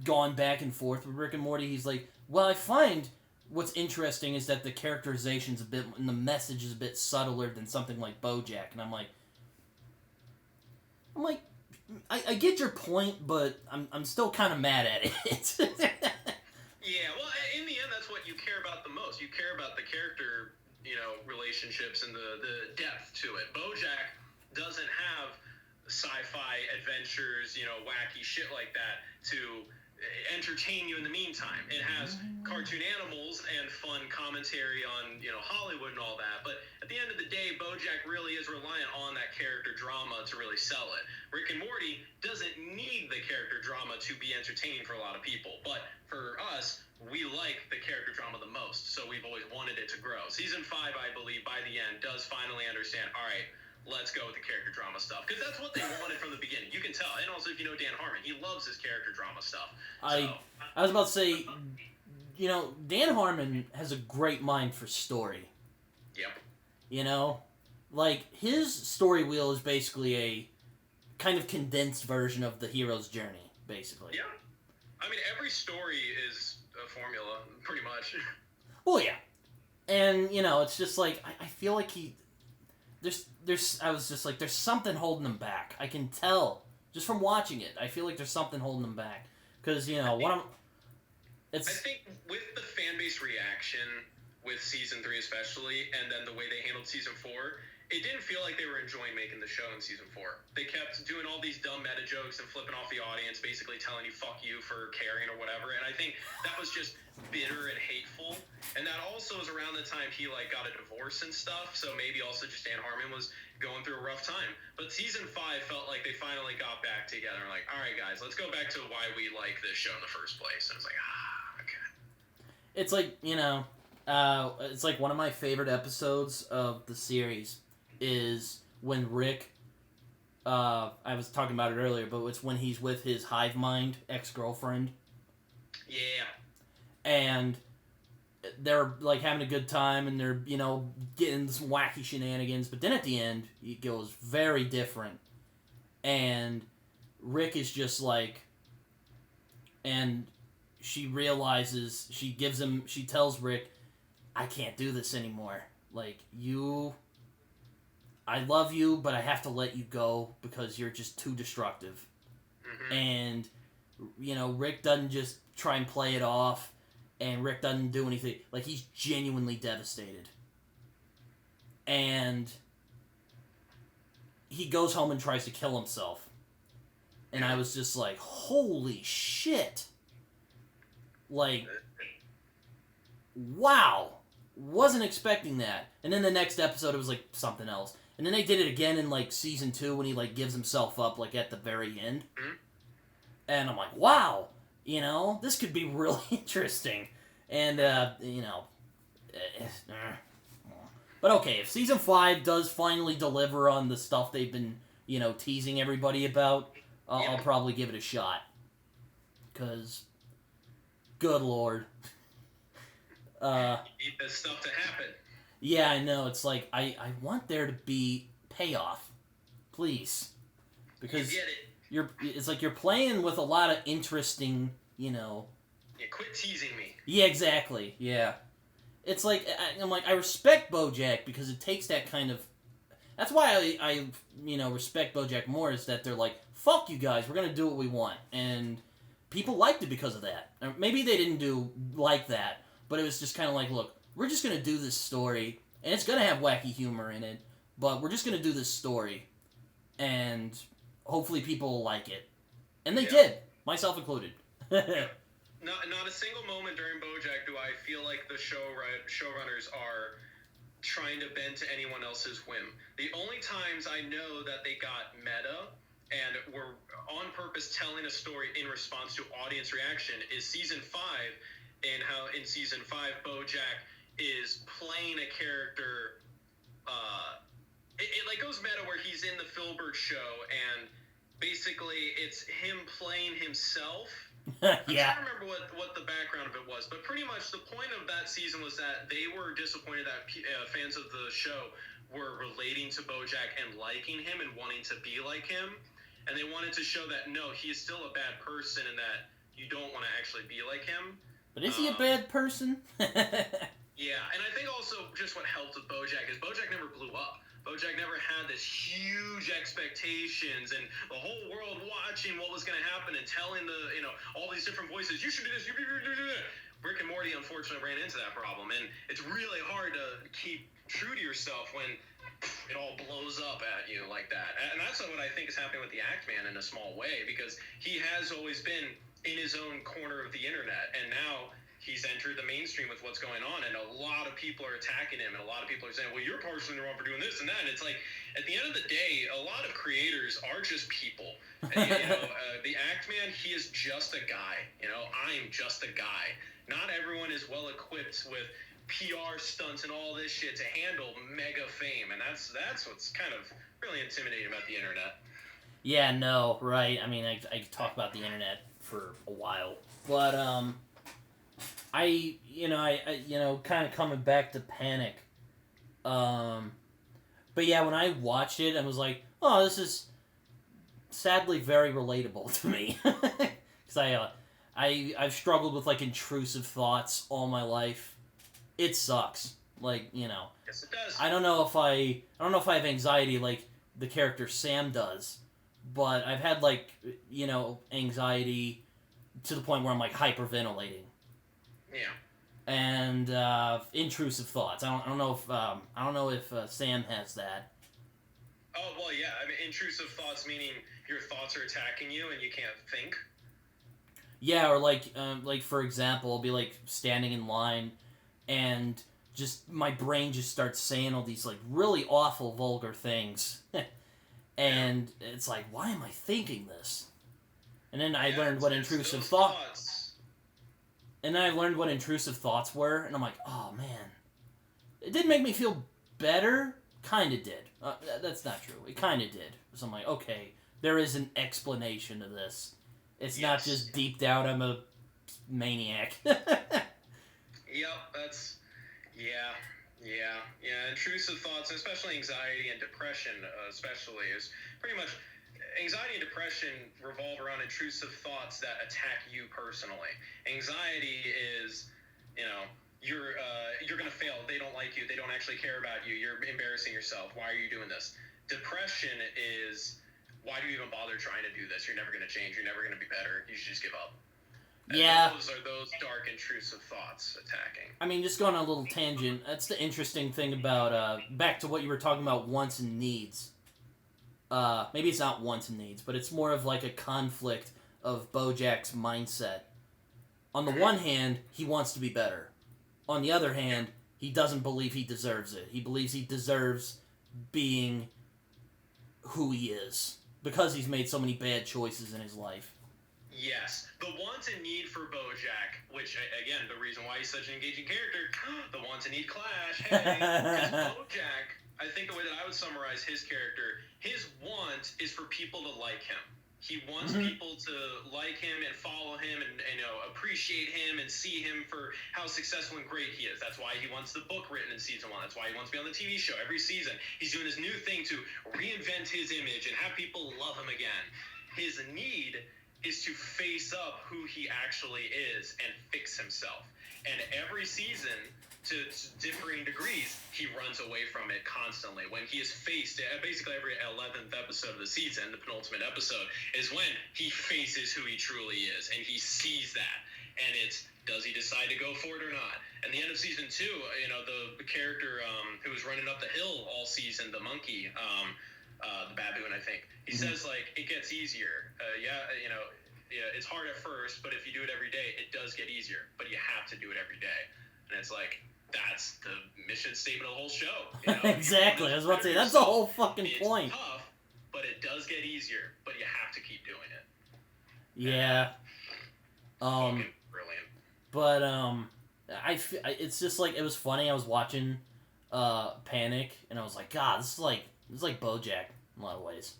gone back and forth with Rick and Morty. He's like, well, I find what's interesting is that the characterization's a bit, and the message is a bit subtler than something like BoJack. And I'm like, I get your point, but I'm still kind of mad at it. Yeah, well, in the end, that's what you care about the most. You care about the character, you know, relationships and the depth to it. BoJack doesn't have sci-fi adventures, you know, wacky shit like that to entertain you in the meantime. It has cartoon animals and fun commentary on, you know, Hollywood and all that, but at the end of the day, BoJack really is reliant on that character drama to really sell it. Rick and Morty doesn't need the character drama to be entertaining for a lot of people, but for us, we like the character drama the most, so we've always wanted it to grow. Season 5, I believe, by the end, does finally understand, all right, let's go with the character drama stuff. Because that's what they wanted from the beginning. You can tell. And also, if you know Dan Harmon, he loves his character drama stuff. I was about to say, you know, Dan Harmon has a great mind for story. Yep. You know? Like, his story wheel is basically a kind of condensed version of the hero's journey, basically. Yeah. I mean, every story is a formula, pretty much. Well, yeah. And, you know, it's just like, I feel like I was just like, there's something holding him back. I can tell, just from watching it. I feel like there's something holding him back. Because, you know, I think with the fan base reaction, with Season 3 especially, and then the way they handled Season 4, it didn't feel like they were enjoying making the show in Season 4. They kept doing all these dumb meta jokes and flipping off the audience, basically telling you, fuck you for caring or whatever, and I think that was just bitter and hateful. And that also was around the time he, like, got a divorce and stuff, so maybe also just Dan Harmon was going through a rough time. But Season 5 felt like they finally got back together and like, all right, guys, let's go back to why we like this show in the first place. And it's like, okay. It's like, you know, it's like one of my favorite episodes of the series is when Rick I was talking about it earlier, but it's when he's with his hive mind ex-girlfriend. Yeah. And they're, like, having a good time, and they're, getting some wacky shenanigans, but then at the end, it goes very different. And Rick is just like... And she realizes, she tells Rick, I can't do this anymore. Like, I love you, but I have to let you go because you're just too destructive. Mm-hmm. And, Rick doesn't just try and play it off, and Rick doesn't do anything. Like, he's genuinely devastated. And he goes home and tries to kill himself. And I was just like, holy shit. Like, wow. Wasn't expecting that. And then the next episode, it was, like, something else. And then they did it again in, like, season 2 when he, like, gives himself up, like, at the very end. Mm-hmm. And I'm like, wow. This could be really interesting. And, But okay, if season 5 does finally deliver on the stuff they've been, teasing everybody about, I'll probably give it a shot. Because, good lord. You need this stuff to happen. Yeah, I know. It's like, I want there to be payoff. Please. Because you get it. It's like you're playing with a lot of interesting, Yeah, quit teasing me. Yeah, exactly. Yeah. It's like, I'm like, I respect BoJack because it takes that kind of... That's why I respect BoJack more, is that they're like, fuck you guys, we're gonna do what we want. And people liked it because of that. Or maybe they didn't do like that, but it was just kind of like, look, we're just gonna do this story, and it's gonna have wacky humor in it, but we're just gonna do this story, and hopefully people will like it. And they did, myself included. Not a single moment during BoJack do I feel like the showrunners are trying to bend to anyone else's whim. The only times I know that they got meta and were on purpose telling a story in response to audience reaction is season 5, and how in season 5 BoJack is playing a character. It like goes meta where he's in the Filbert show and basically it's him playing himself. Yeah. I'm trying to remember what the background of it was, but pretty much the point of that season was that they were disappointed that fans of the show were relating to BoJack and liking him and wanting to be like him, and they wanted to show that no, he is still a bad person and that you don't want to actually be like him. But is he a bad person? Yeah, and I think also just what helped with BoJack is BoJack never blew up. BoJack never had this huge expectations and the whole world watching what was going to happen and telling all these different voices, you should do this, you should do that. Rick and Morty unfortunately ran into that problem, and it's really hard to keep true to yourself when it all blows up at you like that. And that's what I think is happening with the Act Man in a small way, because he has always been in his own corner of the internet, and now he's entered the mainstream with what's going on, and a lot of people are attacking him, and a lot of people are saying, well, you're partially wrong for doing this and that. And it's like, at the end of the day, a lot of creators are just people. And, the Act Man, he is just a guy. I'm just a guy. Not everyone is well equipped with PR stunts and all this shit to handle mega fame, and that's what's kind of really intimidating about the internet. Yeah, no, right. I mean, I talk about the internet for a while, but I kind of coming back to Panic. But yeah, when I watched it, I was like, oh, this is sadly very relatable to me. Because I've struggled with, like, intrusive thoughts all my life. It sucks. Like, Yes, it does. I don't know if I have anxiety like the character Sam does, but I've had, like, anxiety to the point where I'm, like, hyperventilating. Yeah. And intrusive thoughts. I don't know if Sam has that. Oh well, yeah. I mean, intrusive thoughts meaning your thoughts are attacking you and you can't think. Yeah, or like for example, I'll be like standing in line, and just my brain just starts saying all these like really awful, vulgar things, and it's like, why am I thinking this? And then I learned what intrusive thoughts. And then I learned what intrusive thoughts were, and I'm like, oh man. It didn't make me feel better, kind of did. That's not true. It kind of did. So I'm like, okay, there is an explanation to this. It's not just deep down I'm a maniac. Yep, that's... Yeah. Intrusive thoughts, especially anxiety and depression, especially, is pretty much... Anxiety and depression revolve around intrusive thoughts that attack you personally. Anxiety is, you're going to fail. They don't like you. They don't actually care about you. You're embarrassing yourself. Why are you doing this? Depression is, why do you even bother trying to do this? You're never going to change. You're never going to be better. You should just give up. And those are those dark, intrusive thoughts attacking. I mean, just going on a little tangent, that's the interesting thing about, back to what you were talking about, wants and needs. Maybe it's not wants and needs, but it's more of like a conflict of BoJack's mindset. On the one hand, he wants to be better. On the other hand, he doesn't believe he deserves it. He believes he deserves being who he is because he's made so many bad choices in his life. Yes. The wants and need for BoJack, which, again, the reason why he's such an engaging character, the wants and need clash, hey, because BoJack... I think the way that I would summarize his character, his want is for people to like him. He wants people to like him and follow him and appreciate him and see him for how successful and great he is. That's why he wants the book written in season 1. That's why he wants to be on the TV show every season. He's doing this new thing to reinvent his image and have people love him again. His need is to face up who he actually is and fix himself. And every season, to differing degrees, he runs away from it constantly. When he is faced, basically every 11th episode of the season, the penultimate episode, is when he faces who he truly is, and he sees that. And it's, does he decide to go for it or not? And the end of season 2, the character who was running up the hill all season, the monkey, the baboon, I think, he says, like, it gets easier. It's hard at first, but if you do it every day, it does get easier. But you have to do it every day. And it's like, that's the mission statement of the whole show. Exactly. I was about to say, that's the whole fucking point. It's tough, but it does get easier. But you have to keep doing it. Yeah. Brilliant. But, it's just like, it was funny. I was watching Panic, and I was like, God, this is like BoJack in a lot of ways.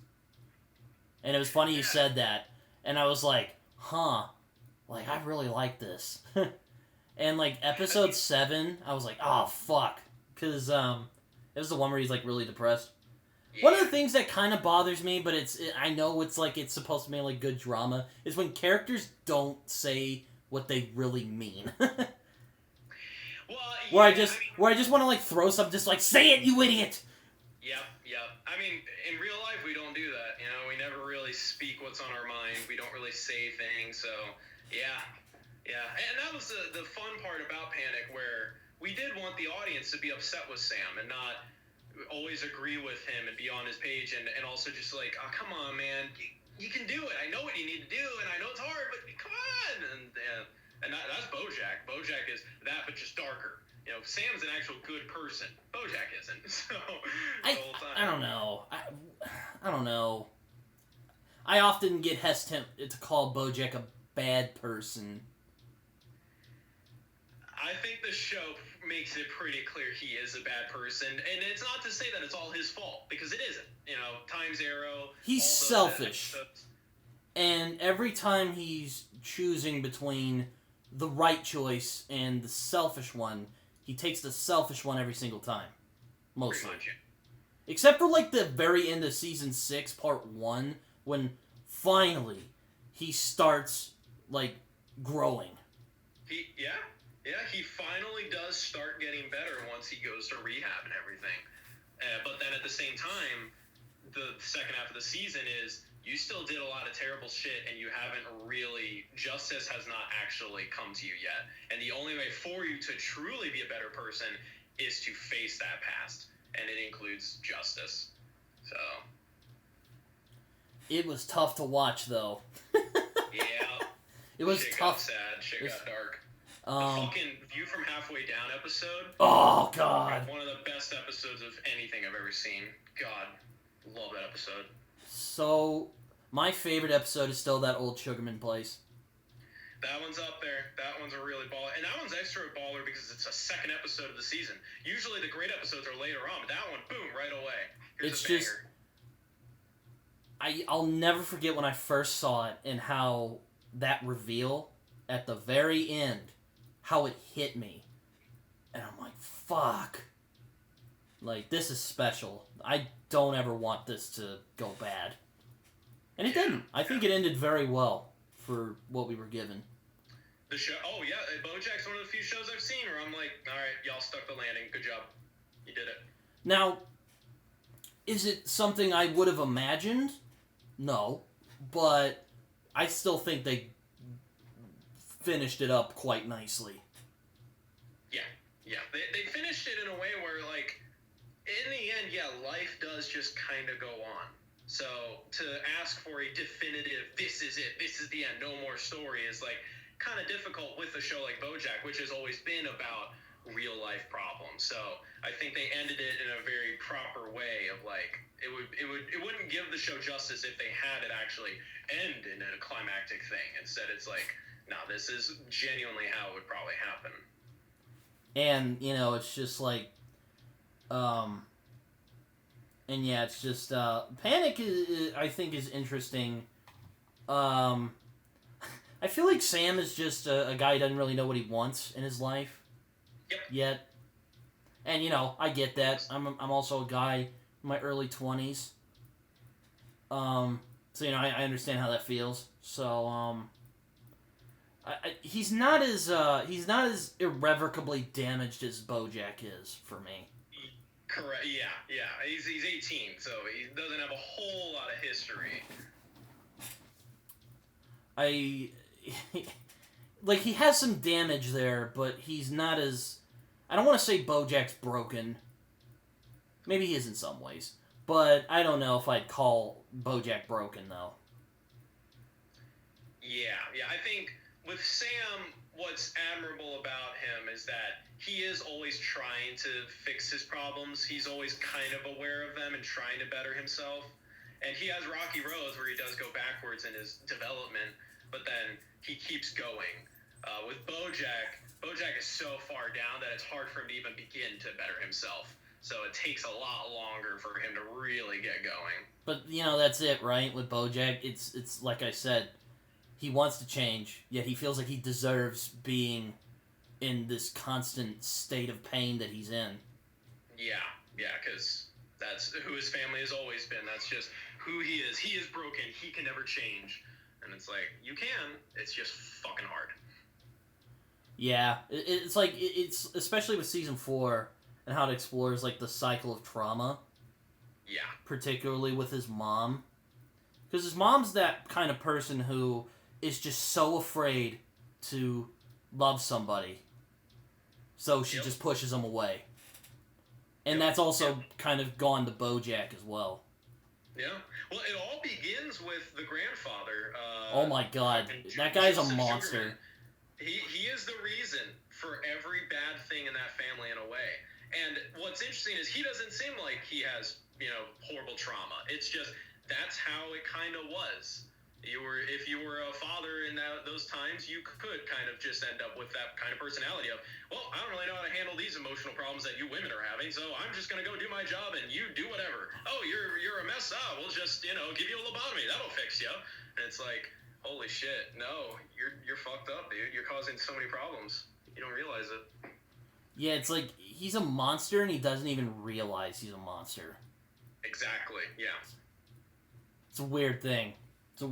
And it was funny you said that. And I was like, huh. Like, I really like this. And, like, episode 7, I was like, oh, fuck. Because, it was the one where he's, like, really depressed. Yeah. One of the things that kind of bothers me, but I know it's, like, it's supposed to be, like, good drama, is when characters don't say what they really mean. Where I just want to, like, throw something, just, like, say it, you idiot! Yep. I mean, in real life, we don't do that, we never really speak what's on our mind, we don't really say things, so, yeah, and that was the fun part about Panic, where we did want the audience to be upset with Sam and not always agree with him and be on his page, and also just like, oh, come on, man, you can do it, I know what you need to do, and I know it's hard, but come on, and that's BoJack. BoJack is that, but just darker. Sam's an actual good person. BoJack isn't. So the whole time. I don't know. I don't know. I often get hesitant to call BoJack a bad person. I think the show makes it pretty clear he is a bad person, and it's not to say that it's all his fault, because it isn't. Times Arrow. He's selfish. And every time he's choosing between the right choice and the selfish one, he takes the selfish one every single time. Mostly. Except for, like, the very end of Season 6, Part 1, when finally he starts, like, growing. He finally does start getting better once he goes to rehab and everything. But then at the same time, the second half of the season is, you still did a lot of terrible shit, and you haven't really, justice has not actually come to you yet. And the only way for you to truly be a better person is to face that past. And it includes justice. So. It was tough to watch, though. Yeah. It was shit tough. Got sad. Shit got dark. The fucking View from Halfway Down episode. Oh, God. One of the best episodes of anything I've ever seen. God. Love that episode. So, my favorite episode is still that old Sugarman place. That one's up there. That one's a really baller. And that one's extra baller because it's a second episode of the season. Usually the great episodes are later on, but that one, boom, right it's just... I'll never forget when I first saw it and how that reveal at the very end, how it hit me. And I'm like, fuck. Like, this is special. I don't ever want this to go bad. And it didn't. I think it ended very well for what we were given. The show, oh yeah, BoJack's one of the few shows I've seen where I'm like, alright, y'all stuck the landing, good job. You did it. Now, is it something I would have imagined? No. But I still think they finished it up quite nicely. Yeah. They finished it in a way where, like, in the end, yeah, life does just kind of go on. So to ask for a definitive, this is it, this is the end, no more story, is like kind of difficult with a show like BoJack, which has always been about real life problems. So I think they ended it in a very proper way of like it wouldn't give the show justice if they had it actually end in a climactic thing. Instead, it's like, no, this is genuinely how it would probably happen. And it's just like, and yeah, it's just Panic I think is interesting. I feel like Sam is just a guy who doesn't really know what he wants in his life. Yep. Yet. And, I get that. I'm also a guy in my early 20s. So, I understand how that feels. So, he's not as irrevocably damaged as BoJack is for me. Correct. Yeah. He's 18, so he doesn't have a whole lot of history. He has some damage there, but he's not as... I don't want to say BoJack's broken. Maybe he is in some ways. But I don't know if I'd call BoJack broken, though. Yeah. I think with Sam, what's admirable about him is that he is always trying to fix his problems. He's always kind of aware of them and trying to better himself. And he has rocky roads where he does go backwards in his development, but then he keeps going. With BoJack is so far down that it's hard for him to even begin to better himself. So it takes a lot longer for him to really get going. But, that's it, right? With BoJack, it's like I said, he wants to change, yet he feels like he deserves being in this constant state of pain that he's in. Yeah, because that's who his family has always been. That's just who he is. He is broken. He can never change. And it's like, you can. It's just fucking hard. Yeah, it's like, it's especially with Season 4 and how it explores, like, the cycle of trauma. Yeah. Particularly with his mom. Because his mom's that kind of person who is just so afraid to love somebody. So she just pushes them away. And that's also kind of gone to BoJack as well. Yeah. Well, it all begins with the grandfather. Oh my god. That guy's a monster. He is the reason for every bad thing in that family in a way. And what's interesting is he doesn't seem like he has, horrible trauma. It's just, that's how it kind of was. If you were a father in those times, you could kind of just end up with that kind of personality of, well, I don't really know how to handle these emotional problems that you women are having, so I'm just going to go do my job and you do whatever. Oh, you're a mess. Oh, we'll just, give you a lobotomy. That'll fix you. And it's like, holy shit, no, you're fucked up, dude. You're causing so many problems. You don't realize it. Yeah, it's like he's a monster and he doesn't even realize he's a monster. Exactly, yeah. It's a weird thing. Yep.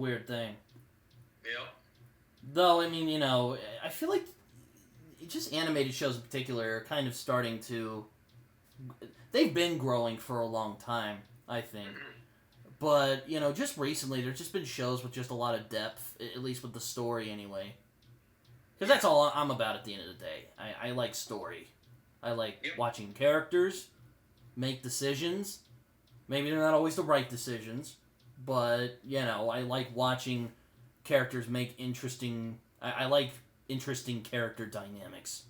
Though, I mean, I feel like just animated shows in particular are kind of starting to... They've been growing for a long time, I think. But, just recently, there's just been shows with just a lot of depth, at least with the story anyway. Because that's all I'm about at the end of the day. I like story. I like watching characters make decisions. Maybe they're not always the right decisions. But, I like watching characters make interesting... I like interesting character dynamics.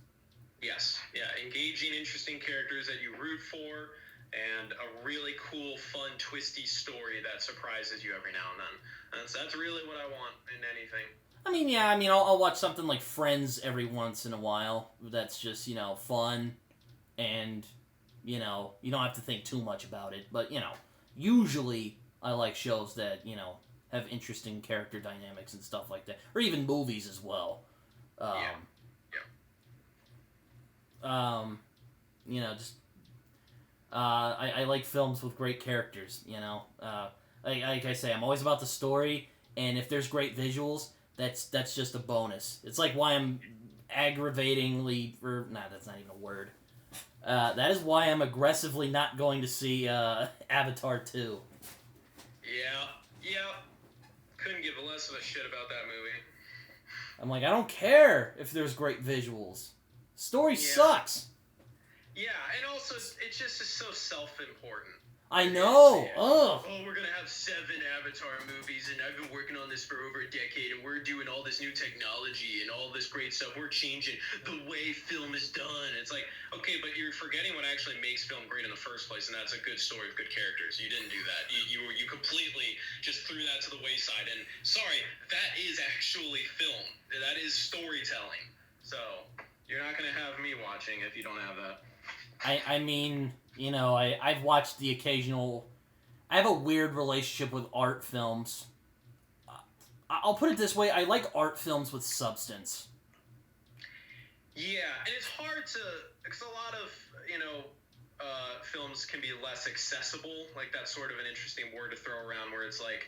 Yes. Yeah, engaging, interesting characters that you root for, and a really cool, fun, twisty story that surprises you every now and then. That's really what I want in anything. I'll watch something like Friends every once in a while. That's just, fun, and, you don't have to think too much about it. But, usually I like shows that, you know, have interesting character dynamics and stuff like that. Or even movies as well. You know, just... I like films with great characters, you know. Like I say, I'm always about the story, and if there's great visuals, that's just a bonus. It's like why I'm aggravatingly... that's not even a word. That is why I'm aggressively not going to see Avatar 2. Yeah. Couldn't give less of a shit about that movie. I'm like, I don't care if there's great visuals. Story sucks. Yeah, and also, it just is so self-important. I know. Ugh. Oh, we're gonna have 7 Avatar movies, and I've been working on this for over a decade, and we're doing all this new technology and all this great stuff. We're changing the way film is done. It's like, okay, but you're forgetting what actually makes film great in the first place, and that's a good story with good characters. You didn't do that. You completely just threw that to the wayside. And sorry, that is actually film. That is storytelling. So you're not gonna have me watching if you don't have that. I mean, you know, I've watched the occasional... I have a weird relationship with art films. I'll put it this way, I like art films with substance. Yeah, and it's hard to... Because a lot of, you know, films can be less accessible. Like, that's sort of an interesting word to throw around, where it's like,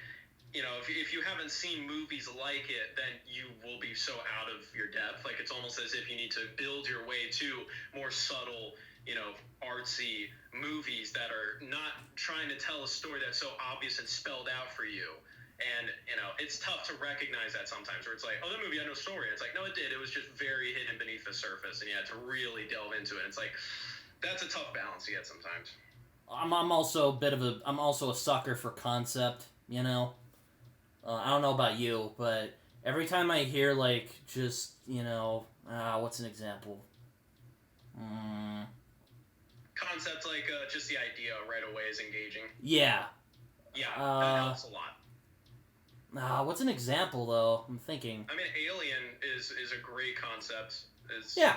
you know, if you haven't seen movies like it, then you will be so out of your depth. Like, it's almost as if you need to build your way to more subtle... you know, artsy movies that are not trying to tell a story that's so obvious and spelled out for you. And, you know, it's tough to recognize that sometimes, where it's like, oh, that movie had no story. It's like, no, it did. It was just very hidden beneath the surface, and you had to really delve into it. It's like, that's a tough balance to get sometimes. I'm also a sucker for concept, you know? I don't know about you, but every time I hear, like, just, you know, what's an example? Concept, like, just the idea right away is engaging. Yeah. Yeah, that helps a lot. What's an example, though? I'm thinking. I mean, Alien is a great concept.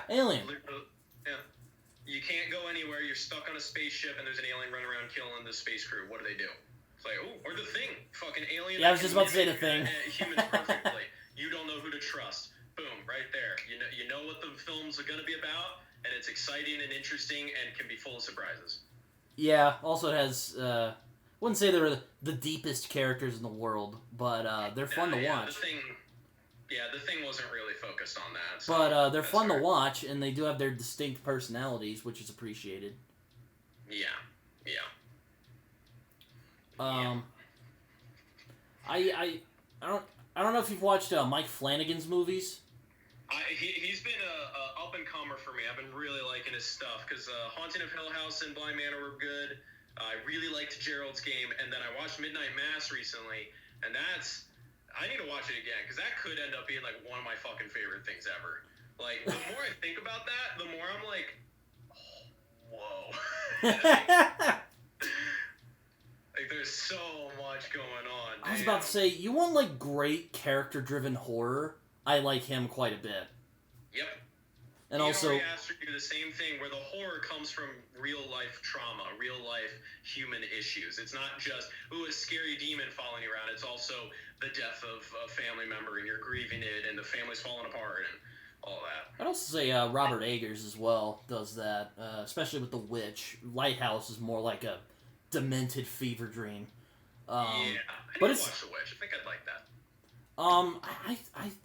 Alien. Yeah. You can't go anywhere, you're stuck on a spaceship, and there's an alien running around killing the space crew. What do? It's like, or The Thing. Fucking alien. Yeah, I was just about to say The Thing. Humans perfectly. You don't know who to trust. Boom, right there. You know what the films are going to be about, and it's exciting and interesting and can be full of surprises. Yeah, also it has, wouldn't say they're the deepest characters in the world, but they're fun to watch. The Thing wasn't really focused on that. So but they're fun to watch, and they do have their distinct personalities, which is appreciated. Yeah. I don't know if you've watched Mike Flanagan's movies. He's been a up-and-comer for me. I've been really liking his stuff, because Haunting of Hill House and Blind Manor were good. I really liked Gerald's Game, and then I watched Midnight Mass recently, and I need to watch it again, because that could end up being, like, one of my fucking favorite things ever. Like, the more I think about that, the more I'm like, oh, whoa. Like, there's so much going on. I was about to say, you want, like, great character-driven horror? I like him quite a bit. Yep. And also, He asked to do the same thing, where the horror comes from real-life trauma, real-life human issues. It's not just, a scary demon following you around. It's also the death of a family member, and you're grieving it, and the family's falling apart, and all that. I'd also say Robert Eggers as well does that, especially with The Witch. Lighthouse is more like a demented fever dream. I but didn't watch The Witch. I think I'd like that.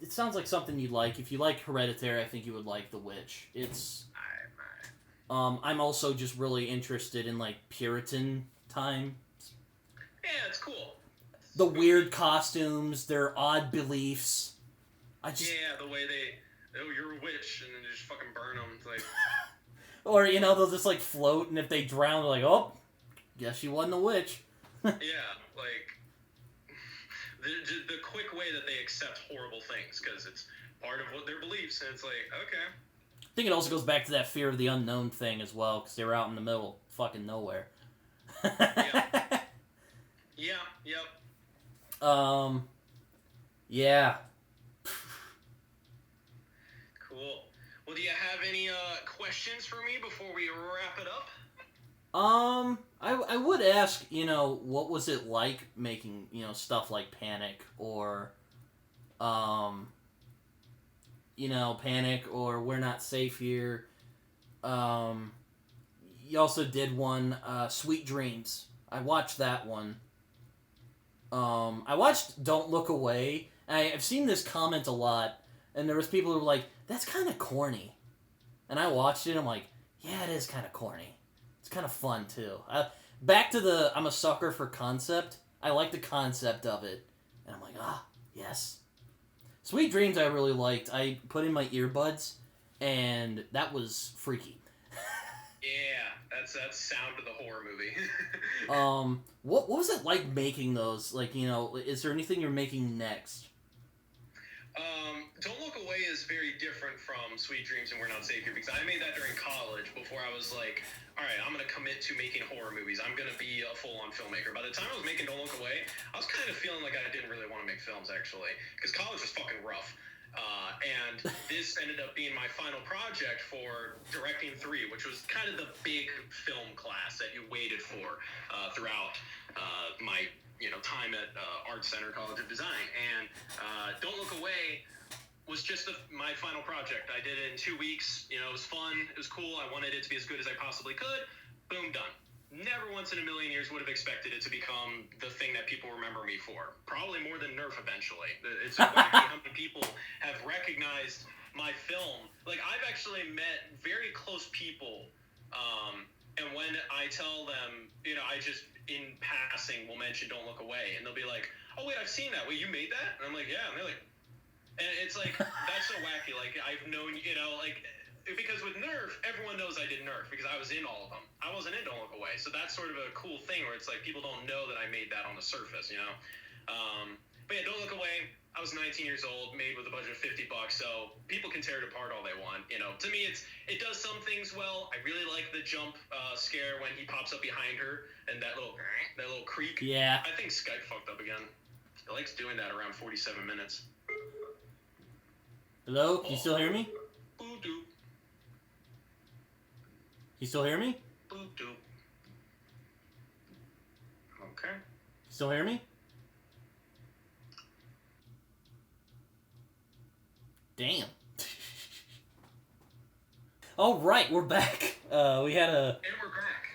It sounds like something you'd like. If you like Hereditary, I think you would like The Witch. I'm also just really interested in, like, Puritan times. Yeah, it's cool. The weird costumes, their odd beliefs. Yeah, the way you're a witch, and then just fucking burn them. It's like... Or, you know, they'll just, like, float, and if they drown, they're like, oh, guess she wasn't a witch. Yeah, like... The quick way that they accept horrible things, because it's part of what their beliefs, and it's like, okay. I think it also goes back to that fear of the unknown thing as well, because they were out in the middle of fucking nowhere. Yep. Yeah. Cool. Well, do you have any questions for me before we wrap it up? I would ask, what was it like making, stuff like Panic or, um, Panic or We're Not Safe Here. You also did one, Sweet Dreams. I watched that one. I watched Don't Look Away. I've seen this comment a lot, and there was people who were like, that's kind of corny. And I watched it, I'm like, yeah, it is kind of corny. It's kind of fun, too. Back to I'm a sucker for concept. I like the concept of it. And I'm like, yes. Sweet Dreams I really liked. I put in my earbuds, and that was freaky. Yeah, that's sound of the horror movie. What was it like making those? Like, is there anything you're making next? Don't Look Away is very different from Sweet Dreams and We're Not Safe Here because I made that during college before I was like, all right, I'm going to commit to making horror movies. I'm going to be a full-on filmmaker. By the time I was making Don't Look Away, I was kind of feeling like I didn't really want to make films, actually, because college was fucking rough. And this ended up being my final project for directing 3, which was kind of the big film class that you waited for throughout my time at Art Center College of Design. And Don't Look Away was just my final project. I did it in 2 weeks. It was fun. It was cool. I wanted it to be as good as I possibly could. Boom, done. Never once in a million years would have expected it to become the thing that people remember me for. Probably more than Nerf eventually. It's wacky how many people have recognized my film. Like, I've actually met very close people, and when I tell them, I just, in passing, will mention Don't Look Away, and they'll be like, oh, wait, I've seen that. Wait, you made that? And I'm like, yeah. And they're like, and it's like, that's so wacky. Like, I've known, because with Nerf, everyone knows I did Nerf because I was in all of them. I wasn't in Don't Look Away. So that's sort of a cool thing where it's like people don't know that I made that on the surface, But yeah, Don't Look Away, I was 19 years old, made with a budget of $50, so people can tear it apart all they want. To me, it does some things well. I really like the jump scare when he pops up behind her and that little creak. Yeah. I think Skype fucked up again. It likes doing that around 47 minutes. Hello? Can you still hear me? Boo-doo. You still hear me? Boo-doo. Okay. You still hear me? Damn. All right, we're back. We had And we're back.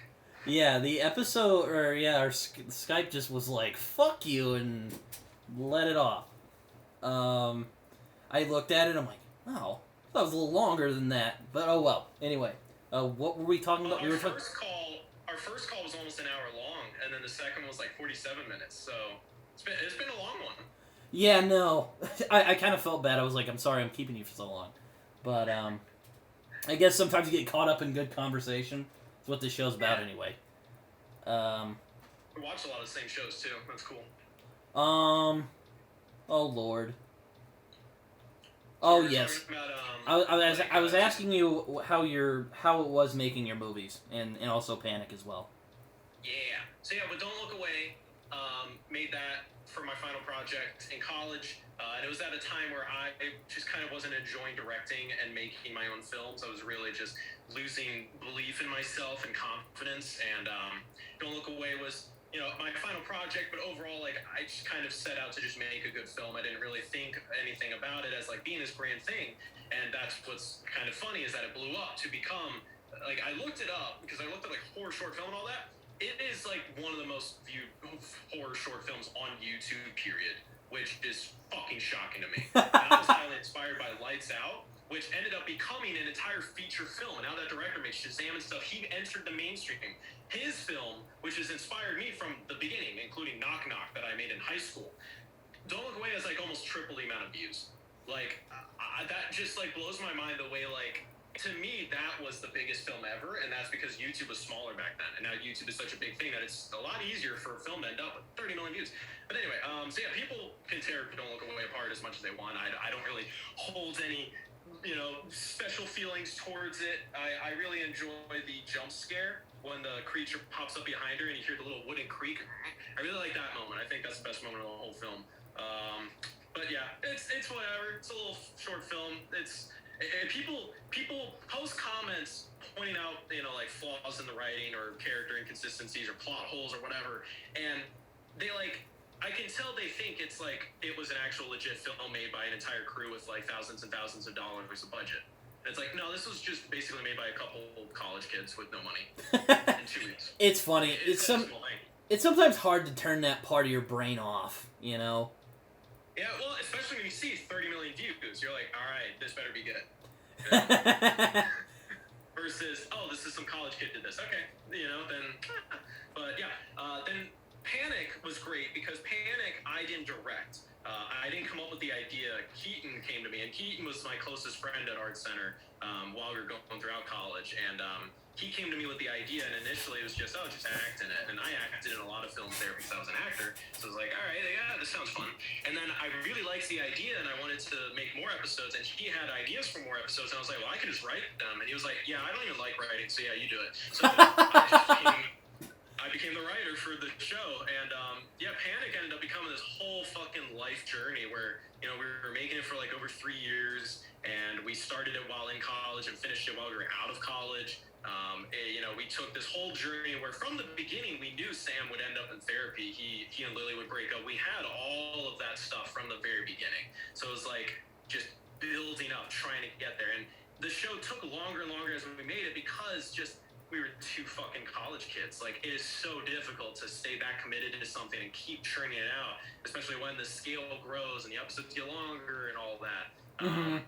Yeah, the episode, our Skype just was like, fuck you, and let it off. I looked at it, I'm like, oh, that was a little longer than that, but oh well. Anyway, what were we talking about? Our first call was almost an hour long, and then the second was like 47 minutes, so it's been a long one. Yeah, no. I kind of felt bad. I was like, I'm sorry I'm keeping you for so long. But, I guess sometimes you get caught up in good conversation. That's what this show's about anyway. We watch a lot of the same shows, too. That's cool. Oh, Lord. Oh, yes. About, I was asking you how it was making your movies, and also Panic as well. Yeah. So, yeah, but Don't Look Away, made that for my final project in college, and it was at a time where I just kind of wasn't enjoying directing and making my own films. I was really just losing belief in myself and confidence, and Don't Look Away was, my final project, but overall, like, I just kind of set out to just make a good film. I didn't really think anything about it as, like, being this grand thing, and that's what's kind of funny is that it blew up to become, like, I looked it up, because I looked at, like, horror short film and all that. It is, like, one of the most viewed horror short films on YouTube, period, which is fucking shocking to me. And I was highly inspired by Lights Out, which ended up becoming an entire feature film. And now that director makes Shazam and stuff, he entered the mainstream. His film, which has inspired me from the beginning, including Knock Knock that I made in high school, Don't Look Away has, like, almost triple the amount of views. Like, that just, like, blows my mind the way, like, to me, that was the biggest film ever, and that's because YouTube was smaller back then. And now YouTube is such a big thing that it's a lot easier for a film to end up with 30 million views. But anyway, so yeah, people can tear Don't Look Away apart as much as they want. I don't really hold any, special feelings towards it. I really enjoy the jump scare when the creature pops up behind her and you hear the little wooden creak. I really like that moment. I think that's the best moment of the whole film. But yeah, it's whatever. It's a little short film. And people post comments pointing out, like flaws in the writing or character inconsistencies or plot holes or whatever, and they I can tell they think it's it was an actual legit film made by an entire crew with thousands and thousands of dollars of budget. And it's no, this was just basically made by a couple college kids with no money in 2 weeks. It's funny. It's sometimes hard to turn that part of your brain off, you know? Yeah, well, especially when you see 30 million views, you're like, all right, this better be good. Versus, oh, this is some college kid did this. Okay, then. But yeah, then Panic was great because Panic I didn't direct. I didn't come up with the idea. Keaton came to me, and Keaton was my closest friend at Art Center while we were going throughout college. And he came to me with the idea, and initially it was just act in it. And I acted in a lot of films there because I was an actor. So I was like, all right, yeah, this sounds fun. And then I really liked the idea, and I wanted to make more episodes. And he had ideas for more episodes, and I was like, well, I can just write them. And he was like, yeah, I don't even like writing, so yeah, you do it. So I became the writer for the show, and Panic ended up becoming this whole fucking life journey where we were making it for over 3 years, and we started it while in college and finished it while we were out of college. We took this whole journey where from the beginning we knew Sam would end up in therapy. He and Lily would break up. We had all of that stuff from the very beginning, so it was just building up, trying to get there, and the show took longer and longer as we made it because we were two fucking college kids. It is so difficult to stay that committed to something and keep churning it out, especially when the scale grows and the episodes get longer and all that. Mm-hmm.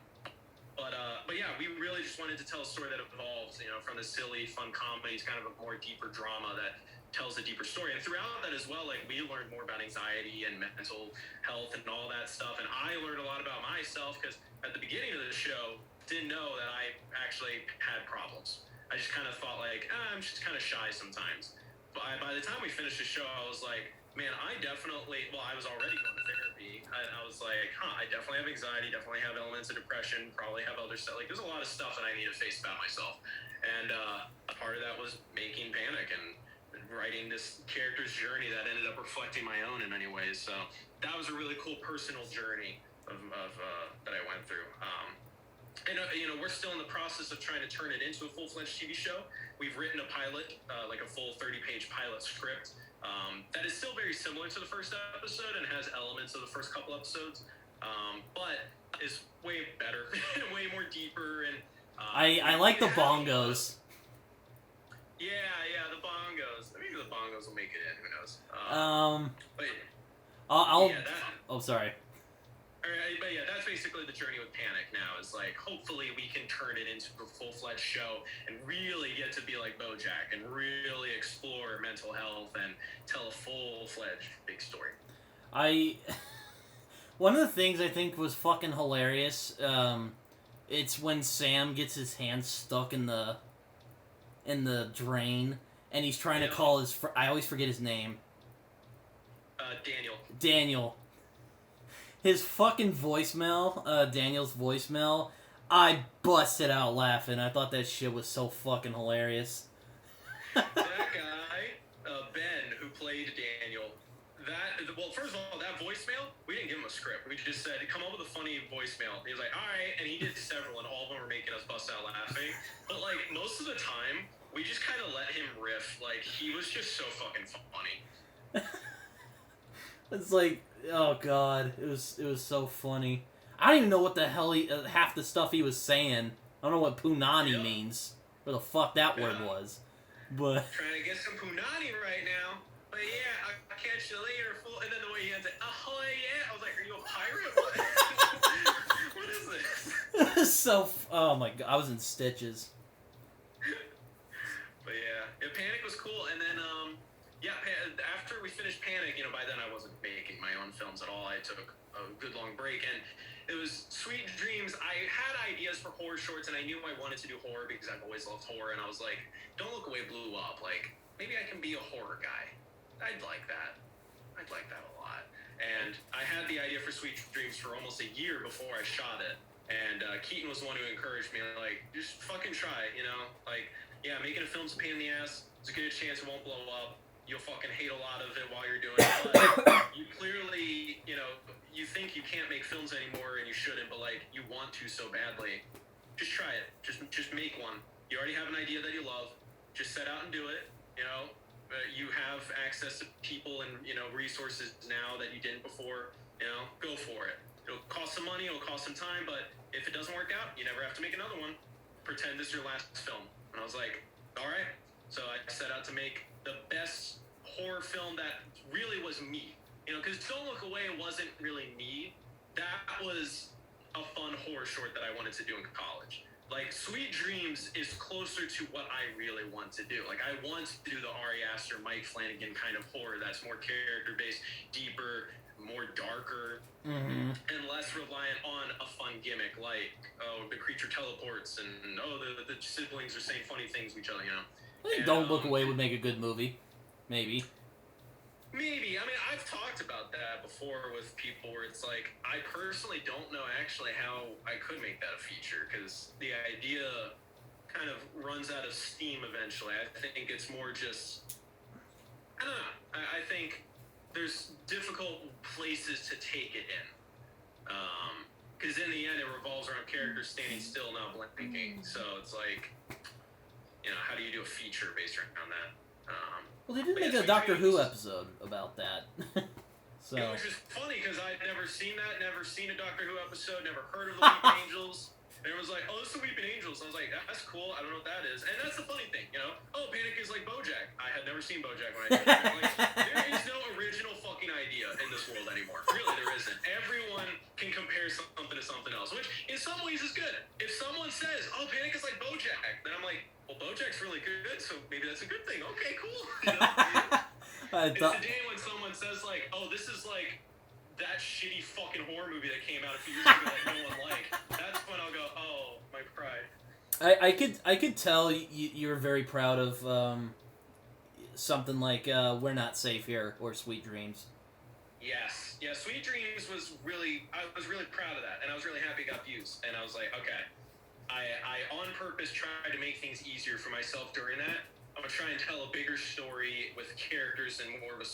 But yeah, we really just wanted to tell a story that evolves, from the silly, fun comedy to kind of a more deeper drama that tells a deeper story. And throughout that as well, we learned more about anxiety and mental health and all that stuff. And I learned a lot about myself because at the beginning of the show, didn't know that I actually had problems. I just kind of thought I'm just kind of shy sometimes. But by the time we finished the show, I was like, man, I was already going to therapy. I was like, I definitely have anxiety, definitely have elements of depression, probably have other stuff. There's a lot of stuff that I need to face about myself. And a part of that was making Panic and writing this character's journey that ended up reflecting my own in many ways. So that was a really cool personal journey of that I went through. And we're still in the process of trying to turn it into a full-fledged TV show. We've written a pilot, a full 30-page pilot script that is still very similar to the first episode and has elements of the first couple episodes, but is way better, way more deeper. And I like the bongos. Yeah, the bongos. Maybe the bongos will make it in. Who knows? But I'll. Yeah, oh, sorry. But yeah, that's basically the journey with Panic now. Is hopefully we can turn it into a full-fledged show and really get to be like BoJack and really explore mental health and tell a full-fledged big story. One of the things I think was fucking hilarious. It's when Sam gets his hand stuck in the drain and he's trying to call his. I always forget his name. Daniel. His fucking voicemail, Daniel's voicemail, I busted out laughing. I thought that shit was so fucking hilarious. That guy, Ben, who played Daniel, first of all, that voicemail, we didn't give him a script. We just said, come up with a funny voicemail. He was like, all right, and he did several, and all of them were making us bust out laughing. But, most of the time, we just kind of let him riff. He was just so fucking funny. It's oh god, it was so funny. I don't even know what the hell half the stuff he was saying. I don't know what punani means, or the fuck that word was. But trying to get some punani right now. But yeah, I'll catch you later, fool. And then the way he had to, oh yeah, I was like, are you a pirate? What is this? So, oh my god, I was in stitches. But yeah, Panic was cool, and then after we finished Panic, by then I wasn't making my own films at all. I took a good long break, and it was Sweet Dreams. I had ideas for horror shorts, and I knew I wanted to do horror because I've always loved horror, and I was like, Don't Look Away blew up. Maybe I can be a horror guy. I'd like that a lot. And I had the idea for Sweet Dreams for almost a year before I shot it, and Keaton was the one who encouraged me, just fucking try, yeah, making a film's a pain in the ass. There's a good chance it won't blow up. You'll fucking hate a lot of it while you're doing it, but you clearly, you think you can't make films anymore and you shouldn't, but you want to so badly. just try it. Just make one. You already have an idea that you love. Just set out and do it. You know, you have access to people and resources now that you didn't before. You know, go for it. It'll cost some money. It'll cost some time. But if it doesn't work out, you never have to make another one. Pretend this is your last film. And I was like, all right. So I set out to make the best horror film that really was me. You know, because Don't Look Away wasn't really me. That was a fun horror short that I wanted to do in college. Like, Sweet Dreams is closer to what I really want to do. Like, I want to do the Ari Aster, Mike Flanagan kind of horror that's more character-based, deeper, more darker, and less reliant on a fun gimmick like, oh, the creature teleports, and the siblings are saying funny things to each other, you know? I think Don't Look Away would make a good movie. Maybe. Maybe. I mean, I've talked about that before with people where it's like, I personally don't know actually how I could make that a feature, because the idea kind of runs out of steam eventually. I think it's more just, I don't know. I think there's difficult places to take it in. Because in the end, it revolves around characters standing still, not blinking. So it's like, how do you do a feature based around that? Well, they did make a Doctor Who episode about that. So. Which is funny, because I'd never seen that, never seen a Doctor Who episode, never heard of the Weeping Angels. And it was like, oh, it's the Weeping Angels. I was like, that's cool. I don't know what that is. And that's the funny thing, Oh, Panic is like BoJack. I had never seen BoJack when I did it. Like, there is no original fucking idea in this world anymore. Really, there isn't. Everyone can compare something to something else, which in some ways is good. If someone says, oh, Panic is like BoJack, then I'm like, well, BoJack's really good, so maybe that's a good thing. Okay, cool. It's the day when someone says, like, oh, this is like that shitty fucking horror movie that came out a few years ago that no one liked. That's when I'll go, oh, my pride. I could tell you're very proud of something like We're Not Safe Here or Sweet Dreams. Yes. Yeah, Sweet Dreams I was really proud of that, and I was really happy it got views. And I was like, okay, I on purpose tried to make things easier for myself during that. I'm gonna try and tell a bigger story with characters and more of a,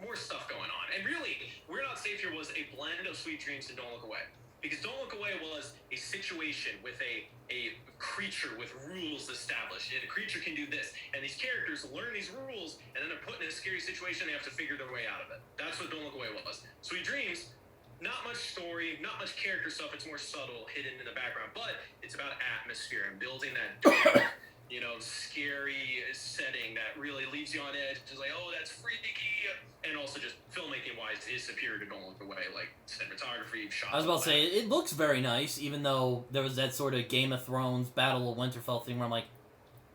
more stuff going on. And really, We're Not Safe Here was a blend of Sweet Dreams and Don't Look Away. Because Don't Look Away was a situation with a creature with rules established. And a creature can do this. And these characters learn these rules, and then they're put in a scary situation, they have to figure their way out of it. That's what Don't Look Away was. Sweet Dreams, not much story, not much character stuff. It's more subtle, hidden in the background. But it's about atmosphere and building that dark, scary setting that really leaves you on edge. It's like, oh, that's freaky. And also just filmmaking-wise is superior to Don't Look Away. Like, cinematography, shots. I was about to say, it looks very nice, even though there was that sort of Game of Thrones, Battle of Winterfell thing where I'm like,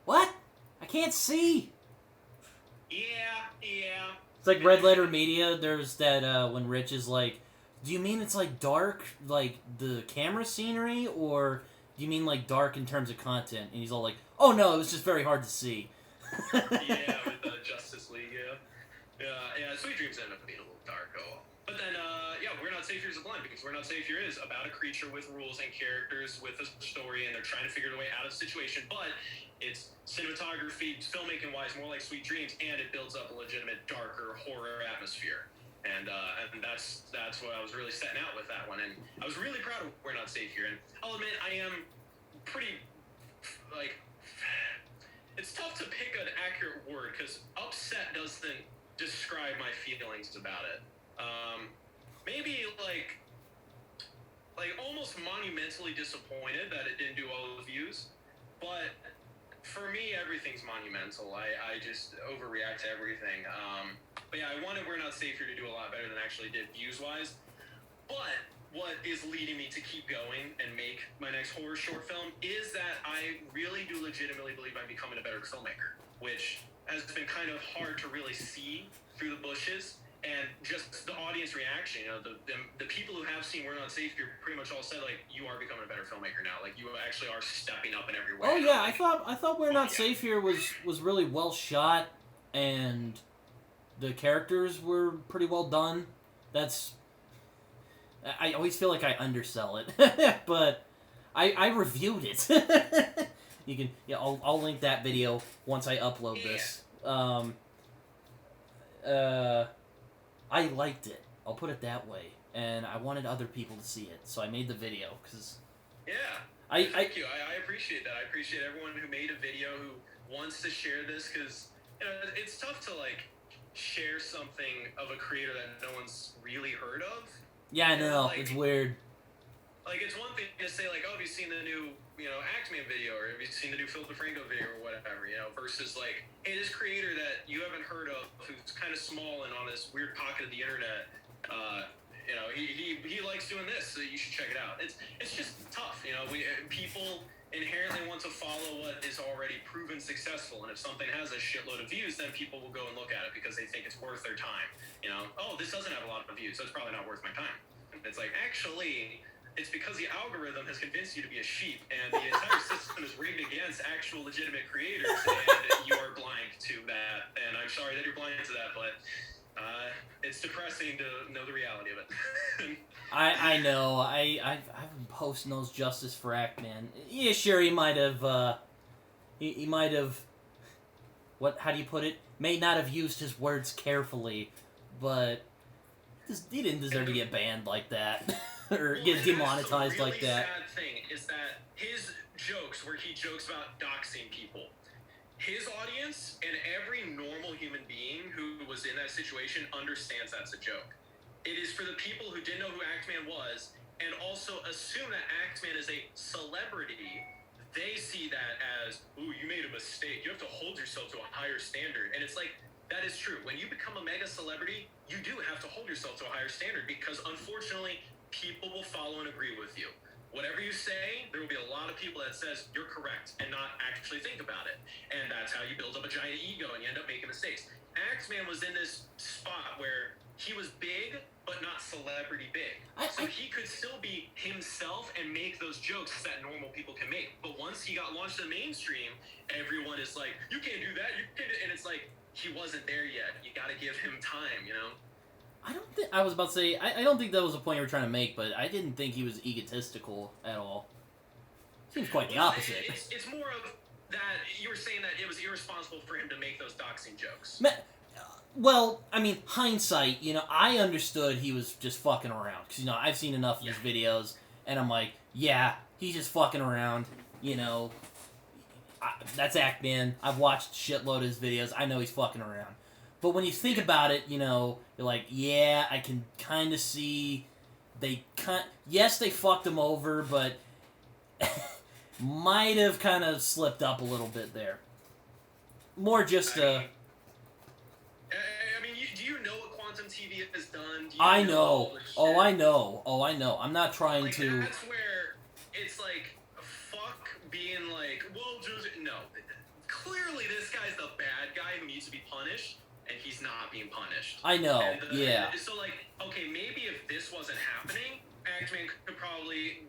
what? I can't see. Yeah. It's like Red Letter Media. There's that when Rich is like, do you mean it's like dark, like the camera scenery, or do you mean like dark in terms of content? And he's all like, oh no, it was just very hard to see. Yeah, with the Justice League, yeah, Sweet Dreams ended up being a little dark, But then, We're Not Safe Here is a blend, because We're Not Safe Here is about a creature with rules and characters with a story, and they're trying to figure their way out of the situation, but it's cinematography, filmmaking-wise, more like Sweet Dreams, and it builds up a legitimate, darker horror atmosphere. And that's what I was really setting out with that one, and I was really proud of We're Not Safe Here, and I'll admit, I am pretty, it's tough to pick an accurate word, because upset doesn't describe my feelings about it. Maybe like almost monumentally disappointed that it didn't do all the views, but for me, everything's monumental. I just overreact to everything. But yeah, I wanted We're Not Safe Here to do a lot better than actually did views-wise. But what is leading me to keep going and make my next horror short film is that I really do legitimately believe I'm becoming a better filmmaker, which has been kind of hard to really see through the bushes. And just the audience reaction, the people who have seen We're Not Safe Here pretty much all said, like, you are becoming a better filmmaker now. Like, you actually are stepping up in every way. Oh yeah, I thought We're Not Safe Here was really well shot, and the characters were pretty well done. I always feel like I undersell it, but I reviewed it. You can, I'll link that video once I upload this. I liked it. I'll put it that way, and I wanted other people to see it, so I made the video because Thank you. I appreciate that. I appreciate everyone who made a video who wants to share this, because it's tough to like share something of a creator that no one's really heard of. Yeah, I know. It's weird. Like, it's one thing to say, like, oh, have you seen the new, Axeman video, or have you seen the new Phil DeFranco video, or whatever, versus, like, hey, this creator that you haven't heard of, who's kind of small and on this weird pocket of the internet, he likes doing this, so you should check it out. It's just tough, people inherently want to follow what is already proven successful, and if something has a shitload of views, then people will go and look at it because they think it's worth their time, oh, this doesn't have a lot of views, so it's probably not worth my time. And it's like, actually, it's because the algorithm has convinced you to be a sheep, and the entire system is rigged against actual legitimate creators, and you are blind to that. And I'm sorry that you're blind to that, but it's depressing to know the reality of it. I know. I've been posting those justice for Ackman. Yeah, sure, he might have. He might have. How do you put it? May not have used his words carefully, but he didn't deserve to get banned like that. Or get demonetized like that. The really sad thing is that his jokes, where he jokes about doxing people, his audience and every normal human being who was in that situation understands that's a joke. It is for the people who didn't know who Axeman was and also assume that Axeman is a celebrity. They see that as, ooh, you made a mistake. You have to hold yourself to a higher standard. And it's like, that is true. When you become a mega celebrity, you do have to hold yourself to a higher standard, because unfortunately, people will follow and agree with you. Whatever you say, there will be a lot of people that says you're correct and not actually think about it. And that's how you build up a giant ego and you end up making mistakes. Axeman was in this spot where he was big, but not celebrity big. So he could still be himself and make those jokes that normal people can make. But once he got launched to the mainstream, everyone is like, you can't do that, you can't. And it's like, he wasn't there yet. You gotta give him time, I was about to say, I don't think that was the point you were trying to make, but I didn't think he was egotistical at all. Seems quite the opposite. It's more of that you were saying that it was irresponsible for him to make those doxing jokes. Well, I mean, hindsight, I understood he was just fucking around. Because, I've seen enough of his videos, and I'm like, yeah, he's just fucking around, that's Ackman. I've watched a shitload of his videos. I know he's fucking around. But when you think about it, you're like, yeah, I can kind of see yes, they fucked him over, but might have kind of slipped up a little bit there. More just I mean, do you know what Quantum TV has done? I know. Oh, I know. I'm not trying to... That's where it's like, fuck being like, well, no. Clearly, this guy's the bad guy who needs to be punished. And he's not being punished. I know, yeah. So, like, okay, maybe if this wasn't happening, Axeman could probably,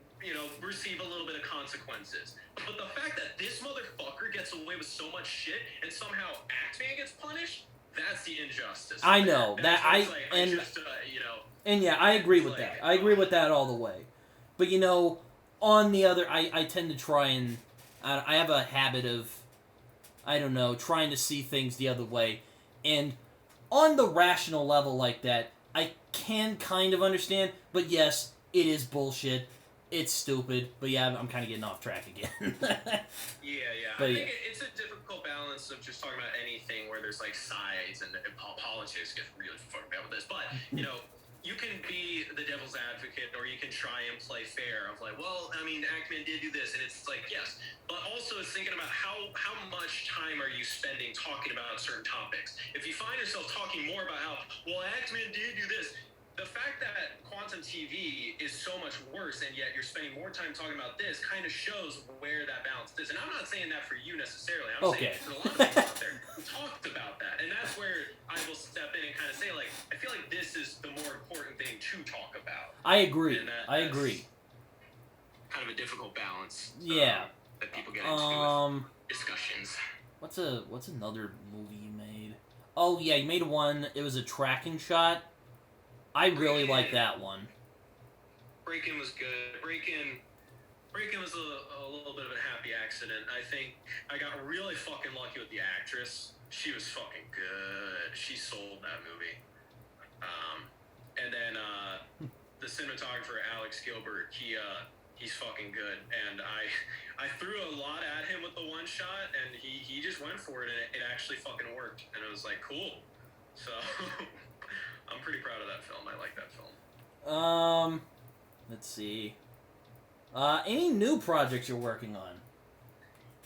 receive a little bit of consequences. But the fact that this motherfucker gets away with so much shit, and somehow Axeman gets punished, that's the injustice. I know. And yeah, I agree with that. I agree with that all the way. But, on the other, I tend to try and... I have a habit of, trying to see things the other way. And on the rational level like that, I can kind of understand, but yes, it is bullshit. It's stupid, but yeah, I'm kind of getting off track again. Yeah. But I think it's a difficult balance of just talking about anything where there's like sides and politics get really fucked up with this. But, you can be the devil's advocate, or you can try and play fair of like, well, I mean, Ackman did do this, and it's like, yes, but also it's thinking about how much time are you spending talking about certain topics. If you find yourself talking more about how, well, Ackman did do this, the fact that Quantum TV is so much worse, and yet you're spending more time talking about this, kind of shows where that balance is. And I'm not saying that for you necessarily. I'm saying for a lot of people out there who talked about that. And that's where I will step in and kind of say, like, I feel like this is the more important thing to talk about. I agree. I agree. Kind of a difficult balance. Yeah. That people get into with discussions. What's another movie you made? Oh yeah, you made one. It was a tracking shot. I really like that one. Break-In was good. Break-In was a little bit of a happy accident. I think I got really fucking lucky with the actress. She was fucking good. She sold that movie. And then the cinematographer Alex Gilbert, he he's fucking good. And I threw a lot at him with the one shot, and he just went for it, and it actually fucking worked. And it was like, cool. So I'm pretty proud of that film. I like that film. Let's see. Any new projects you're working on?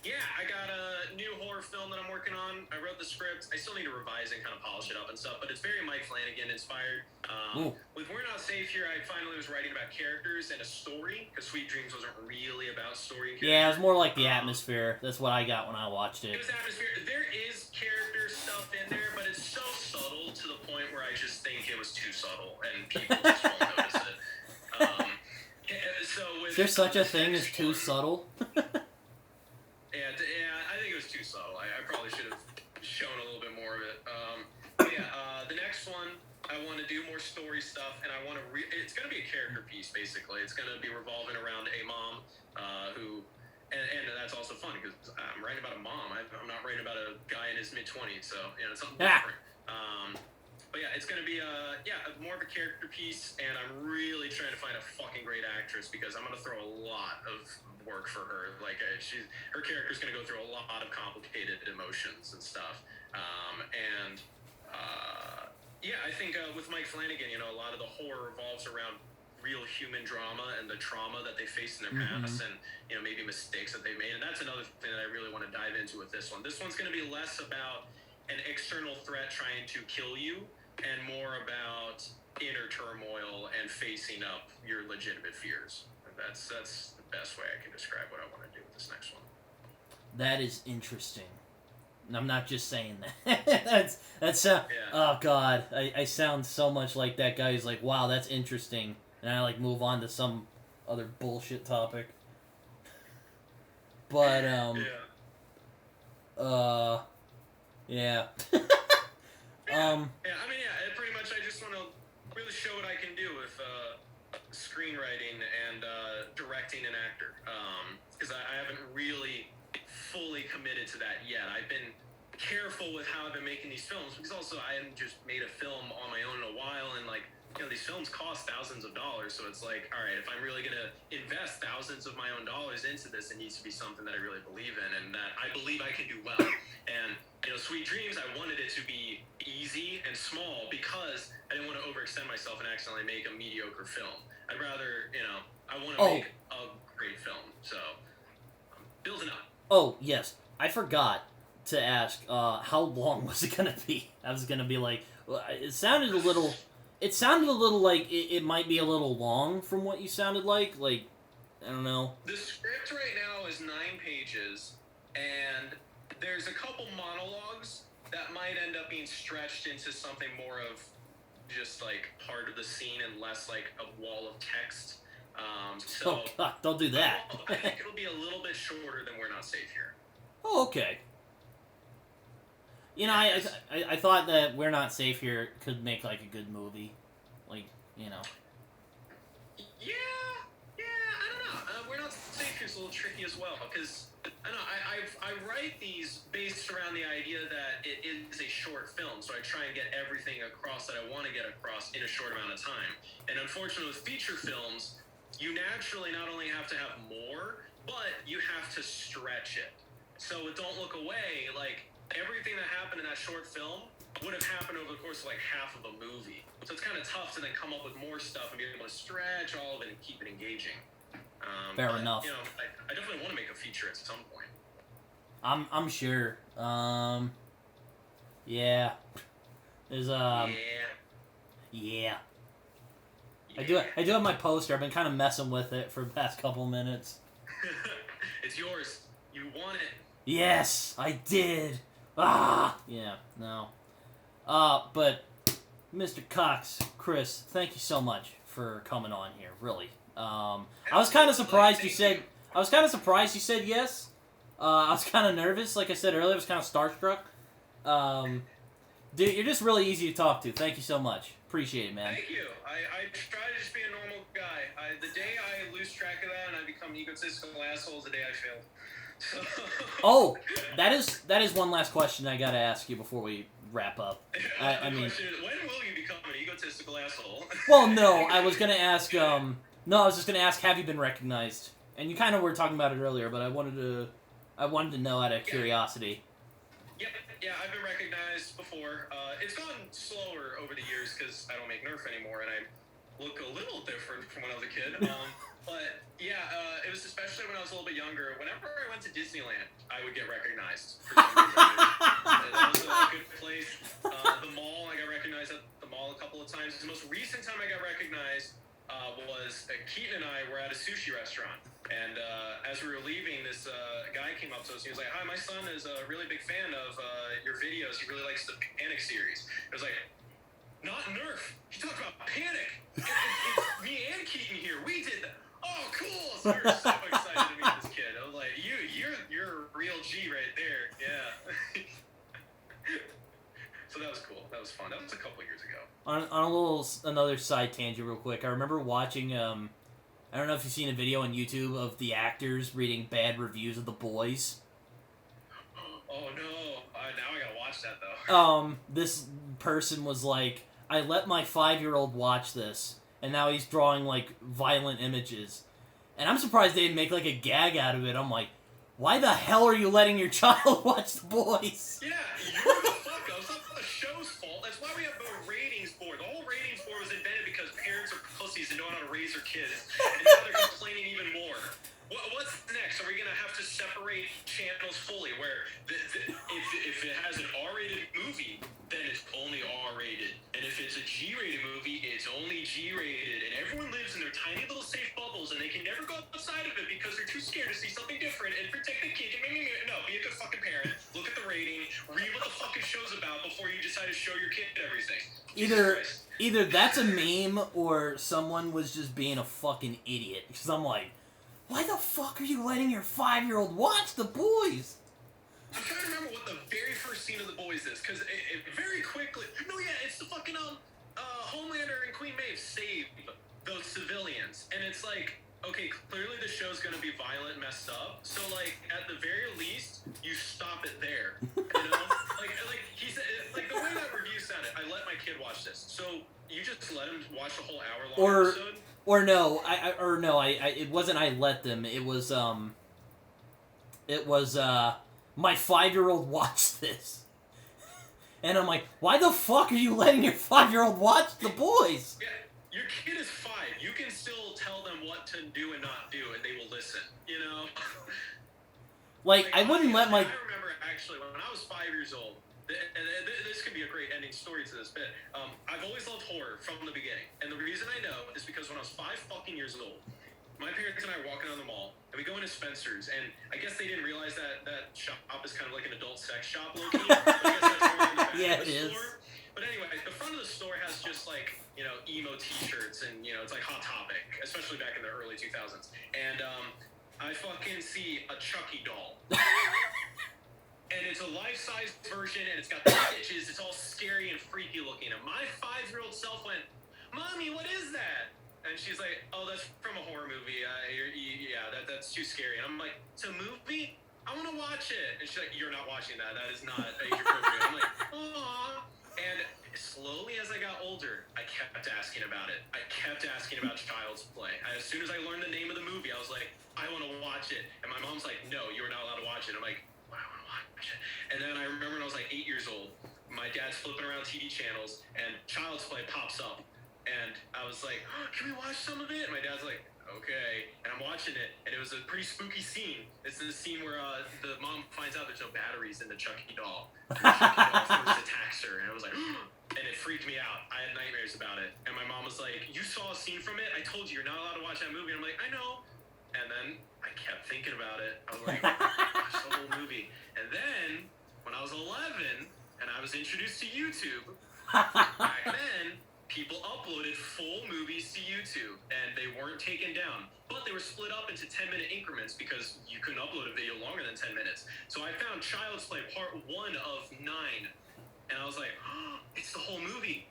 Yeah, I got a new horror film that I'm working on. I wrote the script. I still need to revise and kind of polish it up and stuff, but it's very Mike Flanagan inspired. With We're Not Safe Here, I finally was writing about characters and a story, because Sweet Dreams wasn't really about story. Yeah, it was more like the atmosphere. That's what I got when I watched it. It was atmosphere. There is character stuff in there, but it's so subtle to the point where I just think it was too subtle, and people just won't notice it. Is there such a thing as too subtle? Yeah, I think it was too subtle. I probably should have shown a little bit more of it. The next one, I want to do more story stuff, and I want to. It's going to be a character piece, basically. It's going to be revolving around a mom who, and that's also fun because I'm writing about a mom. I'm not writing about a guy in his mid-20s, so it's something different. But yeah, it's going to be more of a character piece, and I'm really trying to find a fucking great actress because I'm going to throw a lot of work for her. Like, her character's going to go through a lot of complicated emotions and stuff. I think with Mike Flanagan, a lot of the horror revolves around real human drama and the trauma that they faced in their past, and maybe mistakes that they made. And that's another thing that I really want to dive into with this one. This one's going to be less about an external threat trying to kill you, and more about inner turmoil and facing up your legitimate fears. And that's the best way I can describe what I want to do with this next one. That is interesting. And I'm not just saying that. Oh god, I sound so much like that guy who's like, wow, that's interesting, and I like move on to some other bullshit topic. But yeah. Pretty much I just want to really show what I can do with screenwriting and directing an actor. Because I haven't really fully committed to that yet. I've been careful with how I've been making these films, because also I haven't just made a film on my own in a while, and these films cost thousands of dollars, so it's like, all right, if I'm really going to invest thousands of my own dollars into this, it needs to be something that I really believe in and that I believe I can do well. And Sweet Dreams, I wanted it to be easy and small because I didn't want to overextend myself and accidentally make a mediocre film. I'd rather, I want to make a great film, so I'm building up. Oh, yes. I forgot to ask, how long was it going to be? I was going to be like, it sounded a little like it might be a little long from what you sounded like. Like, I don't know. The script right now is 9 pages, and there's a couple monologues that might end up being stretched into something more of just like part of the scene and less like a wall of text. Oh god, don't do that. I think it'll be a little bit shorter than We're Not Safe Here. Oh, okay. I thought that We're Not Safe Here could make like a good movie, like. Yeah, I don't know. We're Not Safe Here's a little tricky as well because I write these based around the idea that it is a short film, so I try and get everything across that I want to get across in a short amount of time. And unfortunately, with feature films, you naturally not only have to have more, but you have to stretch it. So with Don't Look Away, like, everything that happened in that short film would have happened over the course of like half of a movie. So it's kind of tough to then come up with more stuff and be able to stretch all of it and keep it engaging. Fair enough. I definitely want to make a feature at some point. I'm sure. Yeah. There's Yeah. I do have my poster. I've been kind of messing with it for the past couple minutes. It's yours. You want it. Yes, I did. Yeah, no. But Mr. Cox, Chris, thank you so much for coming on here. Really. I was kind of surprised you said. I was kind of surprised you said yes. I was kind of nervous. Like I said earlier, I was kind of starstruck. Dude, you're just really easy to talk to. Thank you so much. Appreciate it, man. Thank you. I try to just be a normal guy. The day I lose track of that and I become egotistical asshole is the day I failed. Oh, that is one last question I gotta ask you before we wrap up. I mean, when will you become an egotistical asshole? Well, no, I was gonna ask. No, I was just gonna ask, have you been recognized? And you kind of were talking about it earlier, but I wanted to know out of curiosity. Yep, yeah, I've been recognized before. It's gone slower over the years because I don't make Nerf anymore, and I look a little different from when I was a kid. But yeah, it was especially when I was a little bit younger. Whenever I went to Disneyland, I would get recognized. For some reason. That was a good place. The mall, I got recognized at the mall a couple of times. The most recent time I got recognized was Keaton and I were at a sushi restaurant. And as we were leaving, this guy came up to us. He was like, "Hi, my son is a really big fan of your videos. He really likes the Panic series." It was like, "Not Nerf. He talked about Panic. It's me and Keaton here. We did that. Oh, cool!" So we were so excited to meet this kid. I was like, "You're a real G right there." Yeah. So that was cool. That was fun. That was a couple years ago. On another side tangent, real quick. I remember watching I don't know if you've seen a video on YouTube of the actors reading bad reviews of The Boys. Oh no! Now I gotta watch that though. This person was like, "I let my 5-year-old watch this, and now he's drawing like violent images," and I'm surprised they didn't make like a gag out of it. I'm like, why the hell are you letting your child watch The Boys? Yeah, you're the fuck up. It's not the show's fault. That's why we have the ratings board. The whole ratings board was invented because parents are pussies and don't know how to raise their kids. And now they're complaining even more. What's next? Are we going to have to separate channels fully where if it has an R-rated movie, then it's only R-rated. And if it's a G-rated movie, it's only G-rated. And everyone lives in their tiny little safe bubbles and they can never go outside of it because they're too scared to see something different and protect the kid. No, be a good fucking parent. Look at the rating. Read what the fucking show's about before you decide to show your kid everything. Either that's a meme or someone was just being a fucking idiot. Because I'm like, why the fuck are you letting your 5-year-old watch The Boys? I'm trying to remember what the very first scene of The Boys is, because it very quickly... No, yeah, it's the fucking, Homelander and Queen Maeve save those civilians. And it's like, okay, clearly the show's gonna be violent and messed up, so, like, at the very least, you stop it there. You know? like, he said... Like, the way that review sounded, I let my kid watch this. So, you just let him watch the whole hour-long episode? Or no, it wasn't I let them, it was my 5-year-old watched this. And I'm like, why the fuck are you letting your 5-year-old watch The Boys? Yeah, your kid is 5. You can still tell them what to do and not do, and they will listen, you know? Like I wouldn't let my... I remember, actually, when I was 5 years old, and this could be a great ending story to this bit. I've always loved horror from the beginning, and the reason I know is because when I was 5 fucking years old, my parents and I were walking down the mall, and we go into Spencer's, and I guess they didn't realize that shop is kind of like an adult sex shop located. I guess that's more in the back yeah, of the it is. store. But anyway, the front of the store has just like, you know, emo t-shirts, and you know, it's like Hot Topic, especially back in the early 2000s. And I fucking see a Chucky doll. And it's a life-size version, and it's got the stitches. It's all scary and freaky looking. And my 5-year-old self went, "Mommy, what is that?" And she's like, "Oh, that's from a horror movie. That's too scary." And I'm like, "It's a movie? I want to watch it." And she's like, "You're not watching that. That is not age appropriate." I'm like, "Aww." And slowly, as I got older, I kept asking about it. I kept asking about Child's Play. As soon as I learned the name of the movie, I was like, "I want to watch it." And my mom's like, "No, you're not allowed to watch it." I'm like, "I want to watch it." And then I remember when I was like 8 years old, my dad's flipping around TV channels, and Child's Play pops up. And I was like, "Oh, can we watch some of it?" And my dad's like, "Okay." And I'm watching it, and it was a pretty spooky scene. It's the scene where the mom finds out there's no batteries in the Chucky doll. And the Chucky doll first attacks her, and I was like, and it freaked me out. I had nightmares about it. And my mom was like, "You saw a scene from it? I told you, you're not allowed to watch that movie." And I'm like, "I know." And then I kept thinking about it. I was like, watch the whole movie. And then, when I was 11, and I was introduced to YouTube, back then, people uploaded full movies to YouTube, and they weren't taken down. But they were split up into 10-minute increments because you couldn't upload a video longer than 10 minutes. So I found Child's Play Part 1 of 9, and I was like, "Oh, it's the whole movie."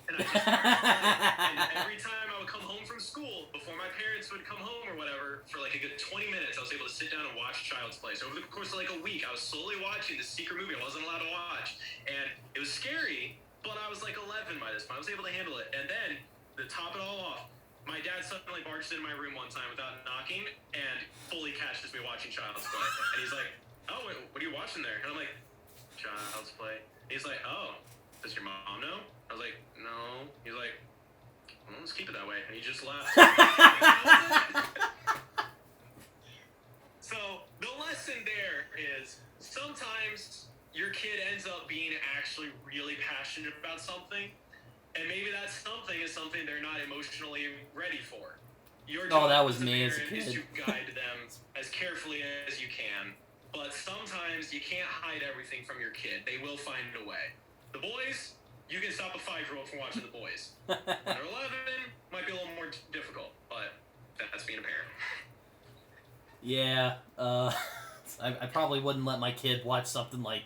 And I just and every time I would come home from school, before my parents would come home or whatever, for like a good 20 minutes, I was able to sit down and watch Child's Play. So over the course of like a week, I was slowly watching this secret movie I wasn't allowed to watch. And it was scary, but I was like 11 by this point. I was able to handle it. And then to top it all off, my dad suddenly barged into my room one time without knocking and fully catches me watching Child's Play. And he's like, "Oh, wait, what are you watching there?" And I'm like, "Child's Play." He's like, "Oh, does your mom know?" I was like, "No." He's like, "Well, let's keep it that way." And he just left. So the lesson there is sometimes your kid ends up being actually really passionate about something, and maybe that something is something they're not emotionally ready for. Your job that was as a me as a parent is kid. to guide them as carefully as you can, but sometimes you can't hide everything from your kid. They will find a way. The boys, you can stop a 5-year-old from watching The Boys. When they're 11, might be a little more difficult, but that's being a parent. Yeah, I probably wouldn't let my kid watch something like,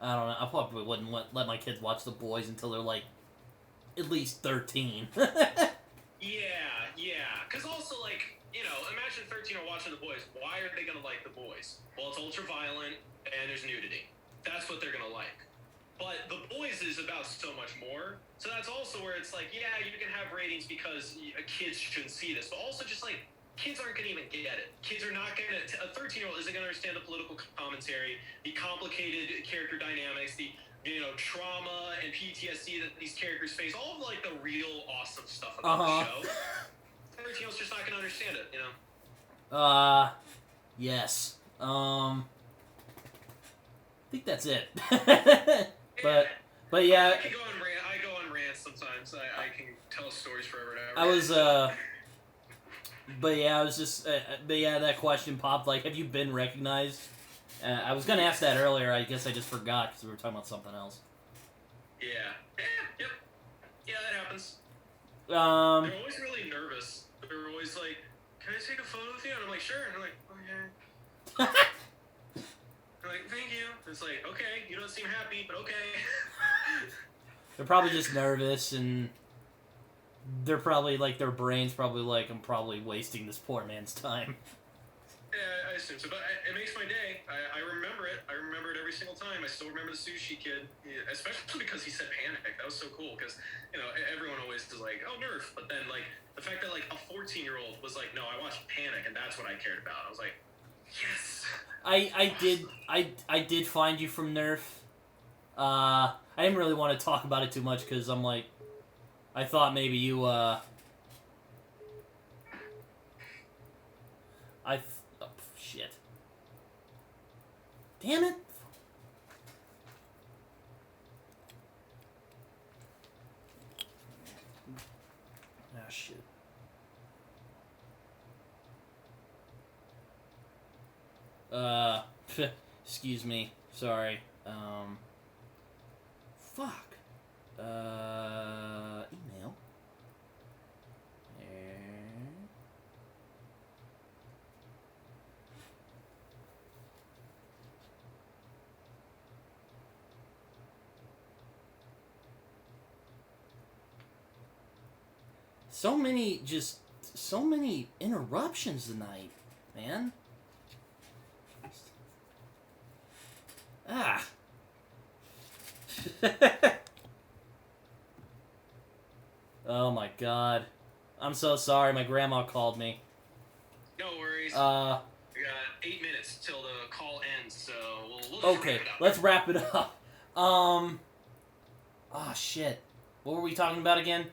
I don't know, I probably wouldn't let my kids watch The Boys until they're like, at least 13. Yeah, because also, like, you know, imagine 13 are watching The Boys. Why are they going to like The Boys? Well, it's ultra-violent, and there's nudity. That's what they're going to like. But The Boys is about so much more, so that's also where it's like, yeah, you can have ratings because kids shouldn't see this, but also just, like, kids aren't going to even get it. Kids are not going to... A 13-year-old isn't going to understand the political commentary, the complicated character dynamics, the, you know, trauma and PTSD that these characters face, all of, like, the real awesome stuff about the show. 13-year-old's just not going to understand it, you know? Yes. I think that's it. But yeah... I go on rants sometimes. I can tell stories forever and ever. I was, But yeah, I was just... but yeah, that question popped, like, have you been recognized? I was gonna ask that earlier, I guess I just forgot, because we were talking about something else. Yeah. Yep. Yeah, that happens. They're always really nervous. They're always like, "Can I take a photo with you?" And I'm like, "Sure." And I'm like, "Okay." They're like, "Thank you." It's like, "Okay, you don't seem happy, but okay." They're probably just nervous, and they're probably, like, their brain's probably like, I'm probably wasting this poor man's time. Yeah, I assume so, but it makes my day. I remember it. I remember it every single time. I still remember the sushi kid, especially because he said Panic. That was so cool, because, you know, everyone always is like, "Oh, Nerf," but then, like, the fact that, like, a 14-year-old was like, "No, I watched Panic, and that's what I cared about." I was like, yes. I did find you from Nerf. I didn't really want to talk about it too much, because I'm like, I thought maybe you, oh, shit. Damn it! Ah, shit. Excuse me. Sorry. Fuck. Email. So many interruptions tonight, man. Ah. Oh my god. I'm so sorry, my grandma called me. No worries. We got 8 minutes till the call ends, so we'll okay, let's wrap it up. Oh shit. What were we talking about again?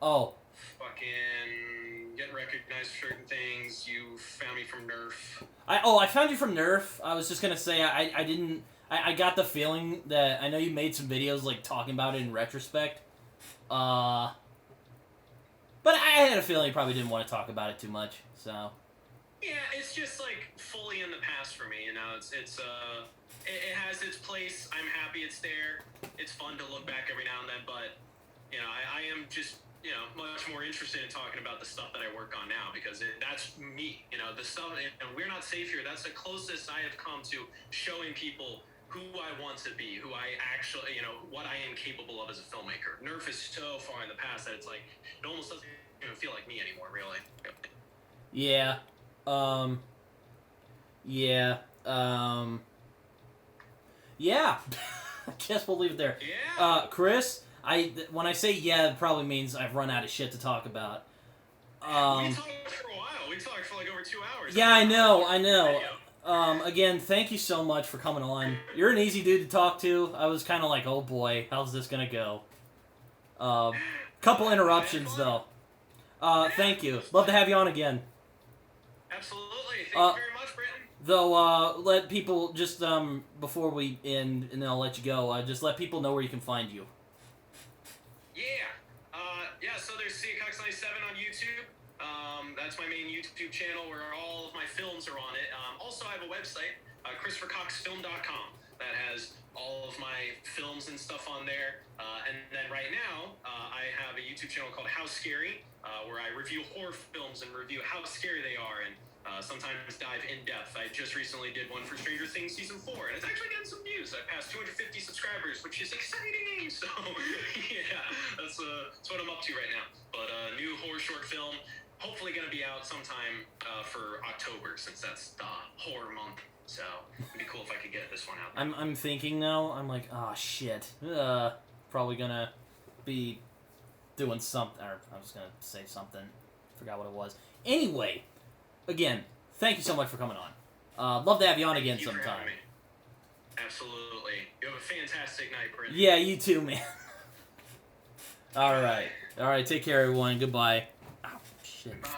Oh. Fucking getting recognized for certain things. You found me from Nerf. I found you from Nerf. I was just gonna say I got the feeling that I know you made some videos like talking about it in retrospect. But I had a feeling you probably didn't want to talk about it too much, so. Yeah, it's just like fully in the past for me, you know. It has its place. I'm happy it's there. It's fun to look back every now and then, but you know, I am just, you know, much more interested in talking about the stuff that I work on now, because that's me, you know, the stuff, and We're Not Safe Here, that's the closest I have come to showing people who I want to be, who I actually, you know, what I am capable of as a filmmaker. Nerf is so far in the past that it's like, it almost doesn't even feel like me anymore, really. Yeah. Yeah. I guess we'll leave it there. Yeah. Chris, When I say yeah, it probably means I've run out of shit to talk about. We talked for a while. We talked for like over 2 hours. Yeah, I know. Again, thank you so much for coming on. You're an easy dude to talk to. I was kind of like, oh boy, how's this gonna go? Couple interruptions though. Thank you. Love to have you on again. Absolutely. Thank you very much, Britton. Though, let people just before we end, and then I'll let you go. Just let people know where you can find you. Yeah. So there's CACox97 on YouTube. That's my main YouTube channel where all of my films are on it. Also, I have a website, ChristopherCoxFilm.com, that has all of my films and stuff on there. And then right now, I have a YouTube channel called How Scary, where I review horror films and review how scary they are, and sometimes dive in depth. I just recently did one for Stranger Things Season 4, and it's actually getting some views. I passed 250 subscribers, which is exciting. So, yeah, that's what I'm up to right now. But new horror short film, hopefully going to be out sometime for October, since that's the horror month. So it'd be cool if I could get this one out there. I'm thinking now. I'm like, oh shit. Probably gonna be doing something. Or I was gonna say something. Forgot what it was. Anyway, again, thank you so much for coming on. Love to have you on again sometime. Absolutely. You have a fantastic night, Britton. Yeah, you too, man. All right. Take care, everyone. Goodbye. Oh, shit.